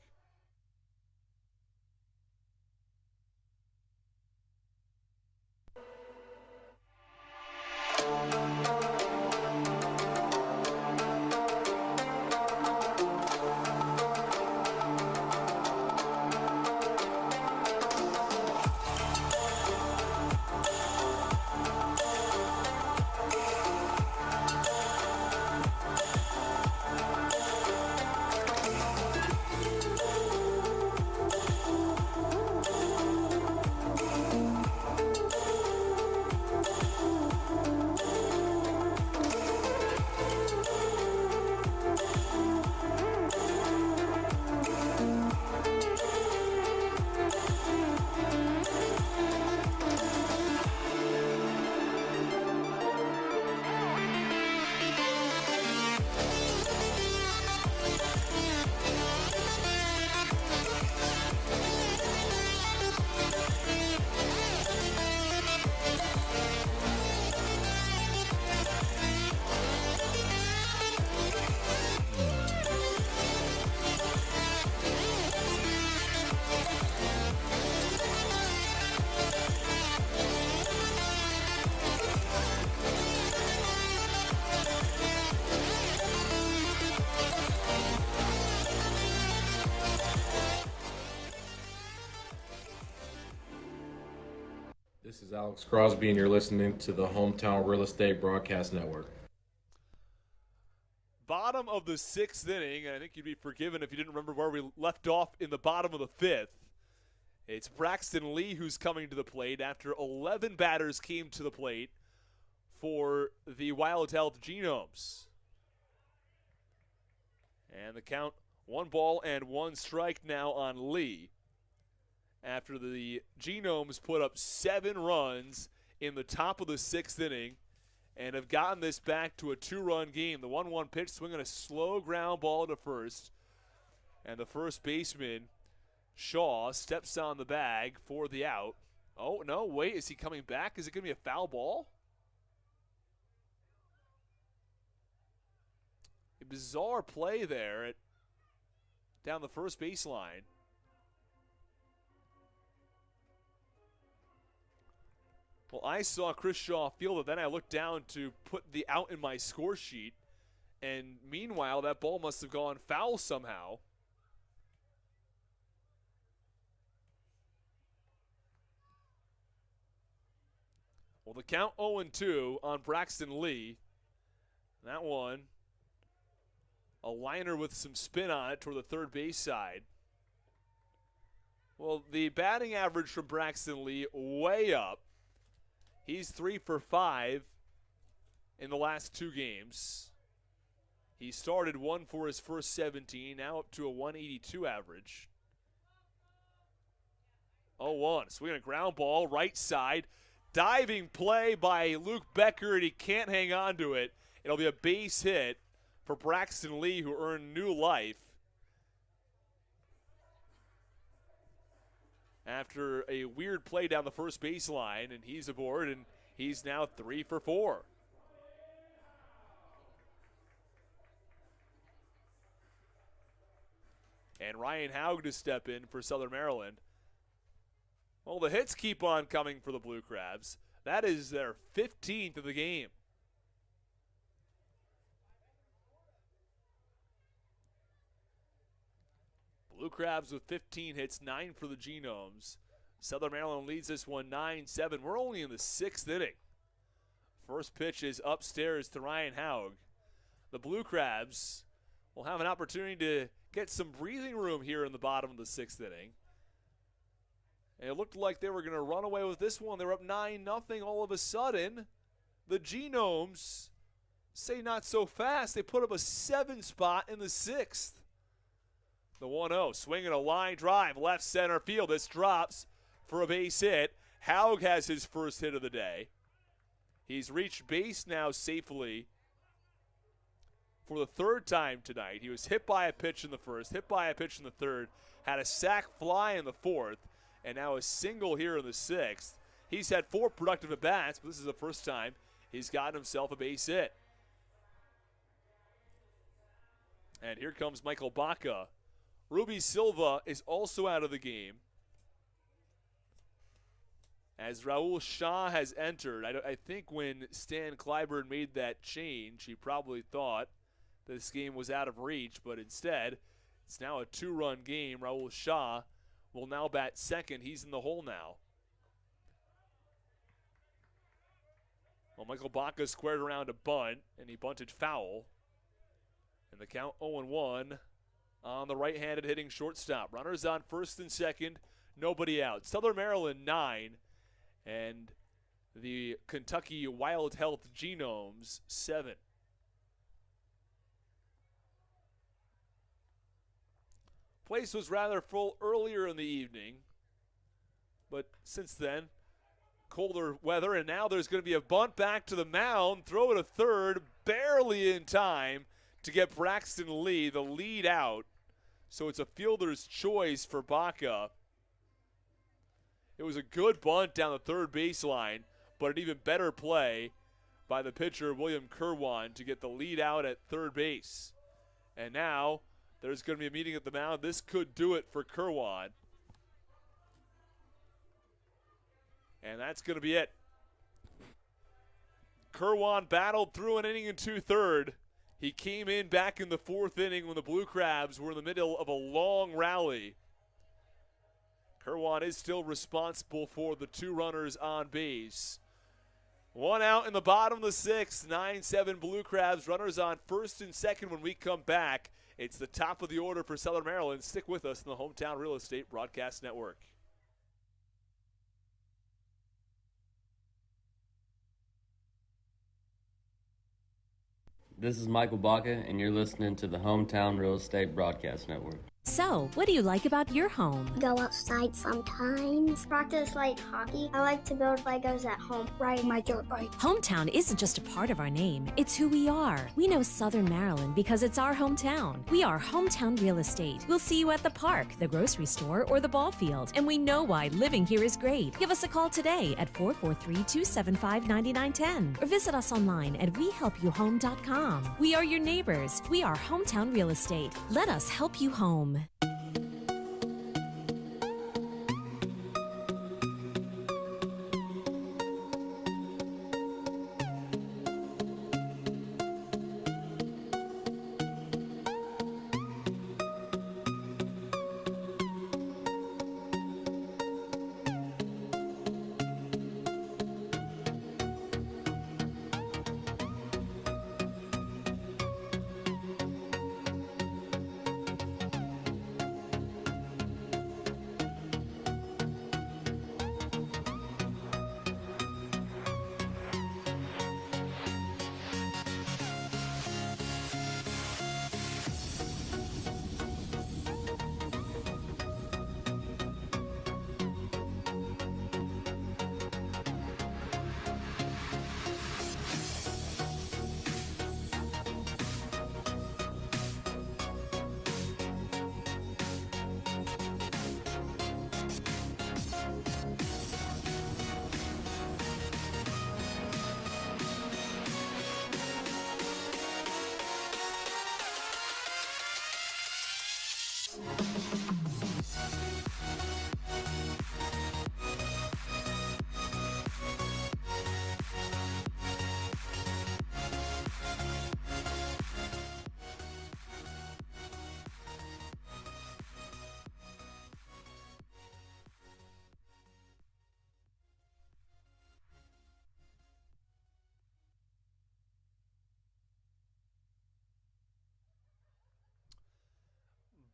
This is Alex Crosby, and you're listening to the Hometown Real Estate Broadcast Network. Bottom of the 6th inning, and I think you'd be forgiven if you didn't remember where we left off in the bottom of the 5th. It's Braxton Lee who's coming to the plate after 11 batters came to the plate for the Wild Health Genomes. And the count, 1 ball and 1 strike now on Lee, after the Genomes put up 7 runs in the top of the 6th inning and have gotten this back to a 2-run game. The 1-1 pitch, swinging a slow ground ball to first, and the first baseman, Shaw, steps on the bag for the out. Oh, no, wait, is he coming back? Is it going to be a foul ball? A bizarre play there down the first baseline. Well, I saw Chris Shaw field it, then I looked down to put the out in my score sheet, and meanwhile, that ball must have gone foul somehow. Well, the count 0-2 on Braxton Lee. That one, a liner with some spin on it toward the third base side. Well, the batting average from Braxton Lee way up. He's 3 for 5 in the last 2 games. He started 1 for his first 17, now up to a 182 average. 0-1, swinging a ground ball, right side. Diving play by Luke Becker, and he can't hang on to it. It'll be a base hit for Braxton Lee, who earned new life after a weird play down the first baseline, and he's aboard, and he's now 3 for 4. And Ryan Haug to step in for Southern Maryland. Well, the hits keep on coming for the Blue Crabs. That is their 15th of the game. Blue Crabs with 15 hits, 9 for the Genomes. Southern Maryland leads this one 9-7. We're only in the 6th inning. First pitch is upstairs to Ryan Haug. The Blue Crabs will have an opportunity to get some breathing room here in the bottom of the 6th inning. And it looked like they were going to run away with this one. They were up 9-0 all of a sudden. The Genomes say not so fast. They put up a 7 spot in the 6th. The 1-0, swinging a line drive, left center field. This drops for a base hit. Haug has his first hit of the day. He's reached base now safely for the 3rd time tonight. He was hit by a pitch in the first, hit by a pitch in the 3rd, had a sac fly in the 4th, and now a single here in the 6th. He's had 4 productive at-bats, but this is the first time he's gotten himself a base hit. And here comes Michael Baca. Ruby Silva is also out of the game, as Raul Shah has entered. I think when Stan Clyburn made that change, he probably thought this game was out of reach, but instead, it's now a 2-run game. Raul Shah will now bat second. He's in the hole now. Well, Michael Baca squared around a bunt, and he bunted foul. And the count 0-1 on the right-handed hitting shortstop. Runners on first and second, nobody out. Southern Maryland 9, and the Kentucky Wild Health Genomes 7. Place was rather full earlier in the evening, but since then, colder weather, and now there's going to be a bunt back to the mound, throw it to third, barely in time to get Braxton Lee the lead out. So it's a fielder's choice for Baca. It was a good bunt down the third baseline, but an even better play by the pitcher, William Kerwan, to get the lead out at third base. And now there's going to be a meeting at the mound. This could do it for Kerwan. And that's going to be it. Kerwan battled through an inning and 2/3. He came in back in the 4th inning when the Blue Crabs were in the middle of a long rally. Kerwan is still responsible for the 2 runners on base. 1 out in the bottom of the 6th, 9-7 Blue Crabs. Runners on first and second when we come back. It's the top of the order for Southern Maryland. Stick with us in the Hometown Real Estate Broadcast Network. This is Michael Baca, and you're listening to the Hometown Real Estate Broadcast Network. So, what do you like about your home? Go outside sometimes. Practice like hockey. I like to build Legos at home. Ride my dirt bike. Hometown isn't just a part of our name, it's who we are. We know Southern Maryland because it's our hometown. We are Hometown Real Estate. We'll see you at the park, the grocery store, or the ball field. And we know why living here is great. Give us a call today at 443-275-9910 or visit us online at wehelpyouhome.com. We are your neighbors. We are Hometown Real Estate. Let us help you home.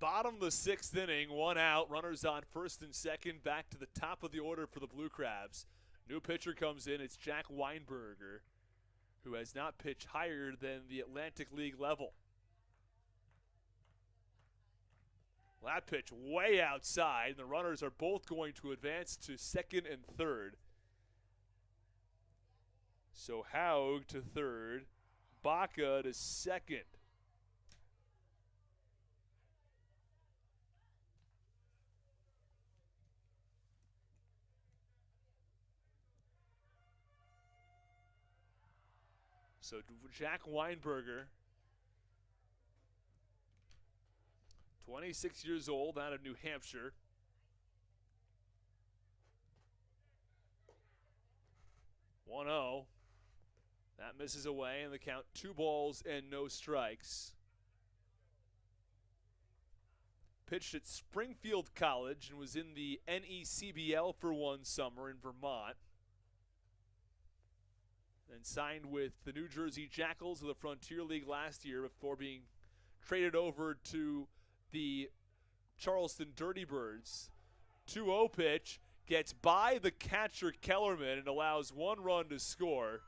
Bottom of the 6th inning, 1 out, runners on first and second, back to the top of the order for the Blue Crabs. New pitcher comes in, it's Jack Weinberger, who has not pitched higher than the Atlantic League level. That pitch way outside, and the runners are both going to advance to second and third. So Haug to third, Baca to second. So Jack Weinberger, 26 years old, out of New Hampshire. (1-0). That misses away, and the count 2 balls and no strikes. Pitched at Springfield College and was in the NECBL for one summer in Vermont. Then signed with the New Jersey Jackals of the Frontier League last year before being traded over to the Charleston Dirty Birds. 2-0 pitch gets by the catcher Kellerman and allows 1 run to score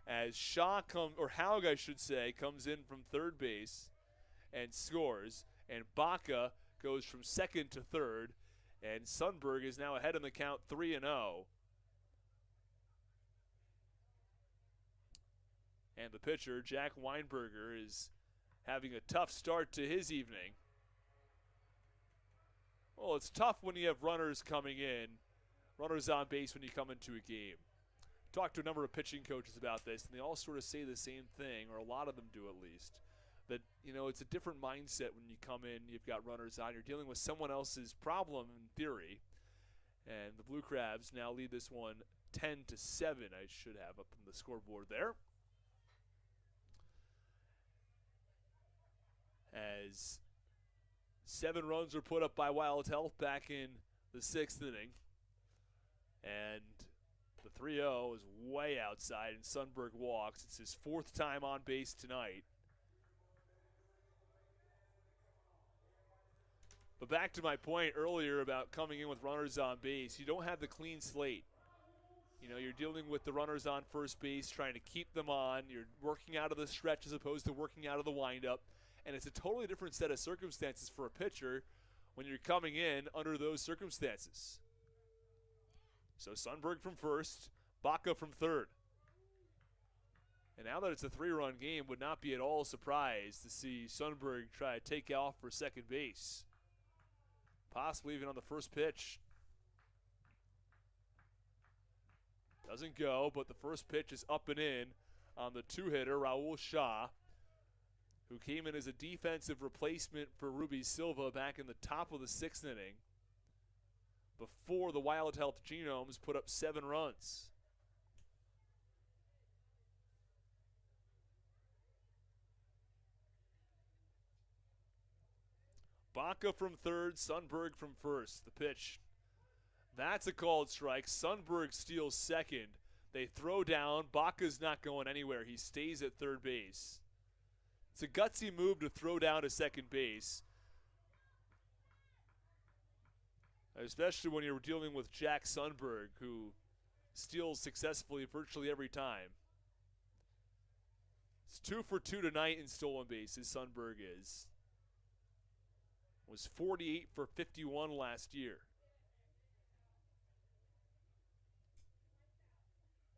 as Haug, I should say, comes in from third base and scores, and Baca goes from second to third, and Sundberg is now ahead in the count 3-0. And the pitcher, Jack Weinberger, is having a tough start to his evening. Well, it's tough when you have runners coming in, runners on base when you come into a game. Talked to a number of pitching coaches about this, and they all sort of say the same thing, or a lot of them do at least, that, it's a different mindset when you come in, you've got runners on, you're dealing with someone else's problem in theory. And the Blue Crabs now lead this one 10-7, I should have up on the scoreboard there. As 7 runs are put up by Wild Health back in the 6th inning. And the 3-0 is way outside, and Sundberg walks. It's his 4th time on base tonight. But back to my point earlier about coming in with runners on base, you don't have the clean slate. You're dealing with the runners on first base, trying to keep them on. You're working out of the stretch as opposed to working out of the windup. And it's a totally different set of circumstances for a pitcher when you're coming in under those circumstances. So Sundberg from first, Baca from third. And now that it's a 3-run game, would not be at all surprised to see Sundberg try to take off for second base. Possibly even on the first pitch. Doesn't go, but the first pitch is up and in on the 2-hitter, Raul Shah, who came in as a defensive replacement for Ruby Silva back in the top of the 6th inning before the Wild Health Genomes put up 7 runs. Baca from third, Sundberg from first. The pitch. That's a called strike. Sundberg steals second. They throw down. Baca's not going anywhere. He stays at third base. It's a gutsy move to throw down to second base, especially when you're dealing with Jack Sundberg, who steals successfully virtually every time. It's 2 for 2 tonight in stolen bases, Sundberg is. Was 48 for 51 last year.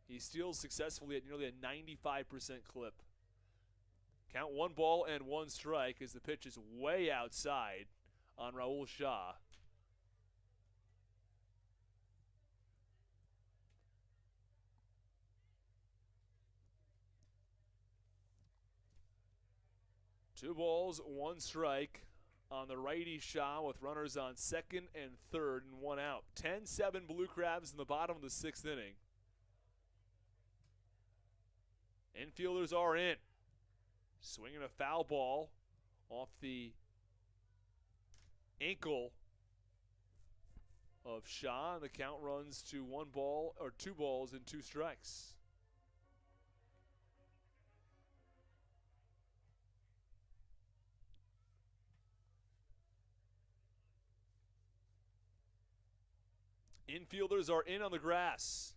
He steals successfully at nearly a 95% clip. Count 1 ball and 1 strike as the pitch is way outside on Raul Shah. Two balls, 1 strike on the righty Shah with runners on second and third and 1 out. 10-7 Blue Crabs in the bottom of the 6th inning. Infielders are in. Swinging a foul ball off the ankle of Shah. The count runs to 1 ball, or 2 balls and 2 strikes. Infielders are in on the grass.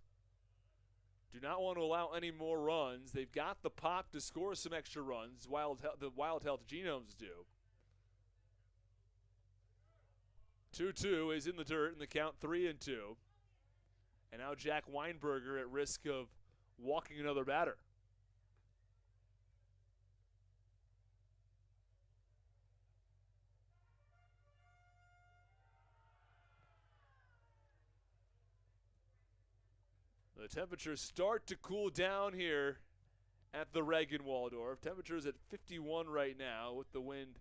Do not want to allow any more runs. They've got the pop to score some extra runs. The Wild Health Genomes do. 2-2 is in the dirt in the count 3-2. And now Jack Weinberger at risk of walking another batter. The temperatures start to cool down here at the Reagan Waldorf. Temperatures at 51 right now with the wind.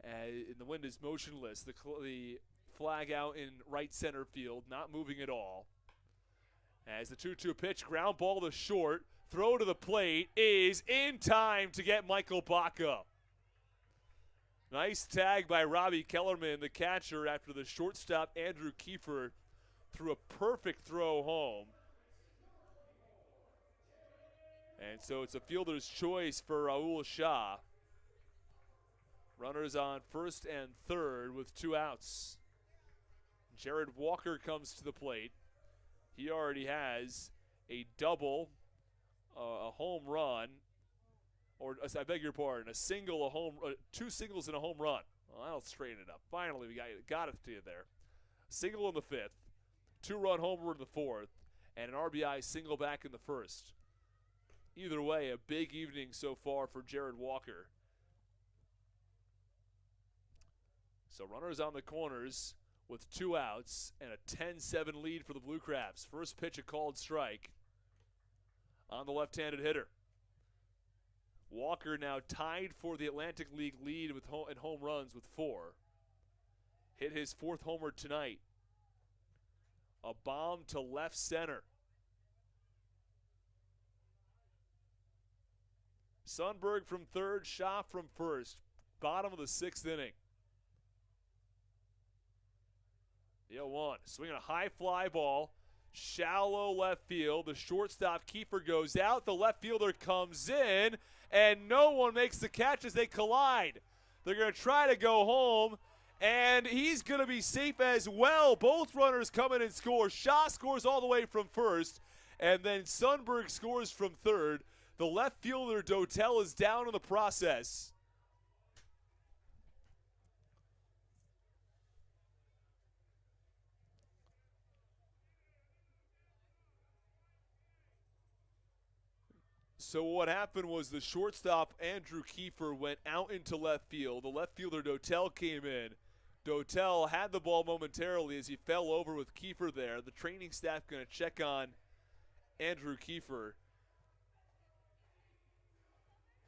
And the wind is motionless. The flag out in right center field, not moving at all. As the 2-2 pitch, ground ball to short. Throw to the plate is in time to get Michael Baca. Nice tag by Robbie Kellerman, the catcher, after the shortstop Andrew Kiefer threw a perfect throw home. And so it's a fielder's choice for Raul Shah. Runners on first and third with 2 outs. Jared Walker comes to the plate. He already has a double, a home run, or I beg your pardon, a single, 2 singles and a home run. Well, that'll straighten it up. Finally, we got it to you there. Single in the 5th. 2-run homer in the 4th, and an RBI single back in the 1st. Either way, a big evening so far for Jared Walker. So runners on the corners with 2 outs and a 10-7 lead for the Blue Crabs. First pitch, a called strike on the left-handed hitter. Walker now tied for the Atlantic League lead with in home runs with 4. Hit his 4th homer tonight. A bomb to left center. Sundberg from third, Shaw from first. Bottom of the 6th inning. The 0-1. Swinging a high fly ball. Shallow left field. The shortstop Kiefer goes out. The left fielder comes in. And no one makes the catch as they collide. They're going to try to go home. And he's going to be safe as well. Both runners come in and score. Shaw scores all the way from first. And then Sundberg scores from third. The left fielder, Dotel, is down in the process. So what happened was the shortstop, Andrew Kiefer, went out into left field. The left fielder, Dotel, came in. Dotel had the ball momentarily as he fell over with Kiefer there. The training staff going to check on Andrew Kiefer.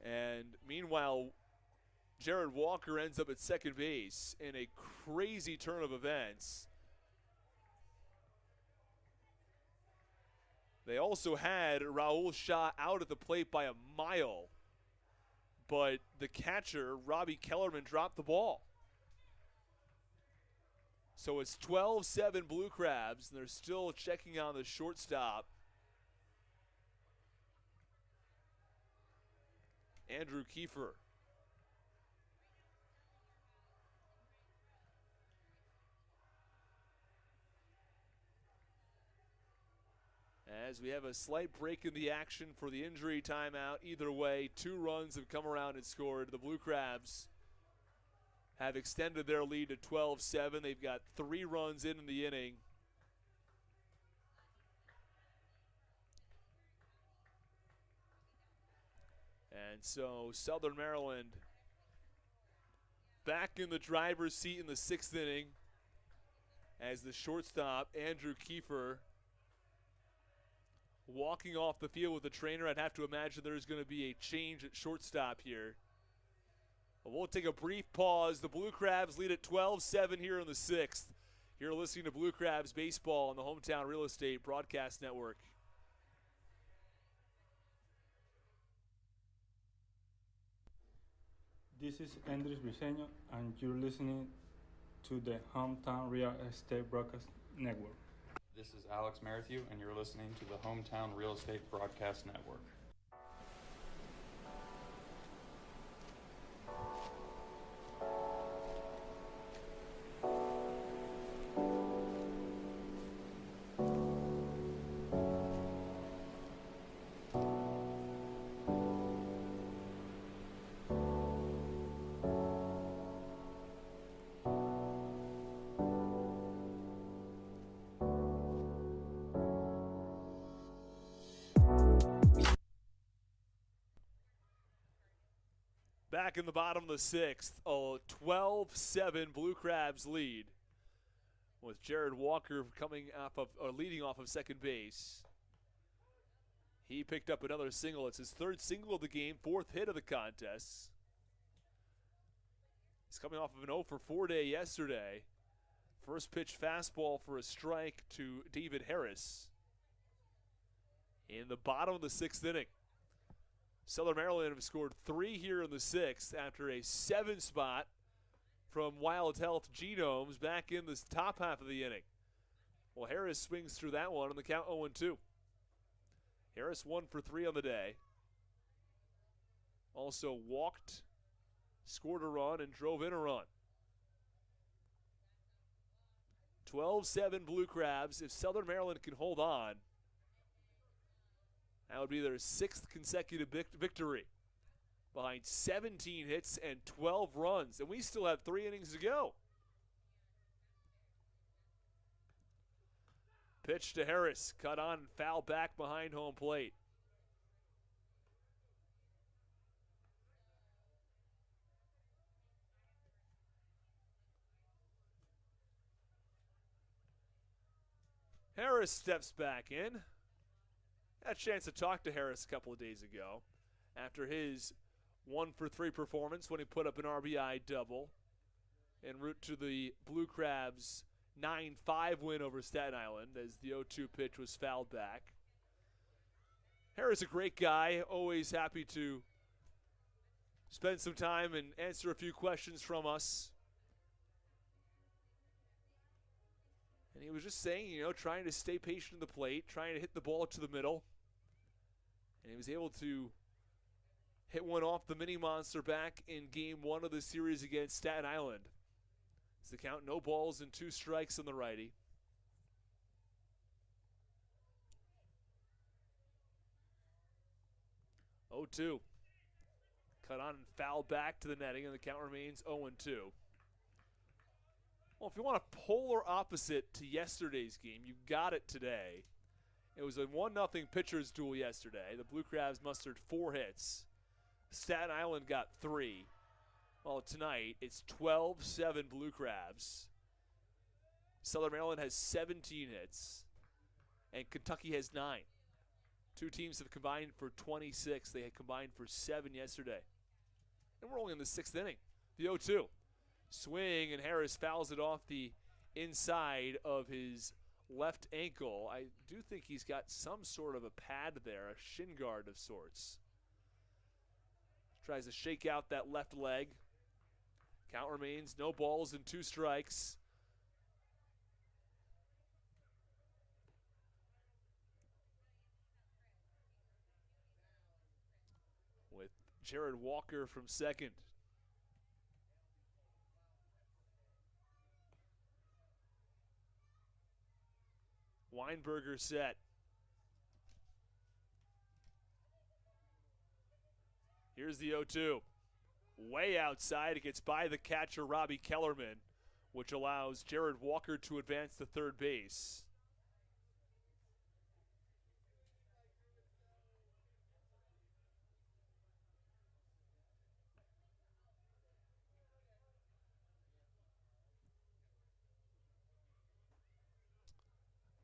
And meanwhile, Jared Walker ends up at second base in a crazy turn of events. They also had Raul Shah out at the plate by a mile, but the catcher, Robbie Kellerman, dropped the ball. So it's 12-7 Blue Crabs, and they're still checking on the shortstop, Andrew Kiefer. As we have a slight break in the action for the injury timeout. Either way, 2 runs have come around and scored. The Blue Crabs have extended their lead to 12-7. They've got 3 runs in the inning. And so Southern Maryland back in the driver's seat in the 6th inning as the shortstop, Andrew Kiefer, walking off the field with the trainer. I'd have to imagine there's going to be a change at shortstop here. But we'll take a brief pause. The Blue Crabs lead at 12-7 here in the 6th. You're listening to Blue Crabs Baseball on the Hometown Real Estate Broadcast Network. This is Andres Briseño, and you're listening to the Hometown Real Estate Broadcast Network. This is Alex Merrithew, and you're listening to the Hometown Real Estate Broadcast Network. Back in the bottom of the sixth, a 12-7 Blue Crabs lead, with Jared Walker leading off of second base. He picked up another single. It's his third single of the game, fourth hit of the contest. He's coming off of an 0 for 4 day yesterday. First pitch fastball for a strike to David Harris in the bottom of the sixth inning. Southern Maryland have scored 3 here in the sixth after a 7 spot from Wild Health Genomes back in the top half of the inning. Well, Harris swings through that one on the count 0-2. Harris 1 for 3 on the day. Also walked, scored a run, and drove in a run. 12-7 Blue Crabs. If Southern Maryland can hold on, that would be their 6th consecutive victory, behind 17 hits and 12 runs. And we still have 3 innings to go. Pitch to Harris, cut on and foul back behind home plate. Harris steps back in. Had a chance to talk to Harris a couple of days ago after his 1 for 3 performance when he put up an RBI double en route to the Blue Crabs' 9-5 win over Staten Island as the 0-2 pitch was fouled back. Harris, a great guy, always happy to spend some time and answer a few questions from us. And he was just saying, trying to stay patient at the plate, trying to hit the ball to the middle. And he was able to hit one off the mini monster back in game 1 of the series against Staten Island. It's the count, no balls and 2 strikes on the righty. Oh, 2. Cut on and foul back to the netting, and the count remains 0-2. Well, if you want a polar opposite to yesterday's game, you got it today. It was a 1-0 pitcher's duel yesterday. The Blue Crabs mustered 4 hits. Staten Island got 3. Well, tonight it's 12-7 Blue Crabs. Southern Maryland has 17 hits, and Kentucky has 9. 2 teams have combined for 26. They had combined for 7 yesterday. And we're only in the 6th inning. The 0-2. Swing, and Harris fouls it off the inside of his left ankle. I do think he's got some sort of a pad there, a shin guard of sorts. Tries to shake out that left leg. Count remains no balls and 2 strikes. With Jared Walker from second. Weinberger set. Here's the 0-2. Way outside. It gets by the catcher, Robbie Kellerman, which allows Jared Walker to advance to third base.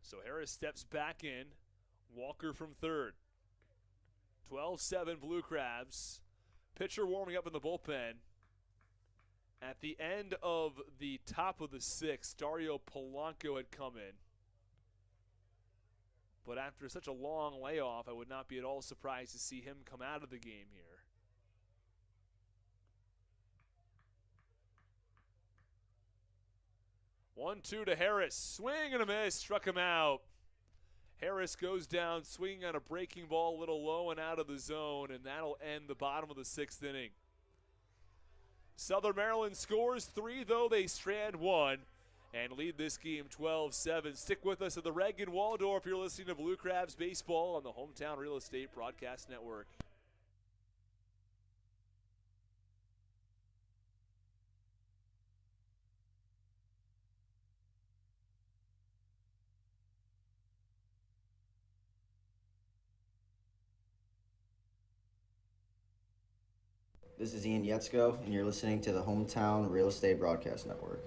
So Harris steps back in. Walker from third. 12-7 Blue Crabs. Pitcher warming up in the bullpen. At the end of the top of the 6th, Dario Polanco had come in. But after such a long layoff, I would not be at all surprised to see him come out of the game here. One-two to Harris. Swing and a miss. Struck him out. Harris goes down, swinging on a breaking ball, a little low and out of the zone, and that'll end the bottom of the 6th inning. Southern Maryland scores 3, though they strand 1, and lead this game 12-7. Stick with us at the Reg in Waldorf. You're listening to Blue Crabs Baseball on the Hometown Real Estate Broadcast Network. This is Ian Yetzko, and you're listening to the Hometown Real Estate Broadcast Network.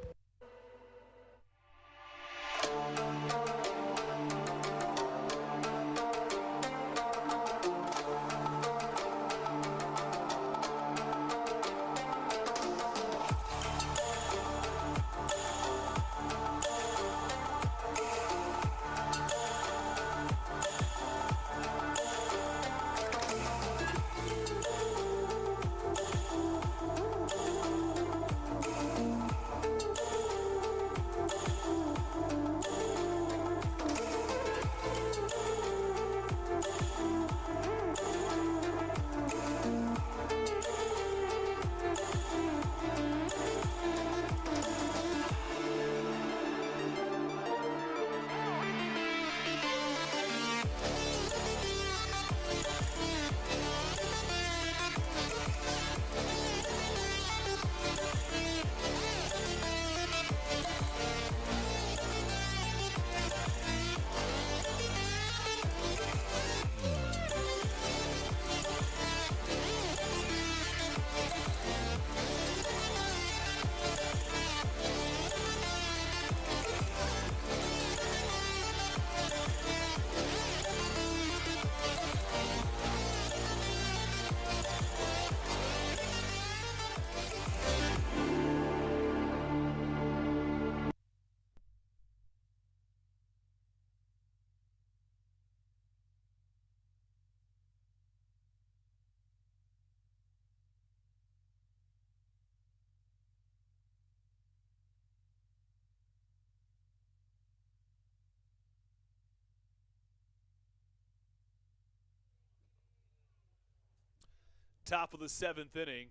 Top of the 7th inning,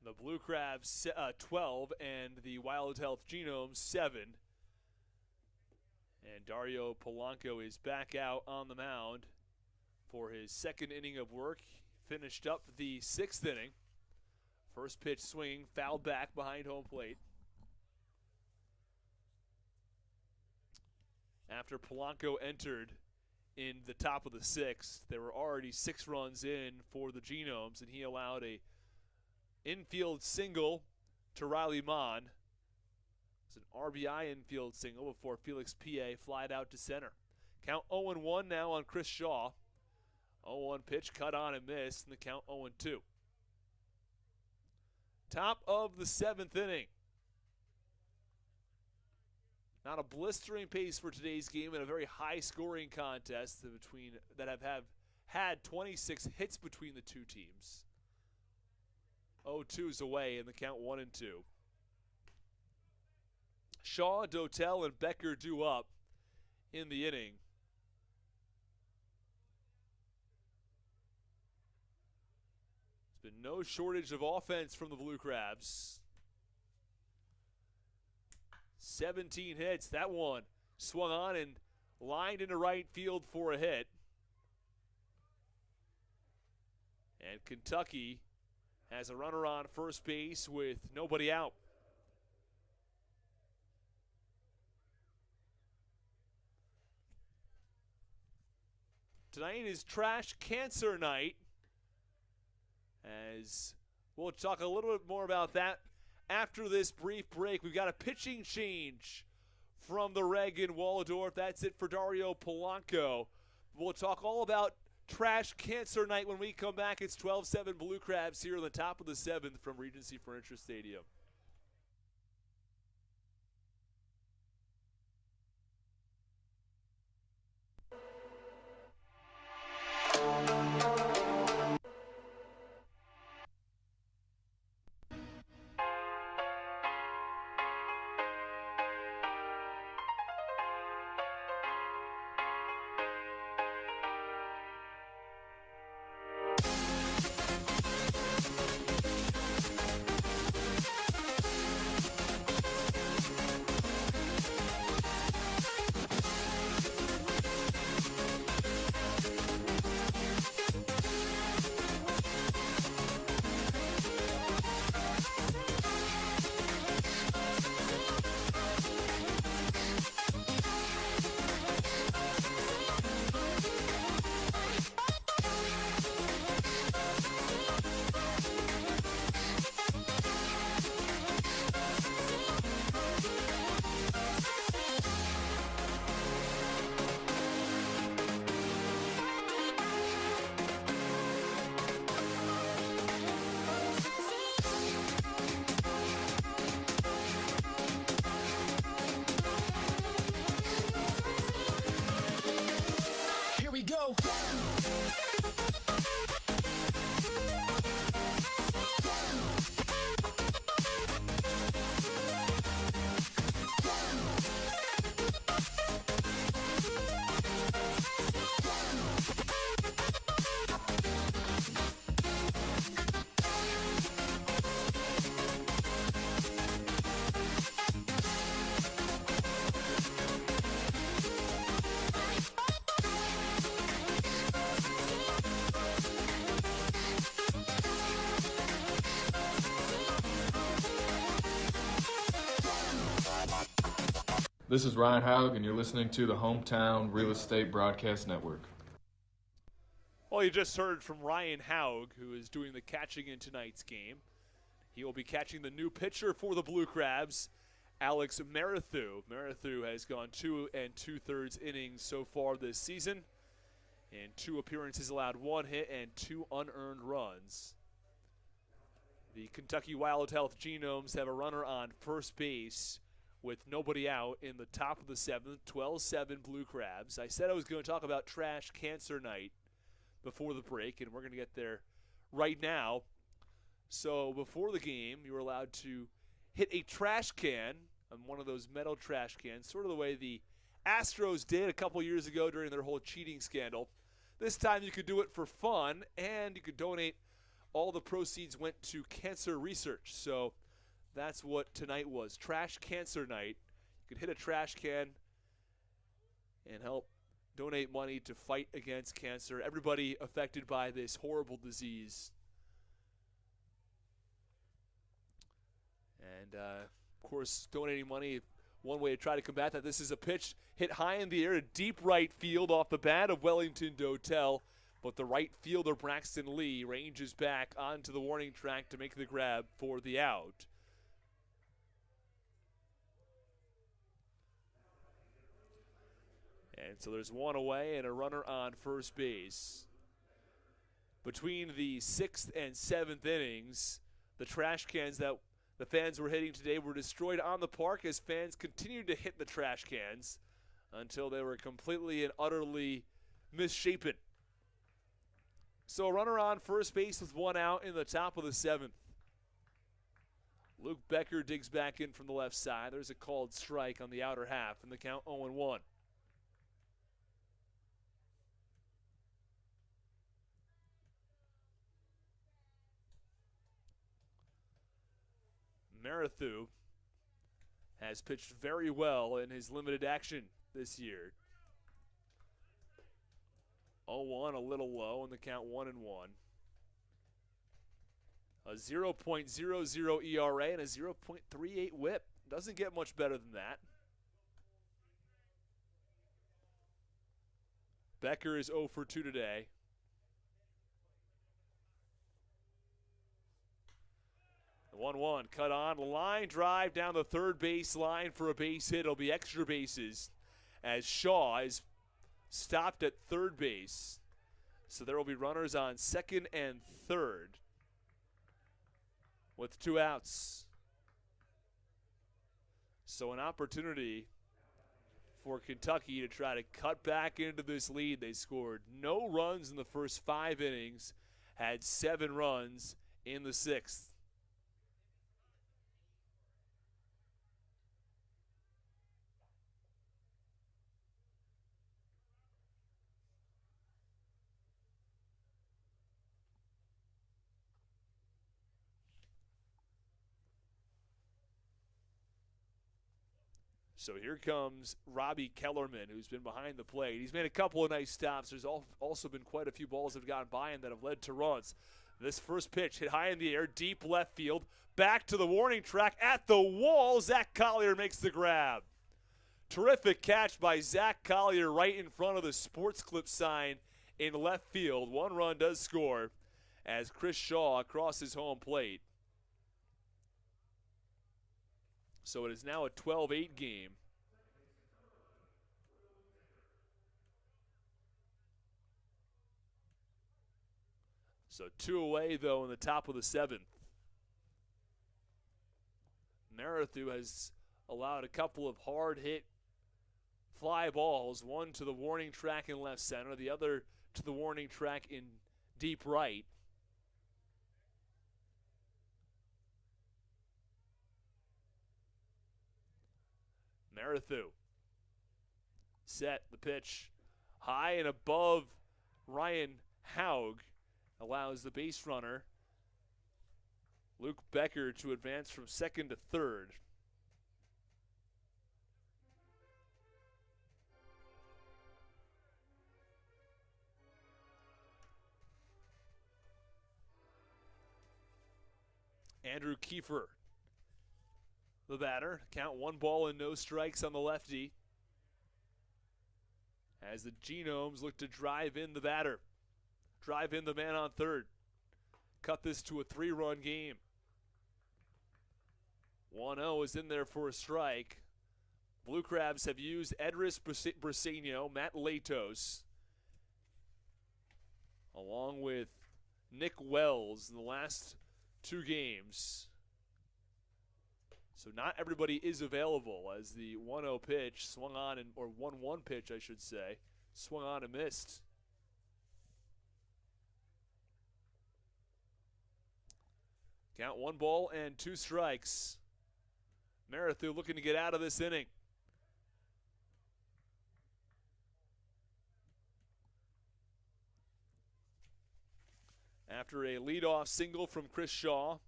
the Blue Crabs 12 and the Wild Health Genomes 7. And Dario Polanco is back out on the mound for his second inning of work. Finished up the 6th inning. First pitch swing, fouled back behind home plate. After Polanco entered in the top of the 6th, there were already 6 runs in for the Genomes, and he allowed a infield single to Riley Mon. It's an RBI infield single before Felix P.A. flied out to center. Count 0-1 now on Chris Shaw. 0-1 pitch cut on and missed, and the count 0-2. Top of the 7th inning. Not a blistering pace for today's game and a very high-scoring contest that have had 26 hits between the two teams. 0-2's away in the count 1-2. Shaw, Dotel, and Becker due up in the inning. There's been no shortage of offense from the Blue Crabs. 17 hits. That one swung on and lined into right field for a hit. And Kentucky has a runner on first base with nobody out. Tonight is Trash Cancer Night, as we'll talk a little bit more about that after this brief break. We've got a pitching change from the Reagan Waldorf. That's it for Dario Polanco. We'll talk all about Trash Cancer Night when we come back. It's 12-7 Blue Crabs here on the top of the 7th from Regency Furniture Stadium. go. This is Ryan Haug, and you're listening to the Hometown Real Estate Broadcast Network. Well, you just heard from Ryan Haug, who is doing the catching in tonight's game. He will be catching the new pitcher for the Blue Crabs, Alex Marathu. Marathu has gone 2 2/3 innings so far this season. In 2 appearances, allowed 1 hit and 2 unearned runs. The Kentucky Wild Health Genomes have a runner on first base with nobody out in the top of the 7th, 12-7 Blue Crabs. I said I was going to talk about Trash Cancer Night before the break, and we're going to get there right now. So before the game, you were allowed to hit a trash can on one of those metal trash cans, sort of the way the Astros did a couple years ago during their whole cheating scandal. This time you could do it for fun, and you could donate. All the proceeds went to cancer research. So that's what tonight was, Trash Cancer Night. You could hit a trash can and help donate money to fight against cancer. Everybody affected by this horrible disease. And, of course, donating money, one way to try to combat that. This is a pitch hit high in the air, a deep right field off the bat of Wellington Dotel. But the right fielder, Braxton Lee, ranges back onto the warning track to make the grab for the out. And so there's 1 away and a runner on first base. Between the 6th and 7th innings, the trash cans that the fans were hitting today were destroyed on the park as fans continued to hit the trash cans until they were completely and utterly misshapen. So a runner on first base with 1 out in the top of the 7th. Luke Becker digs back in from the left side. There's a called strike on the outer half, and the count 0-1. Marathu has pitched very well in his limited action this year. 0-1, a little low, and the count 1-1. A 0.00 ERA and a 0.38 whip. Doesn't get much better than that. Becker is 0 for 2 today. The 1-1 cut on, line drive down the third base line for a base hit. It'll be extra bases as Shaw is stopped at third base. So there will be runners on second and third with 2 outs. So an opportunity for Kentucky to try to cut back into this lead. They scored no runs in the first 5 innings, had 7 runs in the 6th. So here comes Robbie Kellerman, who's been behind the plate. He's made a couple of nice stops. There's also been quite a few balls that have gone by him that have led to runs. This first pitch hit high in the air, deep left field, back to the warning track at the wall. Zach Collier makes the grab. Terrific catch by Zach Collier right in front of the Sports Clip sign in left field. 1 run does score as Chris Shaw crosses home plate. So it is now a 12-8 game. So 2 away, though, in the top of the 7th. Marathu has allowed a couple of hard-hit fly balls, one to the warning track in left center, the other to the warning track in deep right. Marathu set the pitch high and above Ryan Haug, allows the base runner Luke Becker to advance from second to third. Andrew Kiefer, the batter. Count 1 ball and no strikes on the lefty, as the Genomes look to drive in the batter. Drive in the man on third. Cut this to a 3-run game. 1-0 is in there for a strike. Blue Crabs have used Edris Briseño, Matt Latos, along with Nick Wells in the last 2 games. So not everybody is available, as the 1-0 pitch swung on, or 1-1 pitch, I should say, swung on and missed. Count 1 ball and 2 strikes. Marathu looking to get out of this inning. After a leadoff single from Chris Shaw,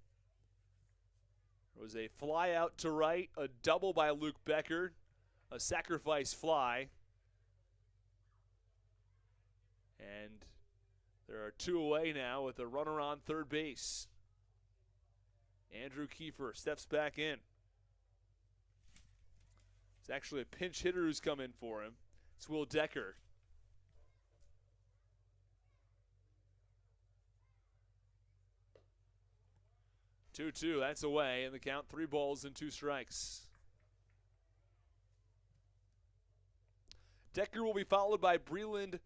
there was a fly out to right, a double by Luke Becker, a sacrifice fly. And there are 2 away now with a runner on third base. Andrew Kiefer steps back in. It's actually a pinch hitter who's come in for him. It's Will Decker. Two, that's away, and the count 3 balls and 2 strikes. Decker will be followed by Breland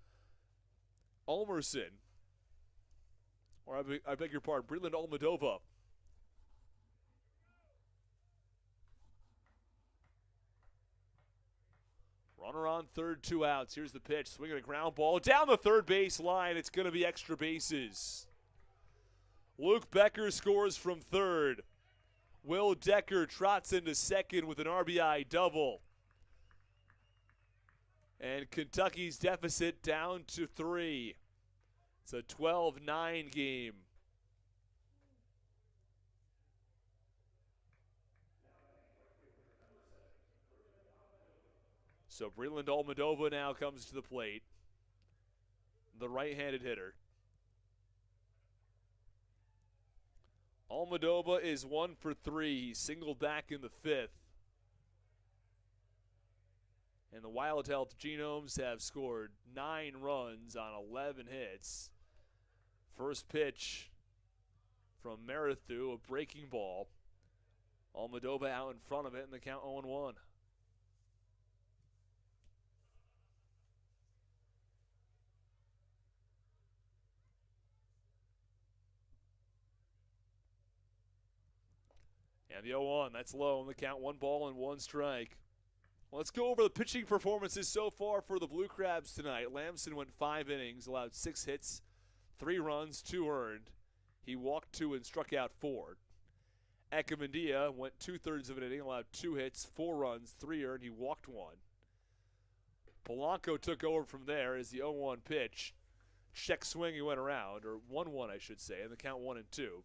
Ulmerson. Or I beg your pardon, Breland Almadova. Runner on third, 2 outs. Here's the pitch, swinging a ground ball down the third base line. It's going to be extra bases. Luke Becker scores from third. Will Decker trots into second with an RBI double. And Kentucky's deficit down to 3. It's a 12-9 game. So Breland Almadova now comes to the plate, the right-handed hitter. Almadova is 1 for 3. He singled back in the 5th. And the Wild Health Genomes have scored 9 runs on 11 hits. First pitch from Marathu, a breaking ball. Almadova out in front of it, and the count 0-1. And the 0-1, that's low, and the count 1 ball and 1 strike. Let's go over the pitching performances so far for the Blue Crabs tonight. Lamson went 5 innings, allowed 6 hits, 3 runs, 2 earned. He walked 2 and struck out 4. Ekamandia went 2/3 of an inning, allowed 2 hits, 4 runs, 3 earned. He walked 1. Polanco took over from there as the 0-1 pitch. Check swing, he went around, or 1-1 I should say, and the count 1-2.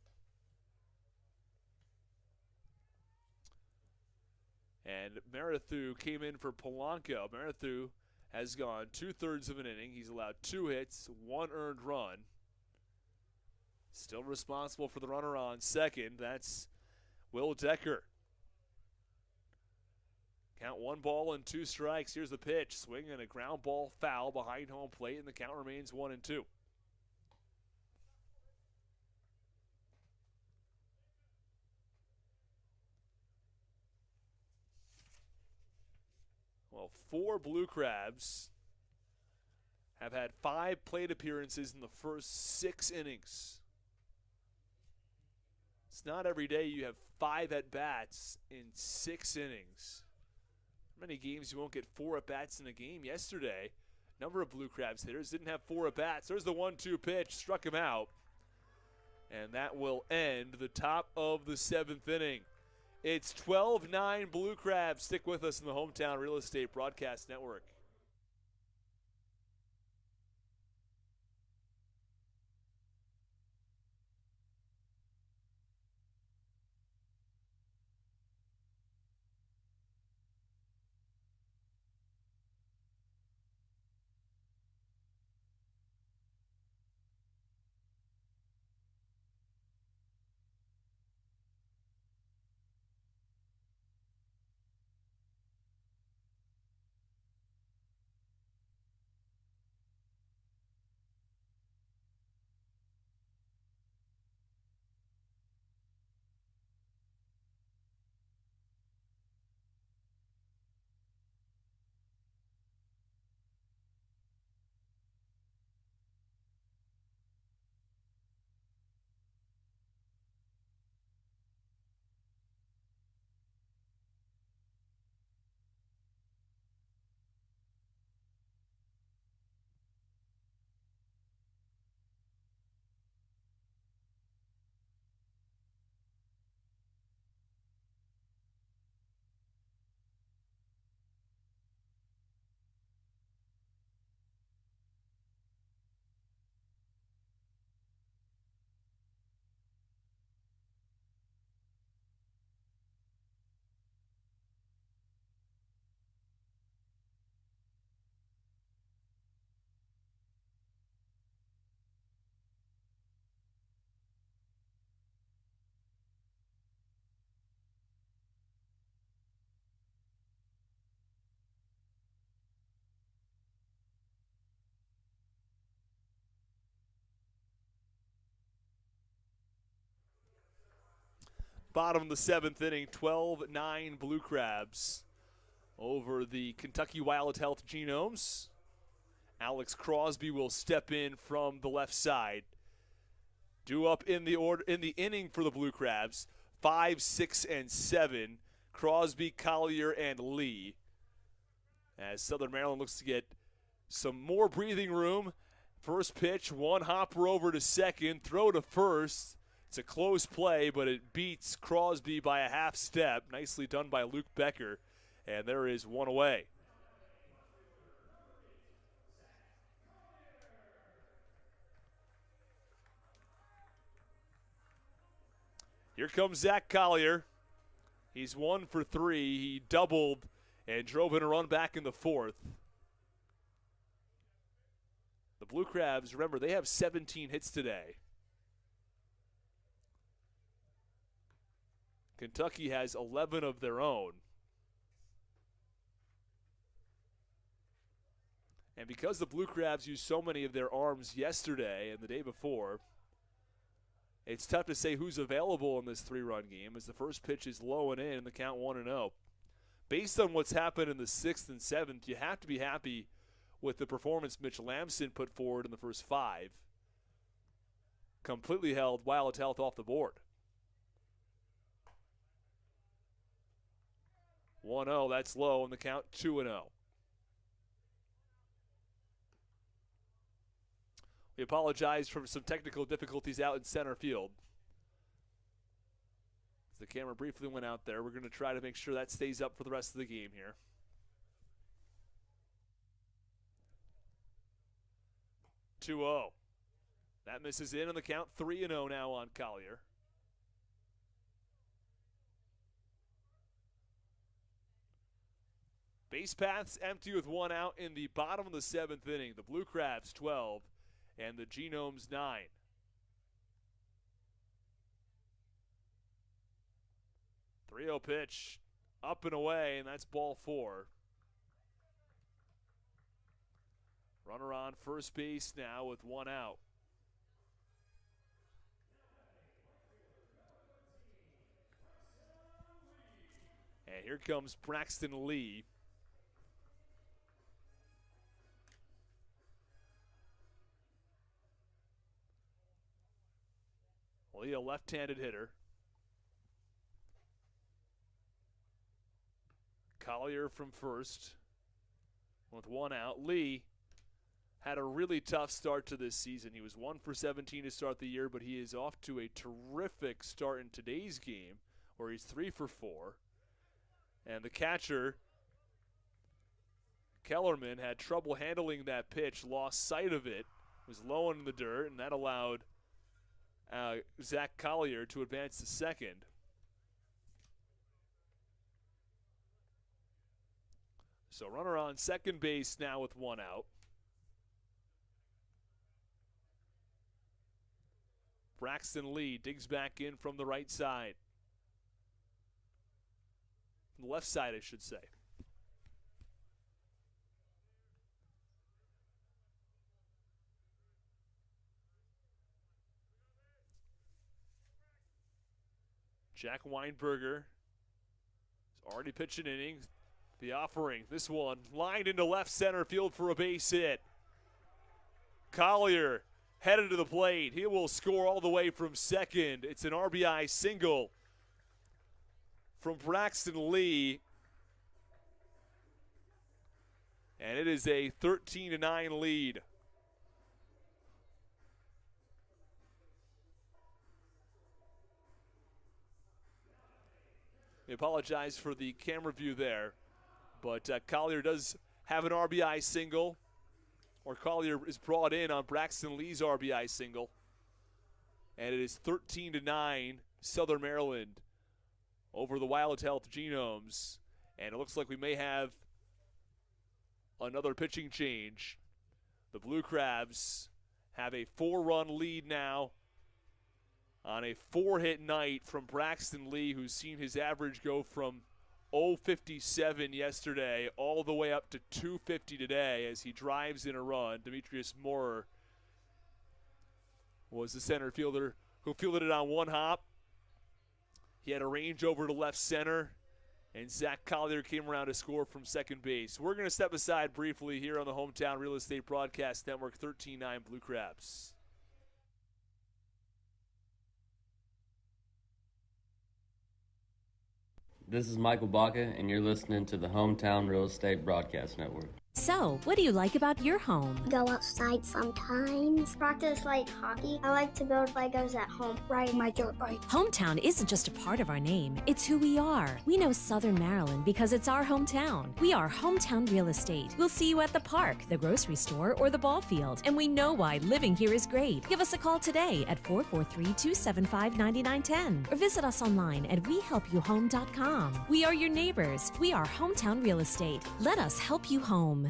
And Marathu came in for Polanco. Marathu has gone 2/3 of an inning. He's allowed 2 hits, 1 earned run. Still responsible for the runner on second. That's Will Decker. Count 1 ball and 2 strikes. Here's the pitch. Swing and a ground ball foul behind home plate, and the count remains 1-2. Well, 4 Blue Crabs have had 5 plate appearances in the first 6 innings. It's not every day you have 5 at-bats in 6 innings. Many games you won't get 4 at-bats in a game. Yesterday, number of Blue Crabs hitters didn't have 4 at-bats. There's the 1-2 pitch, struck him out. And that will end the top of the 7th inning. It's 12-9 Blue Crabs. Stick with us in the Hometown Real Estate Broadcast Network. Bottom of the 7th inning, 12-9 Blue Crabs over the Kentucky Wild Health Genomes. Alex Crosby will step in from the left side. Due up in the inning for the Blue Crabs, 5, 6, and 7. Crosby, Collier, and Lee. As Southern Maryland looks to get some more breathing room. First pitch, one hopper over to second, throw to first. It's a close play, but it beats Crosby by a half step. Nicely done by Luke Becker, and there is one away. Here comes Zach Collier. He's 1 for 3. He doubled and drove in a run back in the 4th. The Blue Crabs, remember, they have 17 hits today. Kentucky has 11 of their own. And because the Blue Crabs used so many of their arms yesterday and the day before, it's tough to say who's available in this 3-run game as the first pitch is low and in, the count 1-0. Based on what's happened in the 6th and 7th, you have to be happy with the performance Mitch Lamson put forward in the first 5. Completely held Wild Health off the board. 1-0, that's low, and the count 2-0. We apologize for some technical difficulties out in center field. As the camera briefly went out there, we're going to try to make sure that stays up for the rest of the game here. (2-0). That misses in on the count 3-0 now on Collier. Base paths empty with 1 out in the bottom of the 7th inning. The Blue Crabs 12 and the Genomes 9. (3-0) pitch up and away, and that's ball 4. Runner on first base now with 1 out. And here comes Braxton Lee. Lee, a left-handed hitter. Collier from first with one out. Lee had a really tough start to this season. He was 1 for 17 to start the year, but he is off to a terrific start in today's game where he's 3 for 4. And the catcher, Kellerman, had trouble handling that pitch, lost sight of it, was low in the dirt, and that allowed Zach Collier to advance to second. So runner on second base now with one out. Braxton Lee digs back in from the right side. From the left side, I should say. Jack Weinberger is already pitched an inning. The offering, this one, lined into left center field for a base hit. Collier headed to the plate. He will score all the way from second. It's an RBI single from Braxton Lee. And it is a 13-9 lead. We apologize for the camera view there. But Collier does have an RBI single, or Collier is brought in on Braxton Lee's RBI single. And it is 13-9 Southern Maryland over the Wild Health Genomes. And it looks like we may have another pitching change. The Blue Crabs have a 4-run lead now on a 4-hit night from Braxton Lee, who's seen his average go from 0.57 yesterday all the way up to 2.50 today as he drives in a run. Demetrius Moorer was the center fielder who fielded it on one hop. He had a range over to left center, and Zach Collier came around to score from second base. We're going to step aside briefly here on the Hometown Real Estate Broadcast Network. 13-9 Blue Crabs. This is Michael Baca, and you're listening to the Hometown Real Estate Broadcast Network. So, what do you like about your home? Go outside sometimes. Practice like hockey. I like to build Legos at home. Ride my dirt bike. Hometown isn't just a part of our name, it's who we are. We know Southern Maryland because it's our hometown. We are Hometown Real Estate. We'll see you at the park, the grocery store, or the ball field. And we know why living here is great. Give us a call today at 443-275-9910 or visit us online at wehelpyouhome.com. We are your neighbors. We are Hometown Real Estate. Let us help you home.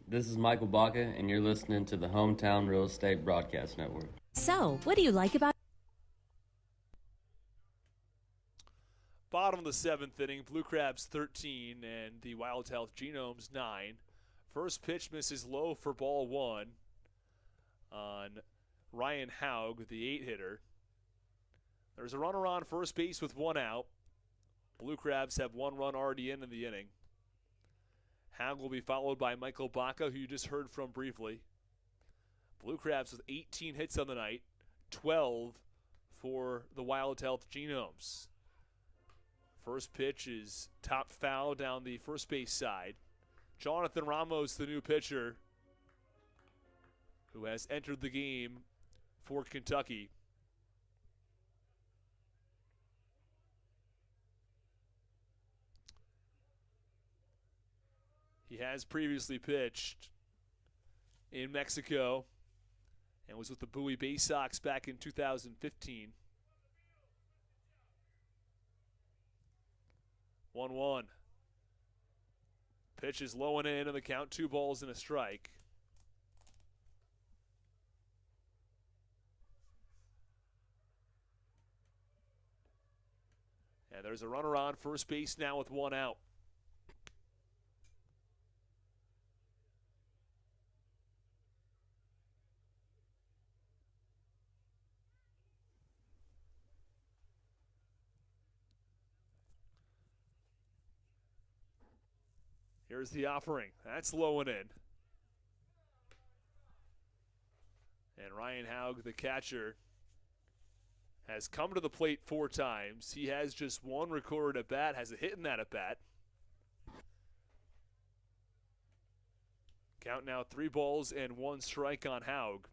This is Michael Baca, and you're listening to the Hometown Real Estate Broadcast Network. So, what do you like about... bottom of the 7th inning. Blue Crabs 13 and the Wild Health Genomes 9. First pitch misses low for ball 1 on Ryan Haug, the 8-hitter. There's a runner on first base with 1 out. Blue Crabs have 1 run already in the inning. Haug will be followed by Michael Baca, who you just heard from briefly. Blue Crabs with 18 hits on the night, 12 for the Wild Health Genomes. First pitch is top foul down the first base side. Jonathan Ramos, the new pitcher, who has entered the game for Kentucky. He has previously pitched in Mexico and was with the Bowie Bay Sox back in 2015. 1-1. Pitch is low and in, and the count 2 balls and a strike. And there's a runner on first base now with 1 out. Here's the offering. That's low and in. And Ryan Haug, the catcher, has come to the plate 4 times. He has just 1 recorded at bat, has a hit in that at bat. Count now 3 balls and 1 strike on Haug.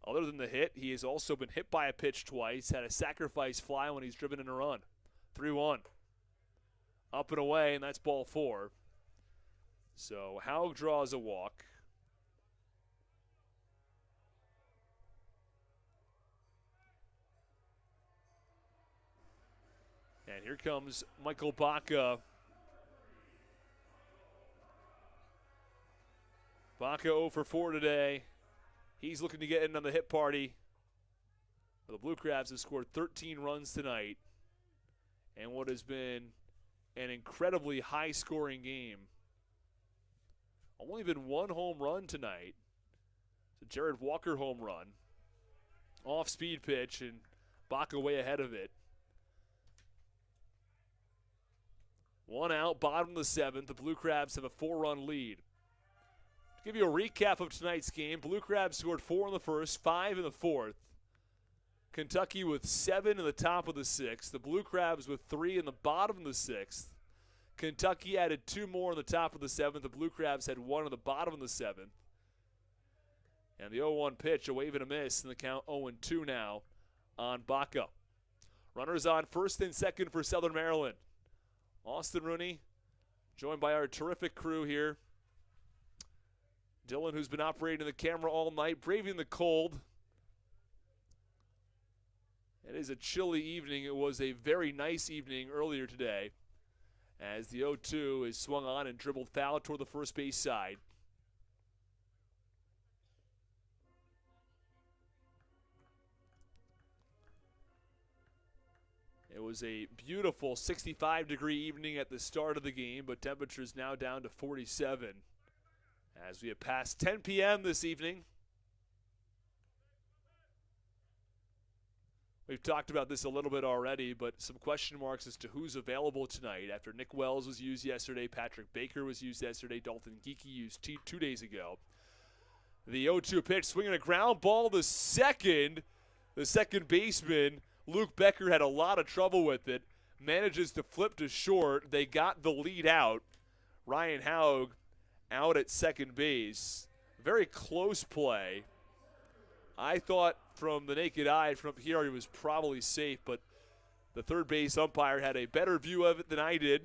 Other than the hit, he has also been hit by a pitch twice, had a sacrifice fly when he's driven in a run. 3-1. Up and away, and that's ball 4. So Haug draws a walk. And here comes Michael Baca. Baca 0 for 4 today. He's looking to get in on the hit party. The Blue Crabs have scored 13 runs tonight. And what has been an incredibly high-scoring game. Only been 1 home run tonight. It's a Jared Walker home run. Off-speed pitch, and Baca way ahead of it. 1 out, bottom of the 7th. The Blue Crabs have a 4-run lead. To give you a recap of tonight's game, Blue Crabs scored 4 in the first, 5 in the 4th. Kentucky with 7 in the top of the 6th. The Blue Crabs with 3 in the bottom of the 6th. Kentucky added 2 more in the top of the 7th. The Blue Crabs had 1 in the bottom of the 7th. And the 0-1 pitch, a wave and a miss, and the count 0-2 now on Baca. Runners on first and second for Southern Maryland. Austin Rooney, joined by our terrific crew here. Dylan, who's been operating the camera all night, braving the cold. It is a chilly evening. It was a very nice evening earlier today as the 0-2 is swung on and dribbled foul toward the first base side. It was a beautiful 65-degree evening at the start of the game, but temperatures now down to 47 as we have passed 10 p.m. this evening. We've talked about this a little bit already, but some question marks as to who's available tonight after Nick Wells was used yesterday, Patrick Baker was used yesterday, Dalton Geeky used 2 days ago. The 0-2 pitch, swinging a ground ball, the second baseman, Luke Becker, had a lot of trouble with it, manages to flip to short. They got the lead out. Ryan Haug out at second base. Very close play. I thought from the naked eye from up here he was probably safe, but the third base umpire had a better view of it than I did.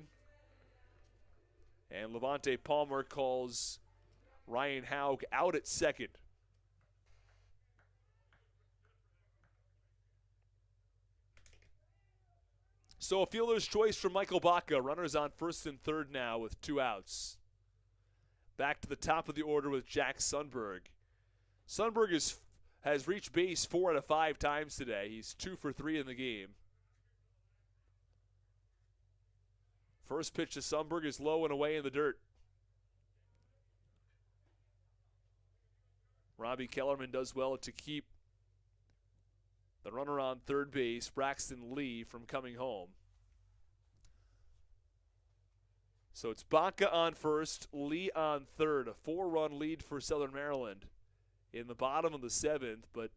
And Levante Palmer calls Ryan Haug out at second. So a fielder's choice from Michael Baca. Runners on first and third now with 2 outs. Back to the top of the order with Jack Sundberg. Sundberg has reached base 4 out of 5 times today. He's 2 for 3 in the game. First pitch to Sundberg is low and away in the dirt. Robbie Kellerman does well to keep the runner on third base, Braxton Lee, from coming home. So it's Baca on first, Lee on third. A 4-run lead for Southern Maryland in the bottom of the 7th, but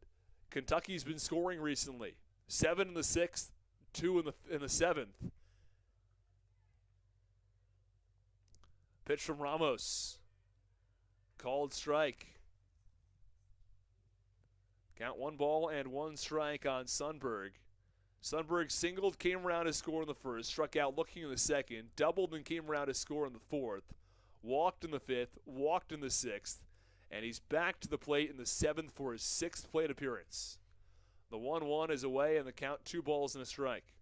Kentucky's been scoring recently. 7 in the 6th, 2 in the 7th. Pitch from Ramos. Called strike. Count 1 ball and 1 strike on Sundberg. Sundberg singled, came around to score in the first, struck out looking in the second, doubled and came around to score in the fourth, walked in the fifth, walked in the sixth, and he's back to the plate in the 7th for his 6th plate appearance. The 1-1 is away and the count 2 balls and a strike.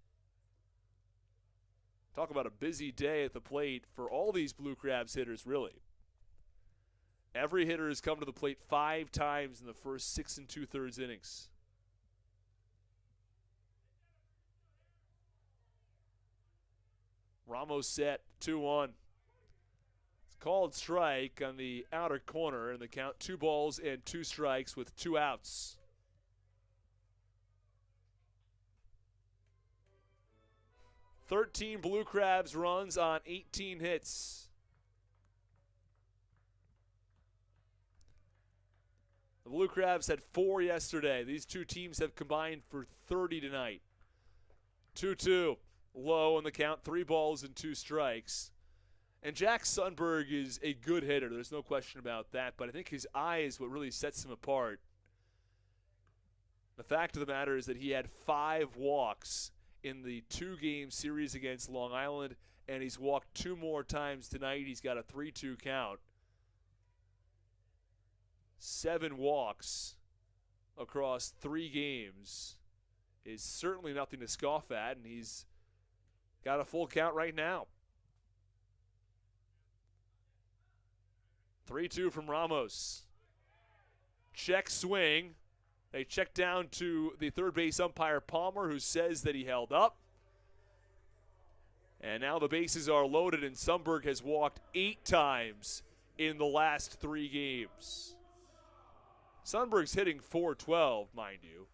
Talk about a busy day at the plate for all these Blue Crabs hitters, really. Every hitter has come to the plate 5 times in the first 6 2/3 innings. Ramos set 2-1. It's called strike on the outer corner, and the count 2 balls and 2 strikes with 2 outs. "13 Blue Crabs runs on 18 hits. The Blue Crabs had 4 yesterday. These two teams have combined for 30 tonight. 2-2, low on the count, 3 balls and 2 strikes. And Jack Sundberg is a good hitter. There's no question about that. But I think his eye is what really sets him apart. The fact of the matter is that he had 5 walks in the 2-game series against Long Island, and he's walked 2 more times tonight. He's got a 3-2 count. 7 walks across 3 games is certainly nothing to scoff at, and he's got a full count right now. 3-2 from Ramos. Check swing. They check down to the third base umpire, Palmer, who says that he held up. And now the bases are loaded, and Sundberg has walked 8 times in the last 3 games. Sundberg's hitting .412, mind you.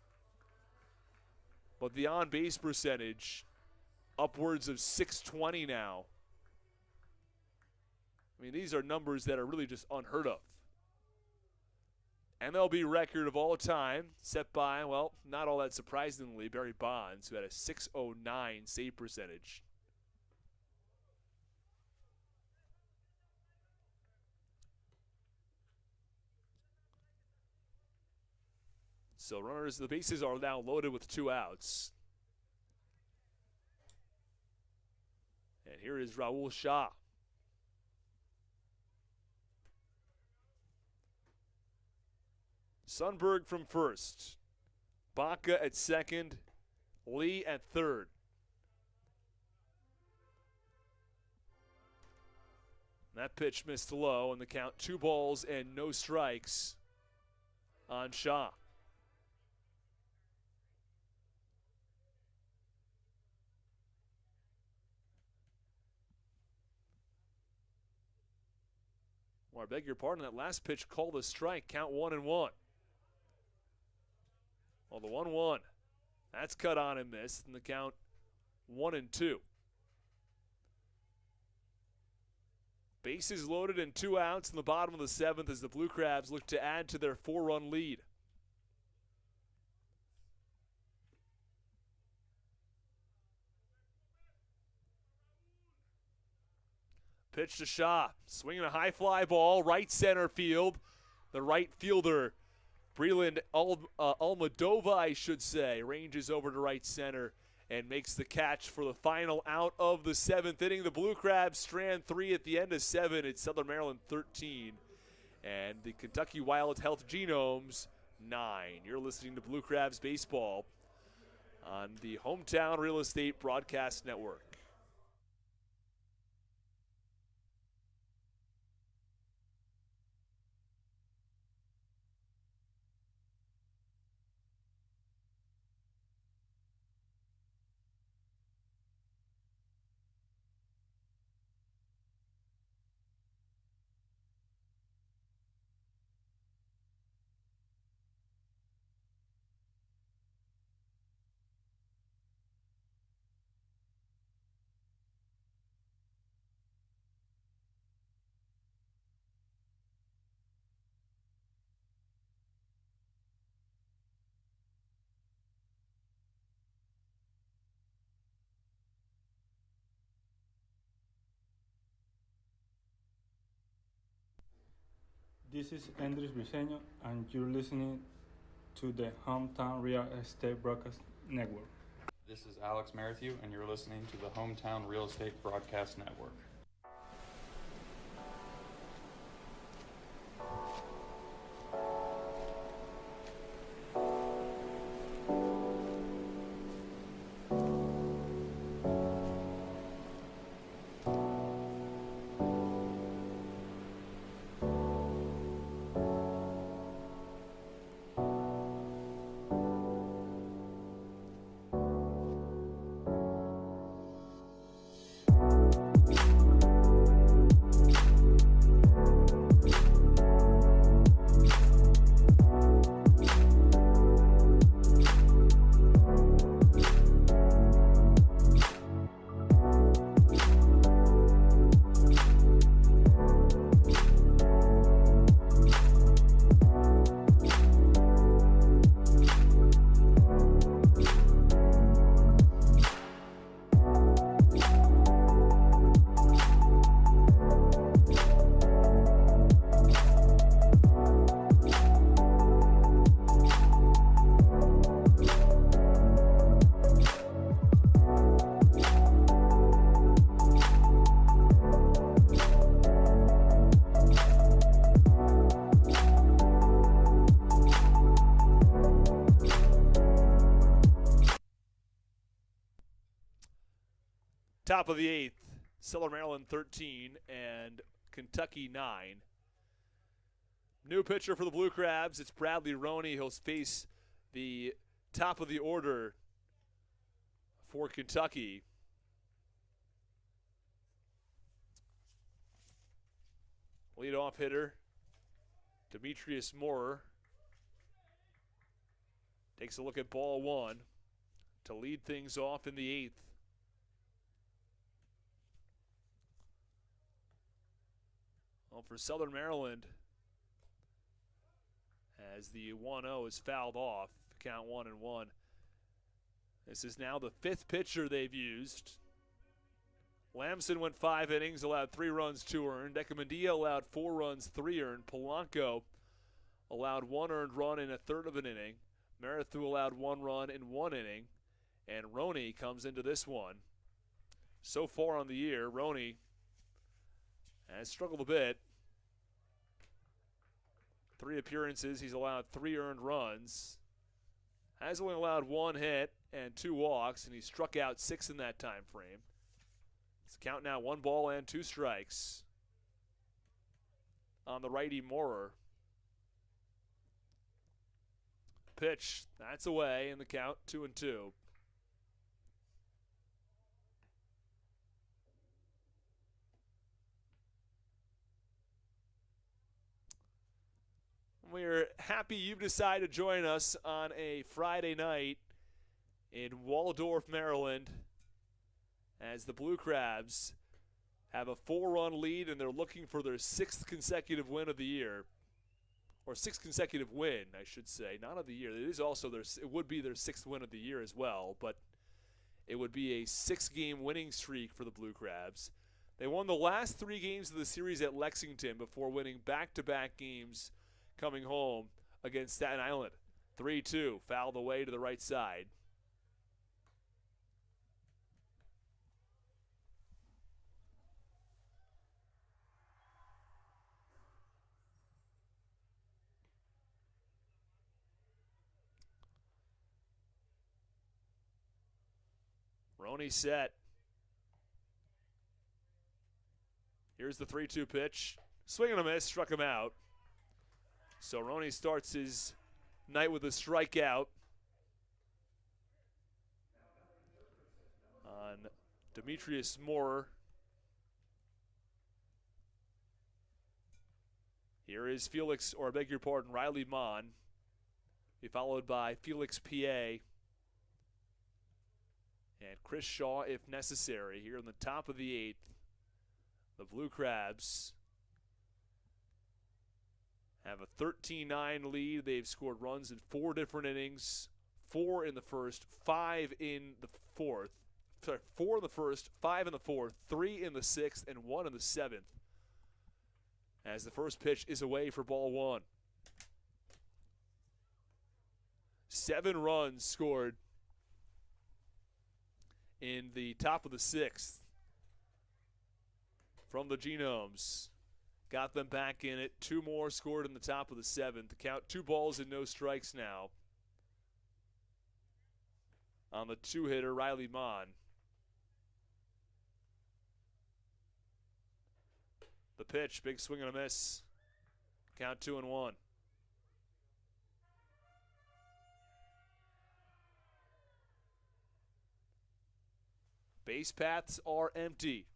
But the on-base percentage, upwards of .620 now. I mean, these are numbers that are really just unheard of. MLB record of all time, set by, well, not all that surprisingly, Barry Bonds, who had a .609 save percentage. So runners, the bases are now loaded with 2 outs. And here is Raul Shah. Sundberg from first. Baca at second. Lee at third. That pitch missed low, and the count 2 balls and no strikes on Shah. Well, I beg your pardon, that last pitch called a strike, count 1-1. Well, the 1-1, that's cut on and missed, and the count 1-2. Bases loaded and 2 outs in the bottom of the 7th as the Blue Crabs look to add to their 4-run lead. Pitch to Shah, swinging a high fly ball, right center field. The right fielder, Breland Almadova, I should say, ranges over to right center and makes the catch for the final out of the 7th inning. The Blue Crabs strand 3 at the end of 7. It's Southern Maryland 13. And the Kentucky Wild Health Genomes 9. You're listening to Blue Crabs Baseball on the Hometown Real Estate Broadcast Network. This is Andres Briseño, and you're listening to the Hometown Real Estate Broadcast Network. This is Alex Merrithew, and you're listening to the Hometown Real Estate Broadcast Network. Top of the 8th, Southern Maryland 13 and Kentucky 9. New pitcher for the Blue Crabs, it's Bradley Roney. He'll face the top of the order for Kentucky. Leadoff hitter, Demetrius Moore, takes a look at ball one to lead things off in the 8th. Well, for Southern Maryland, as the 1-0 is fouled off, count 1-1. This is now the 5th pitcher they've used. Lamson went 5 innings, allowed 3 runs, 2 earned. Ekamandia allowed 4 runs, 3 earned. Polanco allowed 1 earned run in a third of an inning. Merithu allowed 1 run in 1 inning. And Roney comes into this one. So far on the year, Roney has struggled a bit. 3 appearances, he's allowed 3 earned runs. Has only allowed 1 hit and 2 walks, and he struck out 6 in that time frame. It's count now 1 ball and 2 strikes on the righty Moorer. Pitch, that's away in the count, 2-2. We're happy you've decided to join us on a Friday night in Waldorf, Maryland, as the Blue Crabs have a 4-run lead and they're looking for their 6th consecutive win of the year. Or 6th consecutive win, I should say. Not of the year. It is also it would be their 6th win of the year as well, but it would be a 6-game winning streak for the Blue Crabs. They won the last 3 games of the series at Lexington before winning back-to-back games coming home against Staten Island. 3-2, fouled away to the right side. Roney set. Here's the 3-2 pitch. Swing and a miss, struck him out. So Roney starts his night with a strikeout on Demetrius Moore. Here is Riley Mon. Be followed by Felix P.A. and Chris Shaw if necessary. Here in the top of the 8th, the Blue Crabs have a 13-9 lead. They've scored runs in 4 different innings, 4 in the first, 5 in the fourth. Sorry, 4 in the first, 5 in the fourth, 3 in the 6th, and 1 in the 7th. as the first pitch is away for ball one. 7 runs scored in the top of the 6th from the Genomes. Got them back in it. 2 more scored in the top of the 7th. The count 2 balls and no strikes now on the 2-hitter, Riley Mon. The pitch, big swing and a miss. Count 2-1. Base paths are empty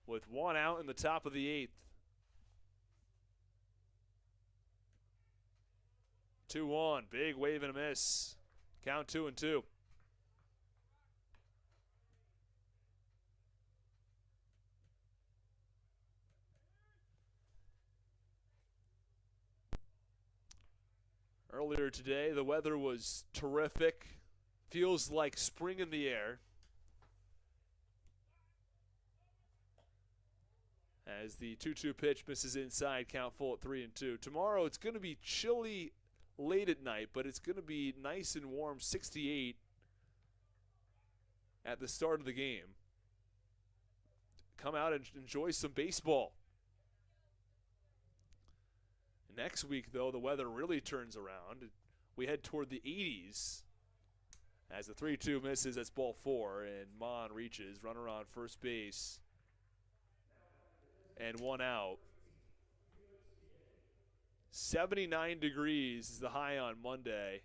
with 1 out in the top of the 8th. 2-1, big wave and a miss. Count 2-2. Earlier today, the weather was terrific. Feels like spring in the air. As the 2-2 pitch misses inside, count full at 3-2. Tomorrow it's going to be chilly late at night, but it's going to be nice and warm, 68 at the start of the game. Come out and enjoy some baseball. Next week, though, the weather really turns around. We head toward the 80s as the 3-2 misses. That's ball 4, and Mon reaches. Runner on first base. And 1 out. 79 degrees is the high on Monday.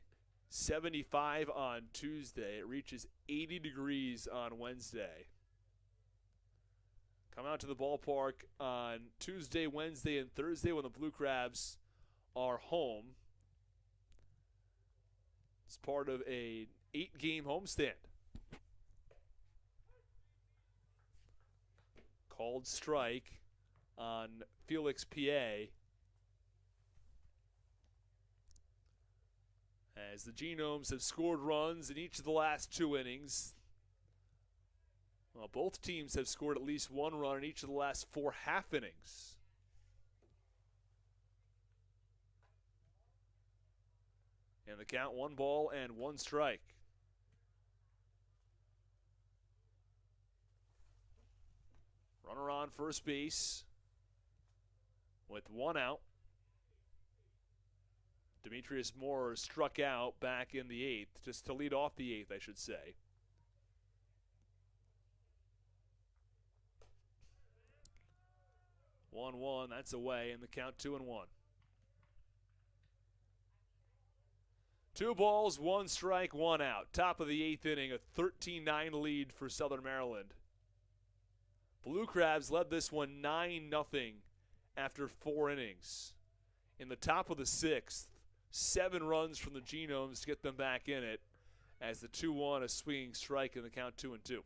75 on Tuesday. It reaches 80 degrees on Wednesday. Come out to the ballpark on Tuesday, Wednesday, and Thursday when the Blue Crabs are home. It's part of an 8-game homestand. Called strike on Felix PA as the Genomes have scored runs in each of the last 2 innings. Well, both teams have scored at least 1 run in each of the last 4 half innings. And the count 1 ball and 1 strike. Runner on first base with 1 out. Demetrius Moore struck out back in the 8th, just to lead off the 8th, I should say. One, that's away, and the count 2-1. 2 balls, 1 strike, 1 out. Top of the 8th inning, a 13-9 lead for Southern Maryland. Blue Crabs led this one 9-0 after 4 innings. In the top of the 6th, 7 runs from the Genomes to get them back in it as the 2-1, a swinging strike, and the count 2-2.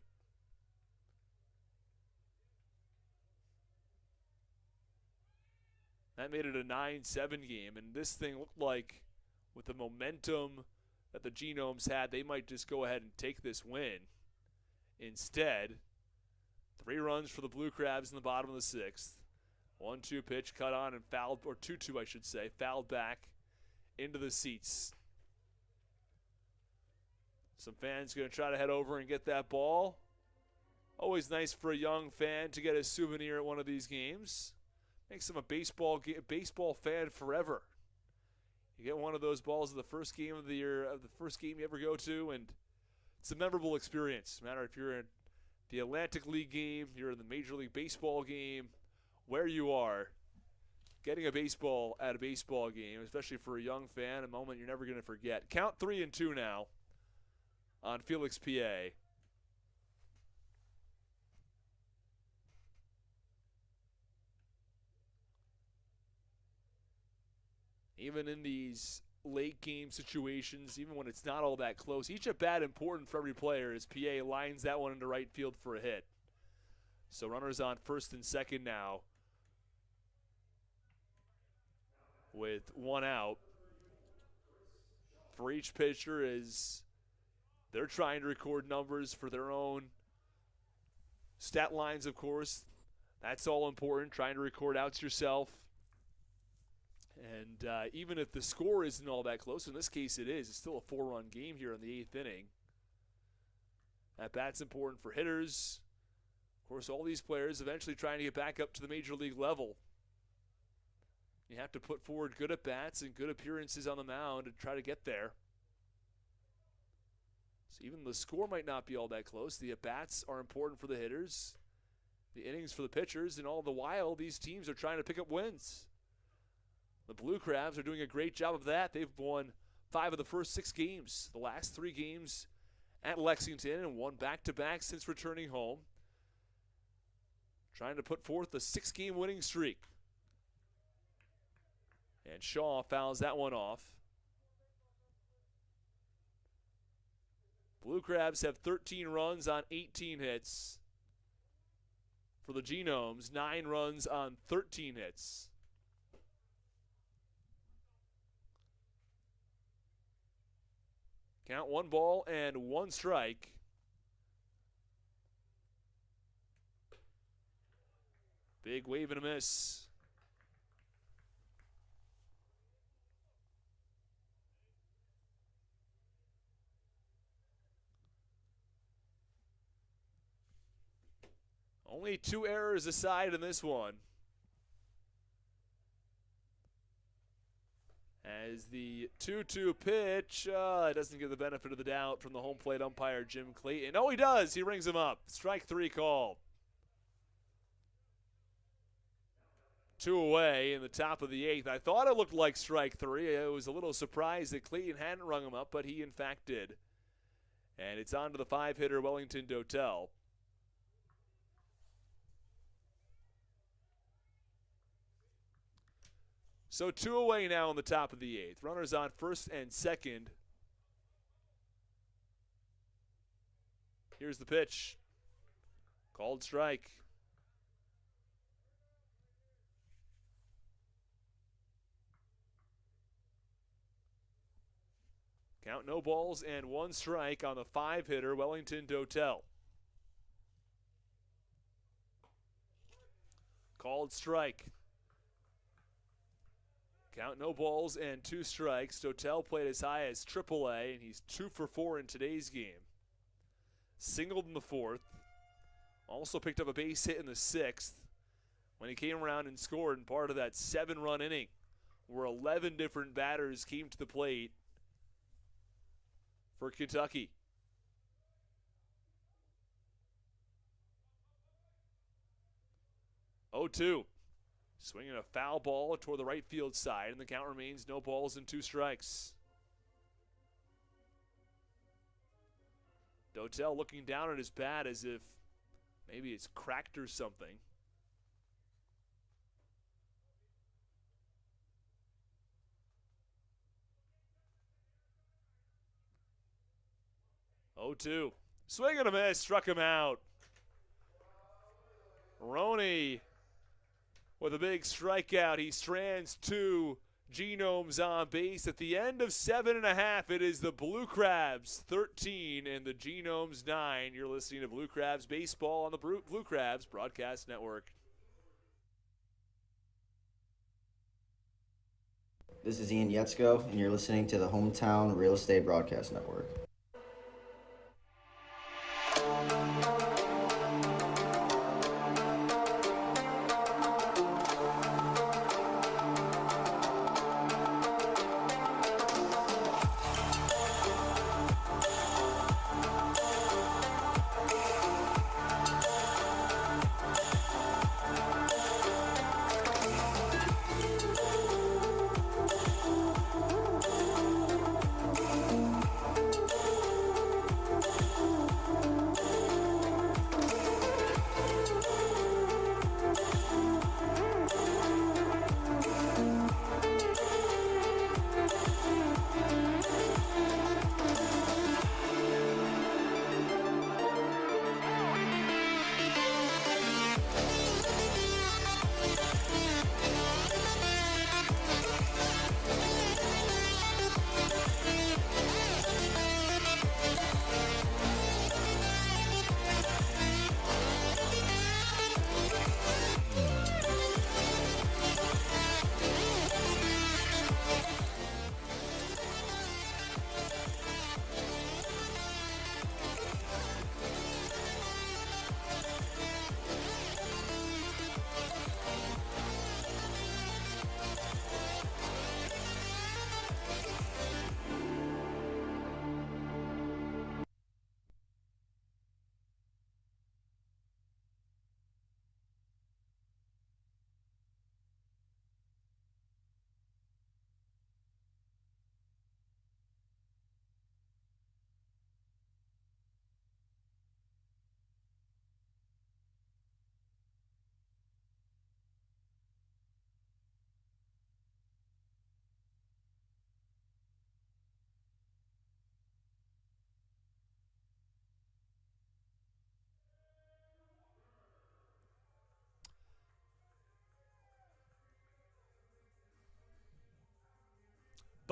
That made it a 9-7 game, and this thing looked like with the momentum that the Genomes had, they might just go ahead and take this win. Instead, 3 runs for the Blue Crabs in the bottom of the 6th. 1-2 pitch cut on and fouled, or 2-2 I should say, fouled back into the seats. Some fans going to try to head over and get that ball. Always nice for a young fan to get a souvenir at one of these games. Makes him a baseball fan forever. You get one of those balls at the first game of the year, of the first game you ever go to, and it's a memorable experience. No matter if you're in the Atlantic League game, you're in the Major League Baseball game, where you are, getting a baseball at a baseball game, especially for a young fan, a moment you're never going to forget. Count 3-2 now on Felix PA. Even in these late game situations, even when it's not all that close, each at bat important for every player as PA lines that one into right field for a hit. So runners on first and second now with 1 out. For each pitcher as they're trying to record numbers for their own stat lines, of course. That's all important, trying to record outs yourself. And even if the score isn't all that close, in this case it is, it's still a 4-run game here in the 8th inning. That bat's important for hitters. Of course, all these players eventually trying to get back up to the major league level. You have to put forward good at-bats and good appearances on the mound to try to get there. So even the score might not be all that close. The at-bats are important for the hitters, the innings for the pitchers, and all the while these teams are trying to pick up wins. The Blue Crabs are doing a great job of that. They've won 5 of the first 6 games. The last 3 games at Lexington and won back-to-back since returning home. Trying to put forth a 6-game winning streak. And Shaw fouls that one off. Blue Crabs have 13 runs on 18 hits. For the Genomes, 9 runs on 13 hits. Count 1 ball and 1 strike. Big wave and a miss. Only 2 errors aside in this one. As the 2-2 pitch, doesn't give the benefit of the doubt from the home plate umpire, Jim Clayton. Oh, he does. He rings him up. Strike 3 call. 2 away in the top of the 8th. I thought it looked like strike 3. I was a little surprised that Clayton hadn't rung him up, but he in fact did. And it's on to the 5-hitter, Wellington Dotel. So 2 away now in the top of the 8th. Runners on first and second. Here's the pitch. Called strike. Count no balls and 1 strike on the 5-hitter, Wellington Dotel. Called strike. Count no balls and 2 strikes. Dotel played as high as AAA, and he's 2 for 4 in today's game. Singled in the 4th. Also picked up a base hit in the 6th when he came around and scored in part of that 7-run inning where 11 different batters came to the plate for Kentucky. 0-2. Swinging a foul ball toward the right field side, and the count remains no balls and 2 strikes. Dotel looking down at his bat as if maybe it's cracked or something. Oh, 2. Swing and a miss, struck him out. Roney with a big strikeout. He strands 2 Genomes on base. At the end of 7.5, it is the Blue Crabs 13 and the Genomes 9. You're listening to Blue Crabs Baseball on the Blue Crabs Broadcast Network. This is Ian Yetzko, and you're listening to the Hometown Real Estate Broadcast Network.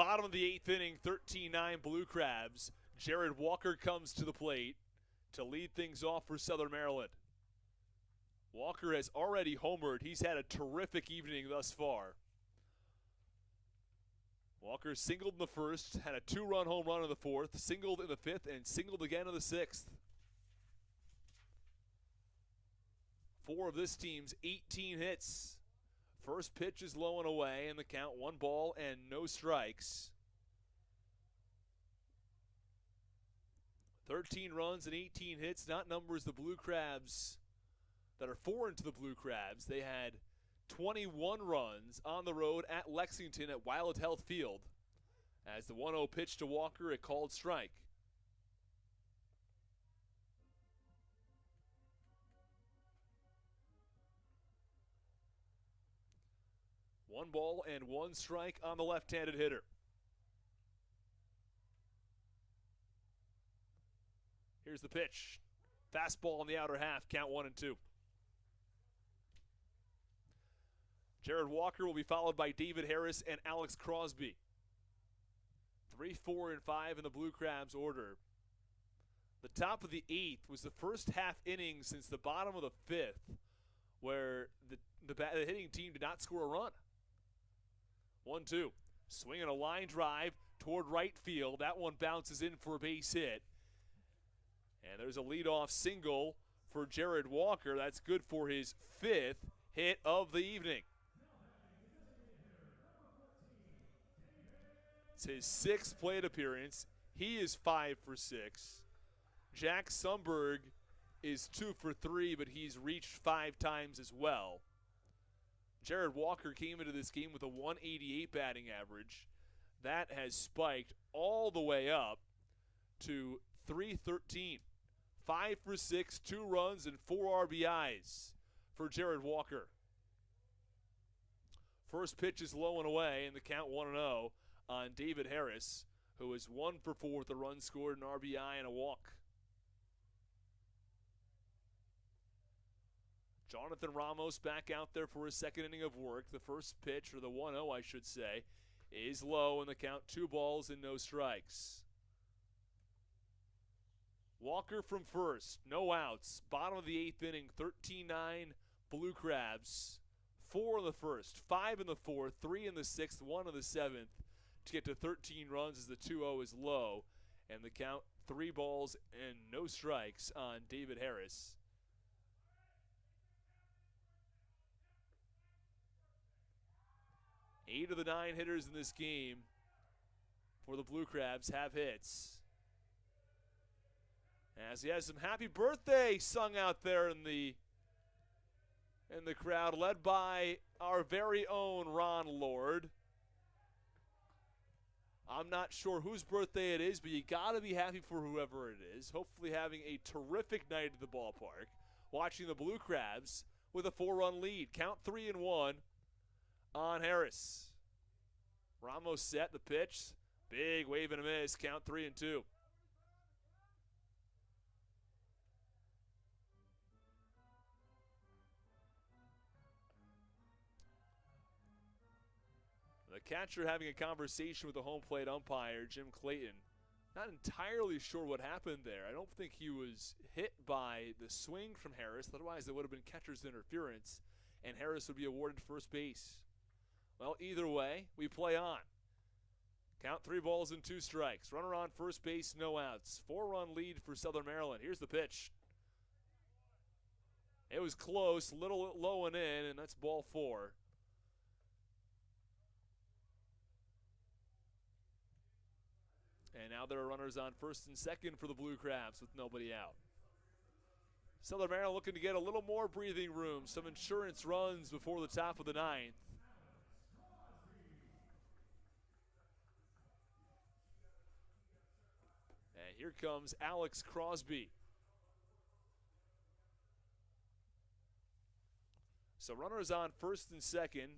Bottom of the 8th inning, 13-9 Blue Crabs. Jared Walker comes to the plate to lead things off for Southern Maryland. Walker has already homered. He's had a terrific evening thus far. Walker singled in the first, had a 2-run home run in the fourth, singled in the fifth, and singled again in the sixth. 4 of this team's 18 hits. First pitch is low and away, and the count 1 ball and no strikes. 13 runs and 18 hits, not numbers the Blue Crabs that are foreign to the Blue Crabs. They had 21 runs on the road at Lexington at Wild Health Field. As the 1-0 pitch to Walker, a called strike. One ball and 1 strike on the left-handed hitter. Here's the pitch. Fastball in the outer half, count 1-2. Jared Walker will be followed by David Harris and Alex Crosby. 3, 4, and 5 in the Blue Crabs order. The top of the 8th was the first half inning since the bottom of the 5th where the hitting team did not score a run. 1-2. Swinging a line drive toward right field. That one bounces in for a base hit. And there's a leadoff single for Jared Walker. That's good for his 5th hit of the evening. It's his 6th plate appearance. He is 5 for 6. Jack Sundberg is 2 for 3, but he's reached 5 times as well. Jared Walker came into this game with a 188 batting average. That has spiked all the way up to 313. 5 for 6, 2 runs, and 4 RBIs for Jared Walker. First pitch is low and away, and the count 1-0 on David Harris, who is 1 for 4 with a run scored, an RBI, and a walk. Jonathan Ramos back out there for his 2nd inning of work. The first pitch, or the 1-0 I should say, is low, and the count 2 balls and no strikes. Walker from first, no outs. Bottom of the 8th inning, 13-9 Blue Crabs. 4 in the first, 5 in the 4th, 3 in the 6th, 1 in the 7th to get to 13 runs as the 2-0 is low. And the count 3 balls and no strikes on David Harris. Eight of the 9 hitters in this game for the Blue Crabs have hits. As he has some happy birthday sung out there in the crowd, led by our very own Ron Lord. I'm not sure whose birthday it is, but you got to be happy for whoever it is. Hopefully having a terrific night at the ballpark, watching the Blue Crabs with a 4-run lead. Count 3-1 on Harris. Ramos set the pitch. Big wave and a miss. Count 3-2. The catcher having a conversation with the home plate umpire, Jim Clayton. Not entirely sure what happened there. I don't think he was hit by the swing from Harris. Otherwise, it would have been catcher's interference, and Harris would be awarded first base. Well, either way, we play on. Count 3 balls and 2 strikes. Runner on first base, no outs. 4-run lead for Southern Maryland. Here's the pitch. It was close, little low and in, and that's ball 4. And now there are runners on first and second for the Blue Crabs with nobody out. Southern Maryland looking to get a little more breathing room, some insurance runs before the top of the 9th. And here comes Alex Crosby. So runners on first and second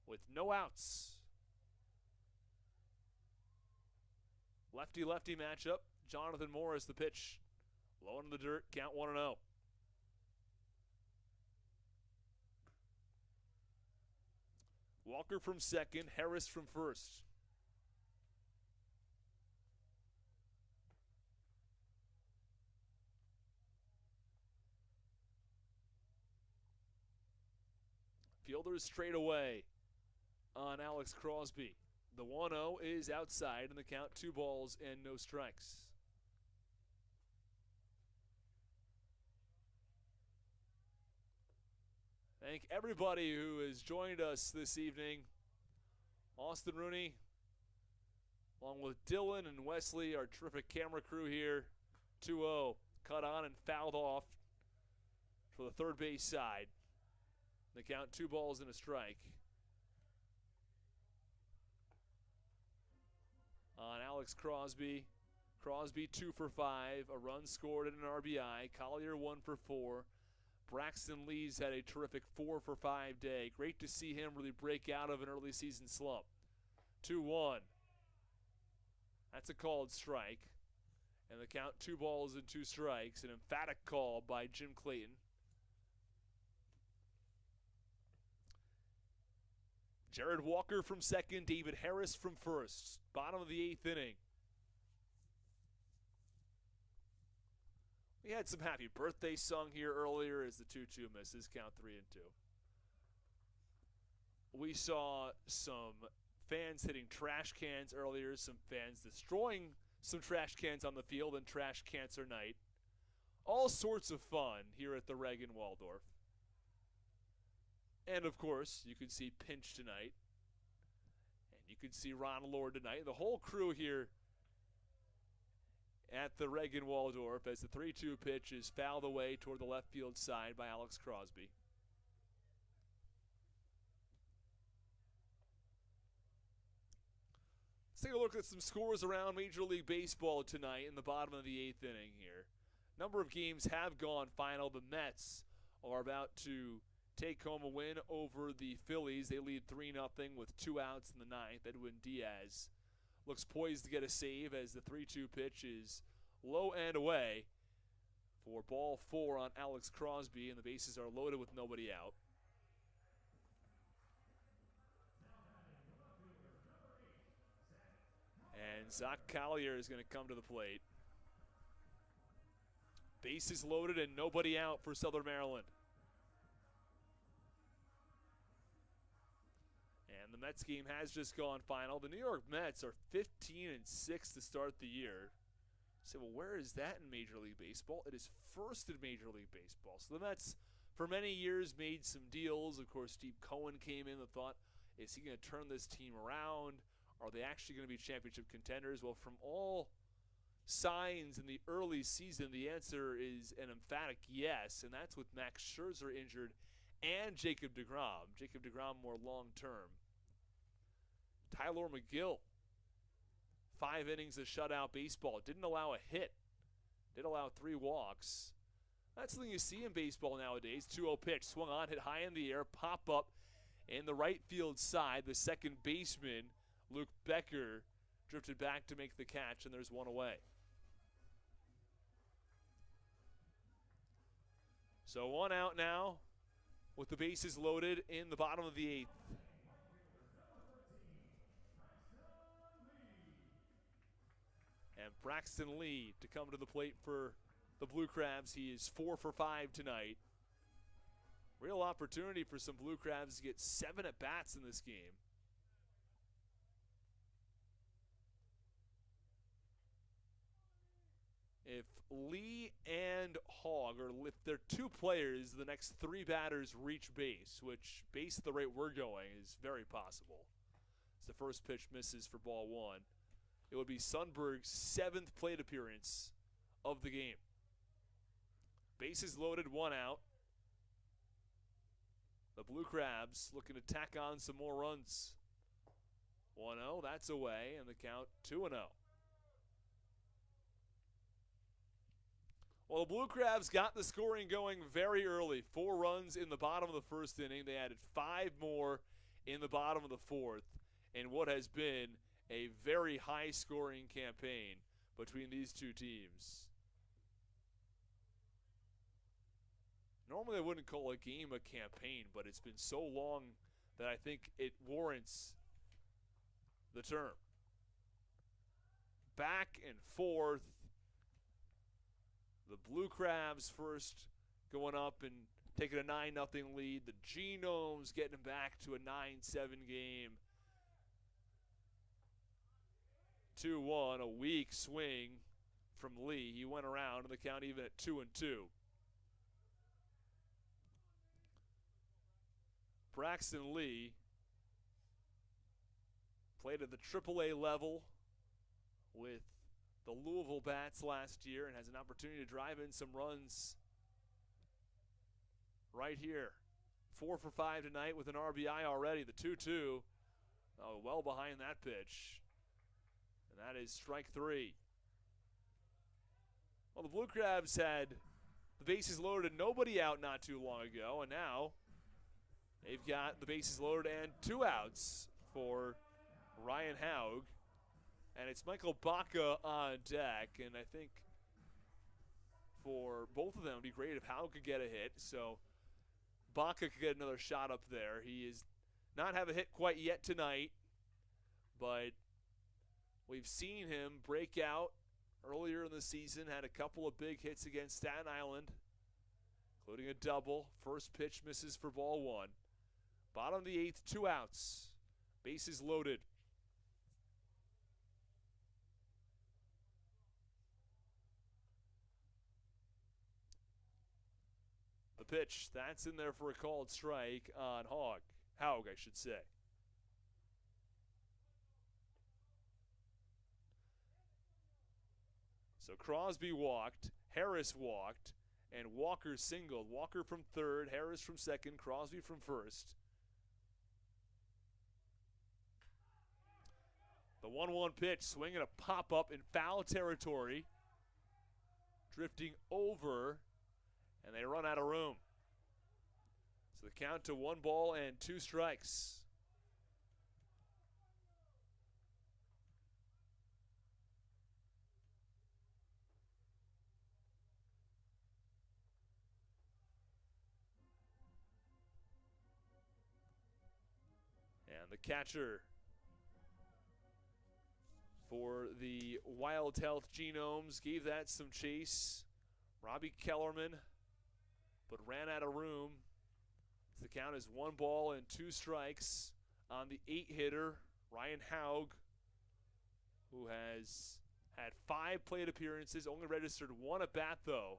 with no outs. Lefty-lefty matchup. Jonathan Morris, the pitch. Low into the dirt, count 1-0. Walker from second, Harris from first. Fielders straight away on Alex Crosby. The 1-0 is outside, and the count 2 balls and no strikes. Thank everybody who has joined us this evening. Austin Rooney, along with Dylan and Wesley, our terrific camera crew here. 2-0, cut on and fouled off for the third base side. The count 2 balls and a strike. On Alex Crosby. Crosby 2 for 5, a run scored and an RBI. Collier 1 for 4. Braxton Lee's had a terrific 4 for 5 day. Great to see him really break out of an early season slump. 2-1. That's a called strike. And the count 2 balls and 2 strikes. An emphatic call by Jim Clayton. Jared Walker from second, David Harris from first. Bottom of the 8th inning. We had some happy birthday sung here earlier as the 2-2 misses, count 3-2. We saw some fans hitting trash cans earlier, some fans destroying some trash cans on the field, and Trash Cancer Night. All sorts of fun here at the Reagan Waldorf. And, of course, you could see Pinch tonight. And you could see Ron Lord tonight. The whole crew here at the Reagan Waldorf as the 3-2 pitch is fouled away toward the left field side by Alex Crosby. Let's take a look at some scores around Major League Baseball tonight in the bottom of the 8th inning here. Number of games have gone final. The Mets are about to take home a win over the Phillies. They lead 3-0 with 2 outs in the 9th. Edwin Diaz looks poised to get a save as the 3-2 pitch is low and away for ball 4 on Alex Crosby, and the bases are loaded with nobody out. And Zach Collier is going to come to the plate. Bases loaded and nobody out for Southern Maryland. And the Mets game has just gone final. The New York Mets are 15-6 to start the year. You say, well, where is that in Major League Baseball? It is first in Major League Baseball. So the Mets, for many years, made some deals. Of course, Steve Cohen came in and thought, is he going to turn this team around? Are they actually going to be championship contenders? Well, from all signs in the early season, the answer is an emphatic yes, and that's with Max Scherzer injured and Jacob deGrom. Jacob deGrom more long-term. Tyler McGill, 5 innings of shutout baseball. Didn't allow a hit. Did allow 3 walks. That's something you see in baseball nowadays. 2-0 pitch, swung on, hit high in the air, pop up in the right field side. The second baseman, Luke Becker, drifted back to make the catch, and there's 1 away. So 1 out now with the bases loaded in the bottom of the 8th. And Braxton Lee to come to the plate for the Blue Crabs. He is 4 for 5 tonight. Real opportunity for some Blue Crabs to get 7 at-bats in this game. If Lee and Hogg, or if they're 2 players, the next 3 batters reach base, which, based at the rate we're going, is very possible. As the first pitch misses for ball 1. It would be Sundberg's 7th plate appearance of the game. Bases loaded, 1 out. The Blue Crabs looking to tack on some more runs. 1-0, that's away, and the count 2-0. Well, the Blue Crabs got the scoring going very early. 4 runs in the bottom of the first inning. They added 5 more in the bottom of the 4th in what has been a very high-scoring campaign between these 2 teams. Normally I wouldn't call a game a campaign, but it's been so long that I think it warrants the term. Back and forth. The Blue Crabs first going up and taking a 9-0 lead. The Genomes getting back to a 9-7 game. 2-1, a weak swing from Lee. He went around and the count even at 2-2. Braxton Lee played at the AAA level with the Louisville Bats last year and has an opportunity to drive in some runs right here. 4 for 5 tonight with an RBI already. The 2-2, well behind that pitch. And that is strike 3. Well, the Blue Crabs had the bases loaded and nobody out not too long ago, and now they've got the bases loaded and 2 outs for Ryan Haug. And it's Michael Baca on deck, and I think for both of them it would be great if Haug could get a hit. So Baca could get another shot up there. He is not have a hit quite yet tonight, but we've seen him break out earlier in the season, had a couple of big hits against Staten Island, including a double. First pitch misses for ball 1. Bottom of the 8th, 2 outs. Bases loaded. The pitch, that's in there for a called strike on Haug, I should say. So Crosby walked, Harris walked, and Walker singled. Walker from third, Harris from second, Crosby from first. The 1-1 pitch, swinging a pop-up in foul territory. Drifting over, and they run out of room. So the count to 1 ball and 2 strikes. And the catcher for the Wild Health Genomes gave that some chase. Robbie Kellerman, but ran out of room. The count is 1 ball and 2 strikes on the 8-hitter, Ryan Haug, who has had 5 plate appearances, only registered 1 at bat though,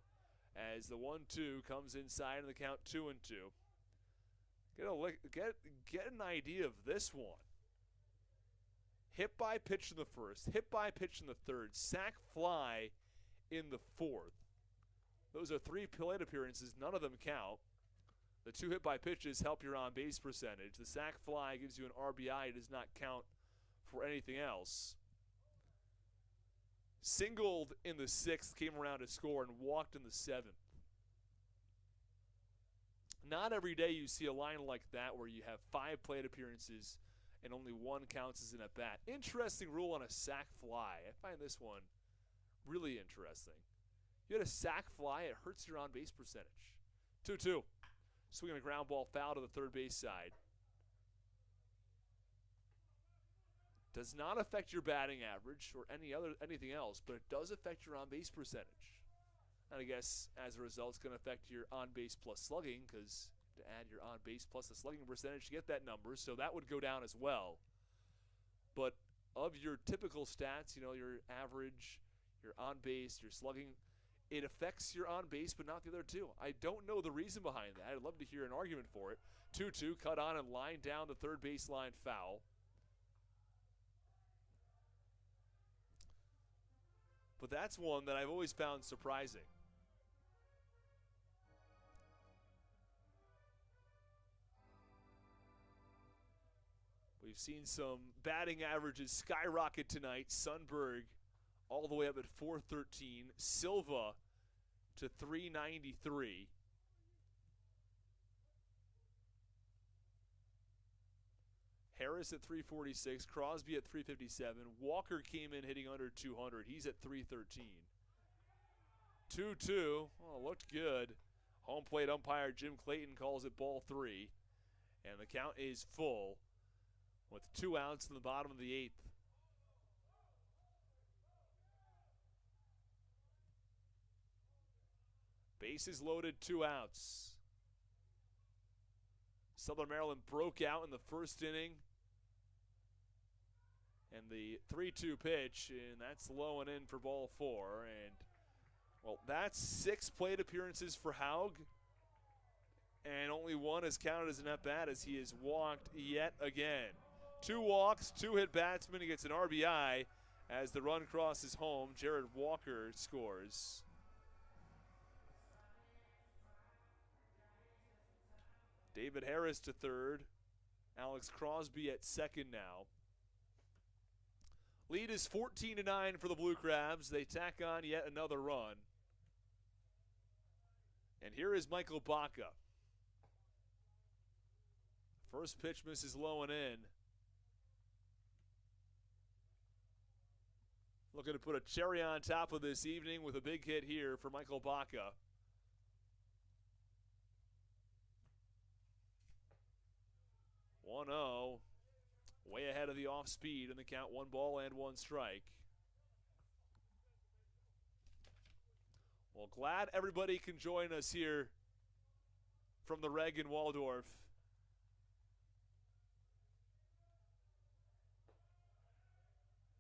as the 1-2 comes inside and the count 2-2. Get an idea of this one. Hit by pitch in the first, hit by pitch in the third, sac fly in the 4th. Those are 3 plate appearances. None of them count. The 2 hit by pitches help your on-base percentage. The sac fly gives you an RBI. It does not count for anything else. Singled in the 6th, came around to score, and walked in the 7th. Not every day you see a line like that where you have 5 plate appearances and only 1 counts as an at-bat. Interesting rule on a sac fly. I find this one really interesting. You had a sac fly, it hurts your on-base percentage. 2-2. Swinging a ground ball foul to the third base side. Does not affect your batting average or anything else, but it does affect your on-base percentage. And I guess as a result, it's going to affect your on-base plus slugging, because to add your on-base plus the slugging percentage to get that number, so that would go down as well. But of your typical stats, your average, your on-base, your slugging, it affects your on-base, but not the other 2. I don't know the reason behind that. I'd love to hear an argument for it. 2-2, cut on and line down the third baseline foul. But that's one that I've always found surprising. We've seen some batting averages skyrocket tonight. Sundberg all the way up at 413. Silva to 393. Harris at 346. Crosby at 357. Walker came in hitting under 200. He's at 313. 2-2. Oh, looked good. Home plate umpire Jim Clayton calls it ball 3. And the count is full with 2 outs in the bottom of the 8th. Bases loaded, 2 outs. Southern Maryland broke out in the first inning. And the 3-2 pitch, and that's low and in for ball 4. And, well, that's 6 plate appearances for Haug. And only 1 is counted as an at-bat as he is walked yet again. 2 walks, 2 hit batsmen. He gets an RBI as the run crosses home. Jared Walker scores. David Harris to third. Alex Crosby at second now. Lead is 14-9 for the Blue Crabs. They tack on yet another run. And here is Michael Baca. First pitch misses low and in. Looking to put a cherry on top of this evening with a big hit here for Michael Baca. One-0. Way ahead of the off speed in the count, 1 ball and 1 strike. Well, glad everybody can join us here from the Reg in Waldorf.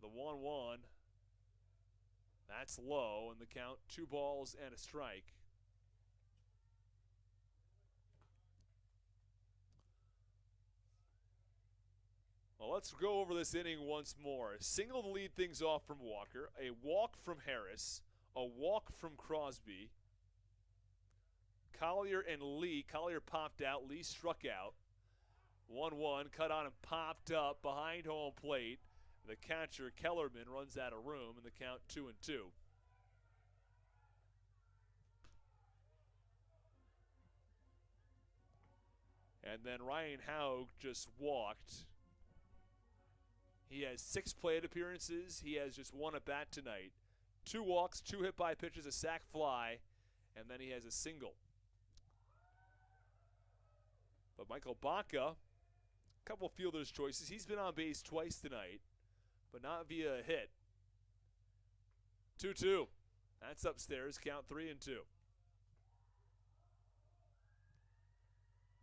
The 1-1. That's low in the count, 2 balls and a strike. Well, let's go over this inning once more. A single to lead things off from Walker, a walk from Harris, a walk from Crosby. Collier and Lee. Collier popped out, Lee struck out. 1-1, cut on and popped up behind home plate. The catcher, Kellerman, runs out of room in the count, 2-2. And then Ryan Haug just walked. He has 6 plate appearances. He has just 1 at bat tonight. 2 walks, 2 hit by pitches, a sac fly, and then he has a single. But Michael Baca, a couple fielder's choices. He's been on base twice tonight, but not via a hit. 2-2. That's upstairs, count 3-2.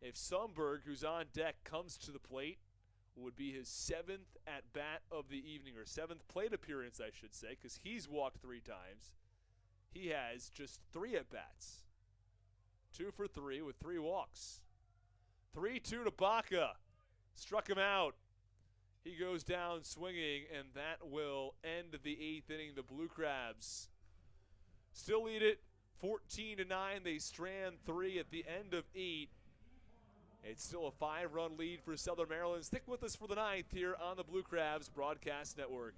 If Sundberg, who's on deck, comes to the plate, would be his 7th at-bat of the evening, or 7th plate appearance, I should say, because he's walked 3 times. He has just 3 at-bats. 2 for 3 with 3 walks. 3-2 to Baca. Struck him out. He goes down swinging, and that will end the 8th inning. The Blue Crabs still lead it 14-9. They strand 3 at the end of 8. It's still a 5-run lead for Southern Maryland. Stick with us for the 9th here on the Blue Crabs Broadcast Network.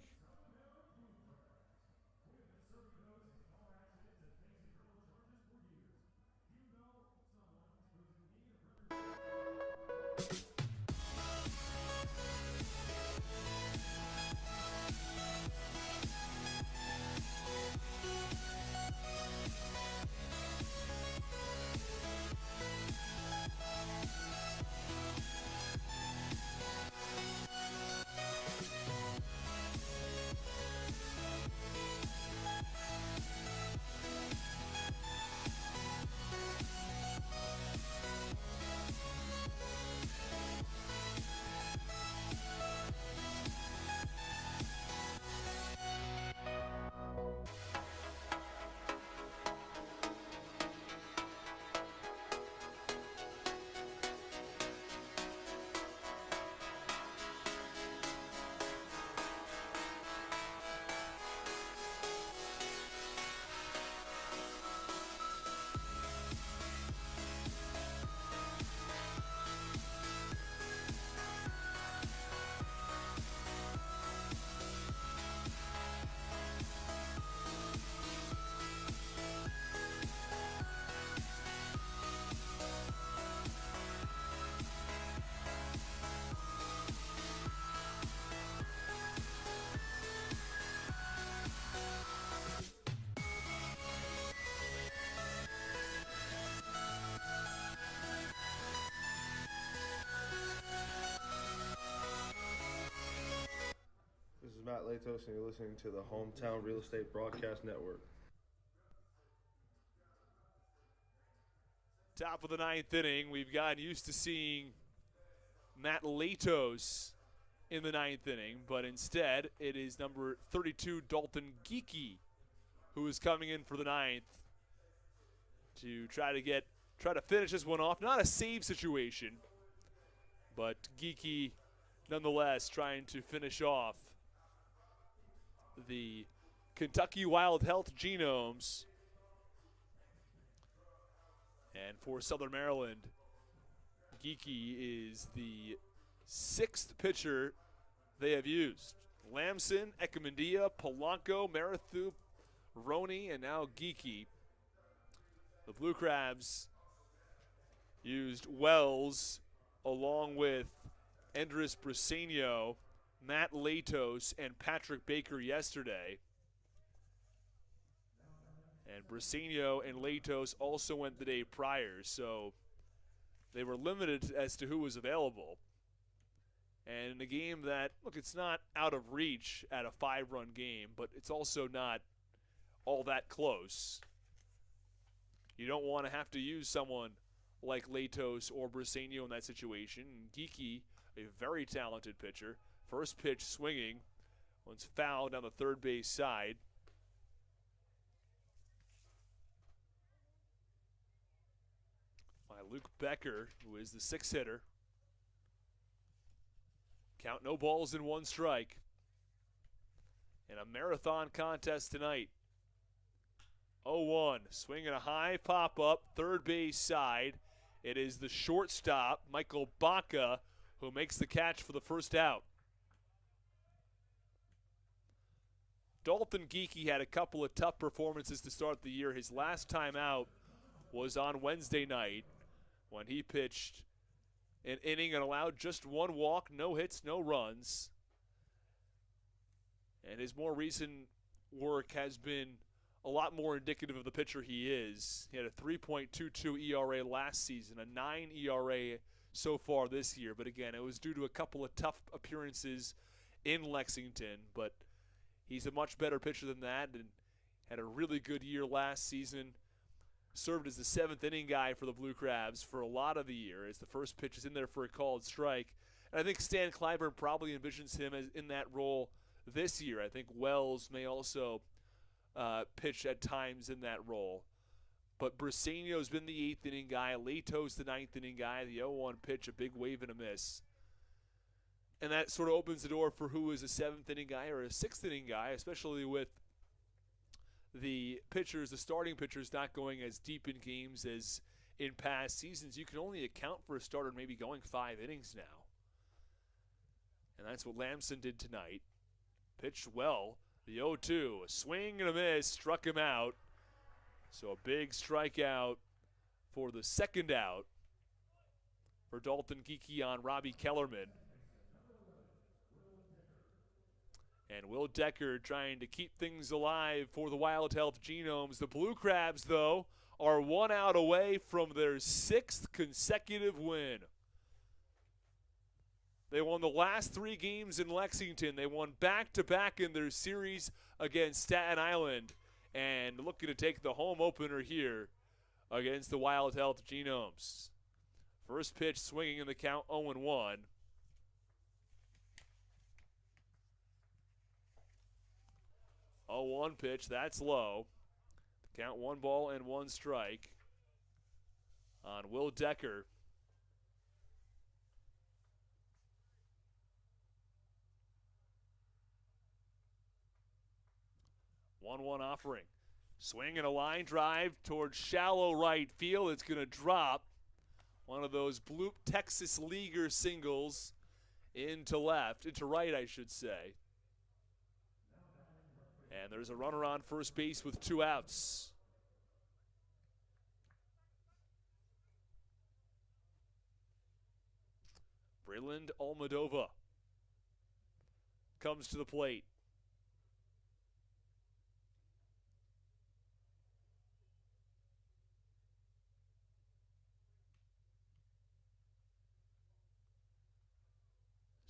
Latos, and you're listening to the Hometown Real Estate Broadcast Network. Top of the ninth inning, we've gotten used to seeing Matt Latos in the ninth inning, but instead it is number 32, Dalton Geeky, who is coming in for the ninth to try to finish this one off. Not a save situation, but Geeky nonetheless trying to finish off the Kentucky Wild Health Genomes. And for Southern Maryland, Geeky is the sixth pitcher they have used. Lamson, Ekamandia, Polanco, Marathu, Roney, and now Geeky. The Blue Crabs used Wells along with Andres Briseño, Matt Latos, and Patrick Baker yesterday. And Briseño and Latos also went the day prior, so they were limited as to who was available. And in a game that, look, it's not out of reach at a 5-run game, but it's also not all that close. You don't want to have to use someone like Latos or Briseño in that situation. And Geeky, a very talented pitcher, first pitch swinging, one's fouled down the third base side. By Luke Becker, who is the sixth hitter. Count no balls in one strike. And a marathon contest tonight. 0-1, swinging a high pop-up, third base side. It is the shortstop, Michael Baca, who makes the catch for the first out. Dalton Geeky had a couple of tough performances to start the year. His last time out was on Wednesday night when he pitched an inning and allowed just one walk, no hits, no runs. And his more recent work has been a lot more indicative of the pitcher he is. He had a 3.22 ERA last season, a 9 ERA so far this year. But again, it was due to a couple of tough appearances in Lexington. But he's a much better pitcher than that and had a really good year last season. Served as the seventh inning guy for the Blue Crabs for a lot of the year as the first pitch is in there for a called strike. And I think Stan Clyburn probably envisions him as in that role this year. I think Wells may also pitch at times in that role. But Briseño's been the eighth inning guy. Latos the ninth inning guy. The 0-1 pitch, a big wave and a miss. And that sort of opens the door for who is a seventh inning guy or a sixth inning guy, especially with the pitchers, the starting pitchers, not going as deep in games as in past seasons. You can only account for a starter maybe going 5 innings now. And that's what Lamson did tonight. Pitched well. The 0-2, a swing and a miss, struck him out. So a big strikeout for the second out for Dalton Geeky on Robbie Kellerman. And Will Decker trying to keep things alive for the Wild Health Genomes. The Blue Crabs, though, are 1 out away from their 6th consecutive win. They won the last 3 games in Lexington. They won back-to-back in their series against Staten Island. And looking to take the home opener here against the Wild Health Genomes. First pitch swinging in the count, 0-1. Oh, 1 pitch, that's low. Count 1 ball and 1 strike on Will Decker. One offering. Swing and a line drive towards shallow right field. It's going to drop. One of those bloop Texas Leaguer singles into right, I should say. And there's a runner on first base with 2 outs. Breland Almadova comes to the plate.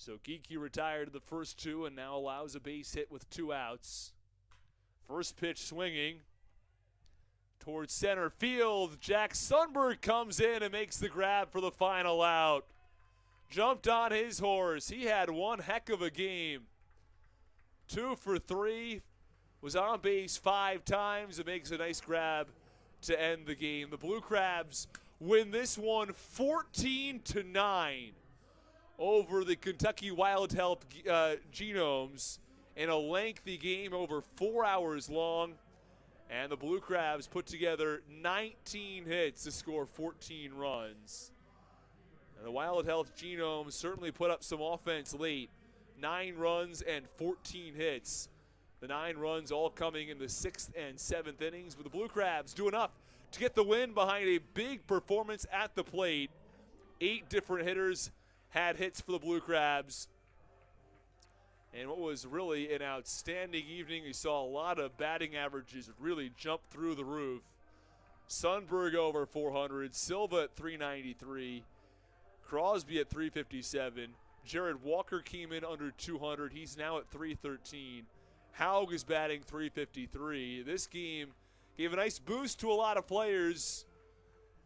So Geeky retired the first two and now allows a base hit with 2 outs. First pitch swinging towards center field. Jack Sundberg comes in and makes the grab for the final out. Jumped on his horse. He had one heck of a game. 2 for 3. Was on base 5 times and makes a nice grab to end the game. The Blue Crabs win this one 14-9 over the Kentucky Wild Health Genomes in a lengthy game over 4 hours long. And the Blue Crabs put together 19 hits to score 14 runs. And the Wild Health Genomes certainly put up some offense late. 9 runs and 14 hits. The 9 runs all coming in the 6th and 7th innings. But the Blue Crabs do enough to get the win behind a big performance at the plate. 8 different hitters had hits for the Blue Crabs. And what was really an outstanding evening, we saw a lot of batting averages really jump through the roof. Sundberg over 400, Silva at 393, Crosby at 357. Jared Walker came in under 200. He's now at 313. Haug is batting 353. This game gave a nice boost to a lot of players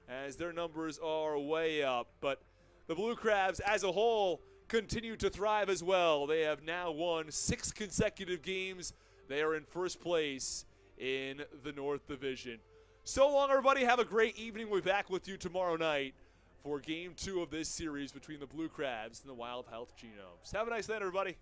as their numbers are way up. But the Blue Crabs as a whole continue to thrive as well. They have now won 6 consecutive games. They are in first place in the North Division. So long, everybody. Have a great evening. We'll be back with you tomorrow night for Game 2 of this series between the Blue Crabs and the Wild Health Genomes. Have a nice night, everybody.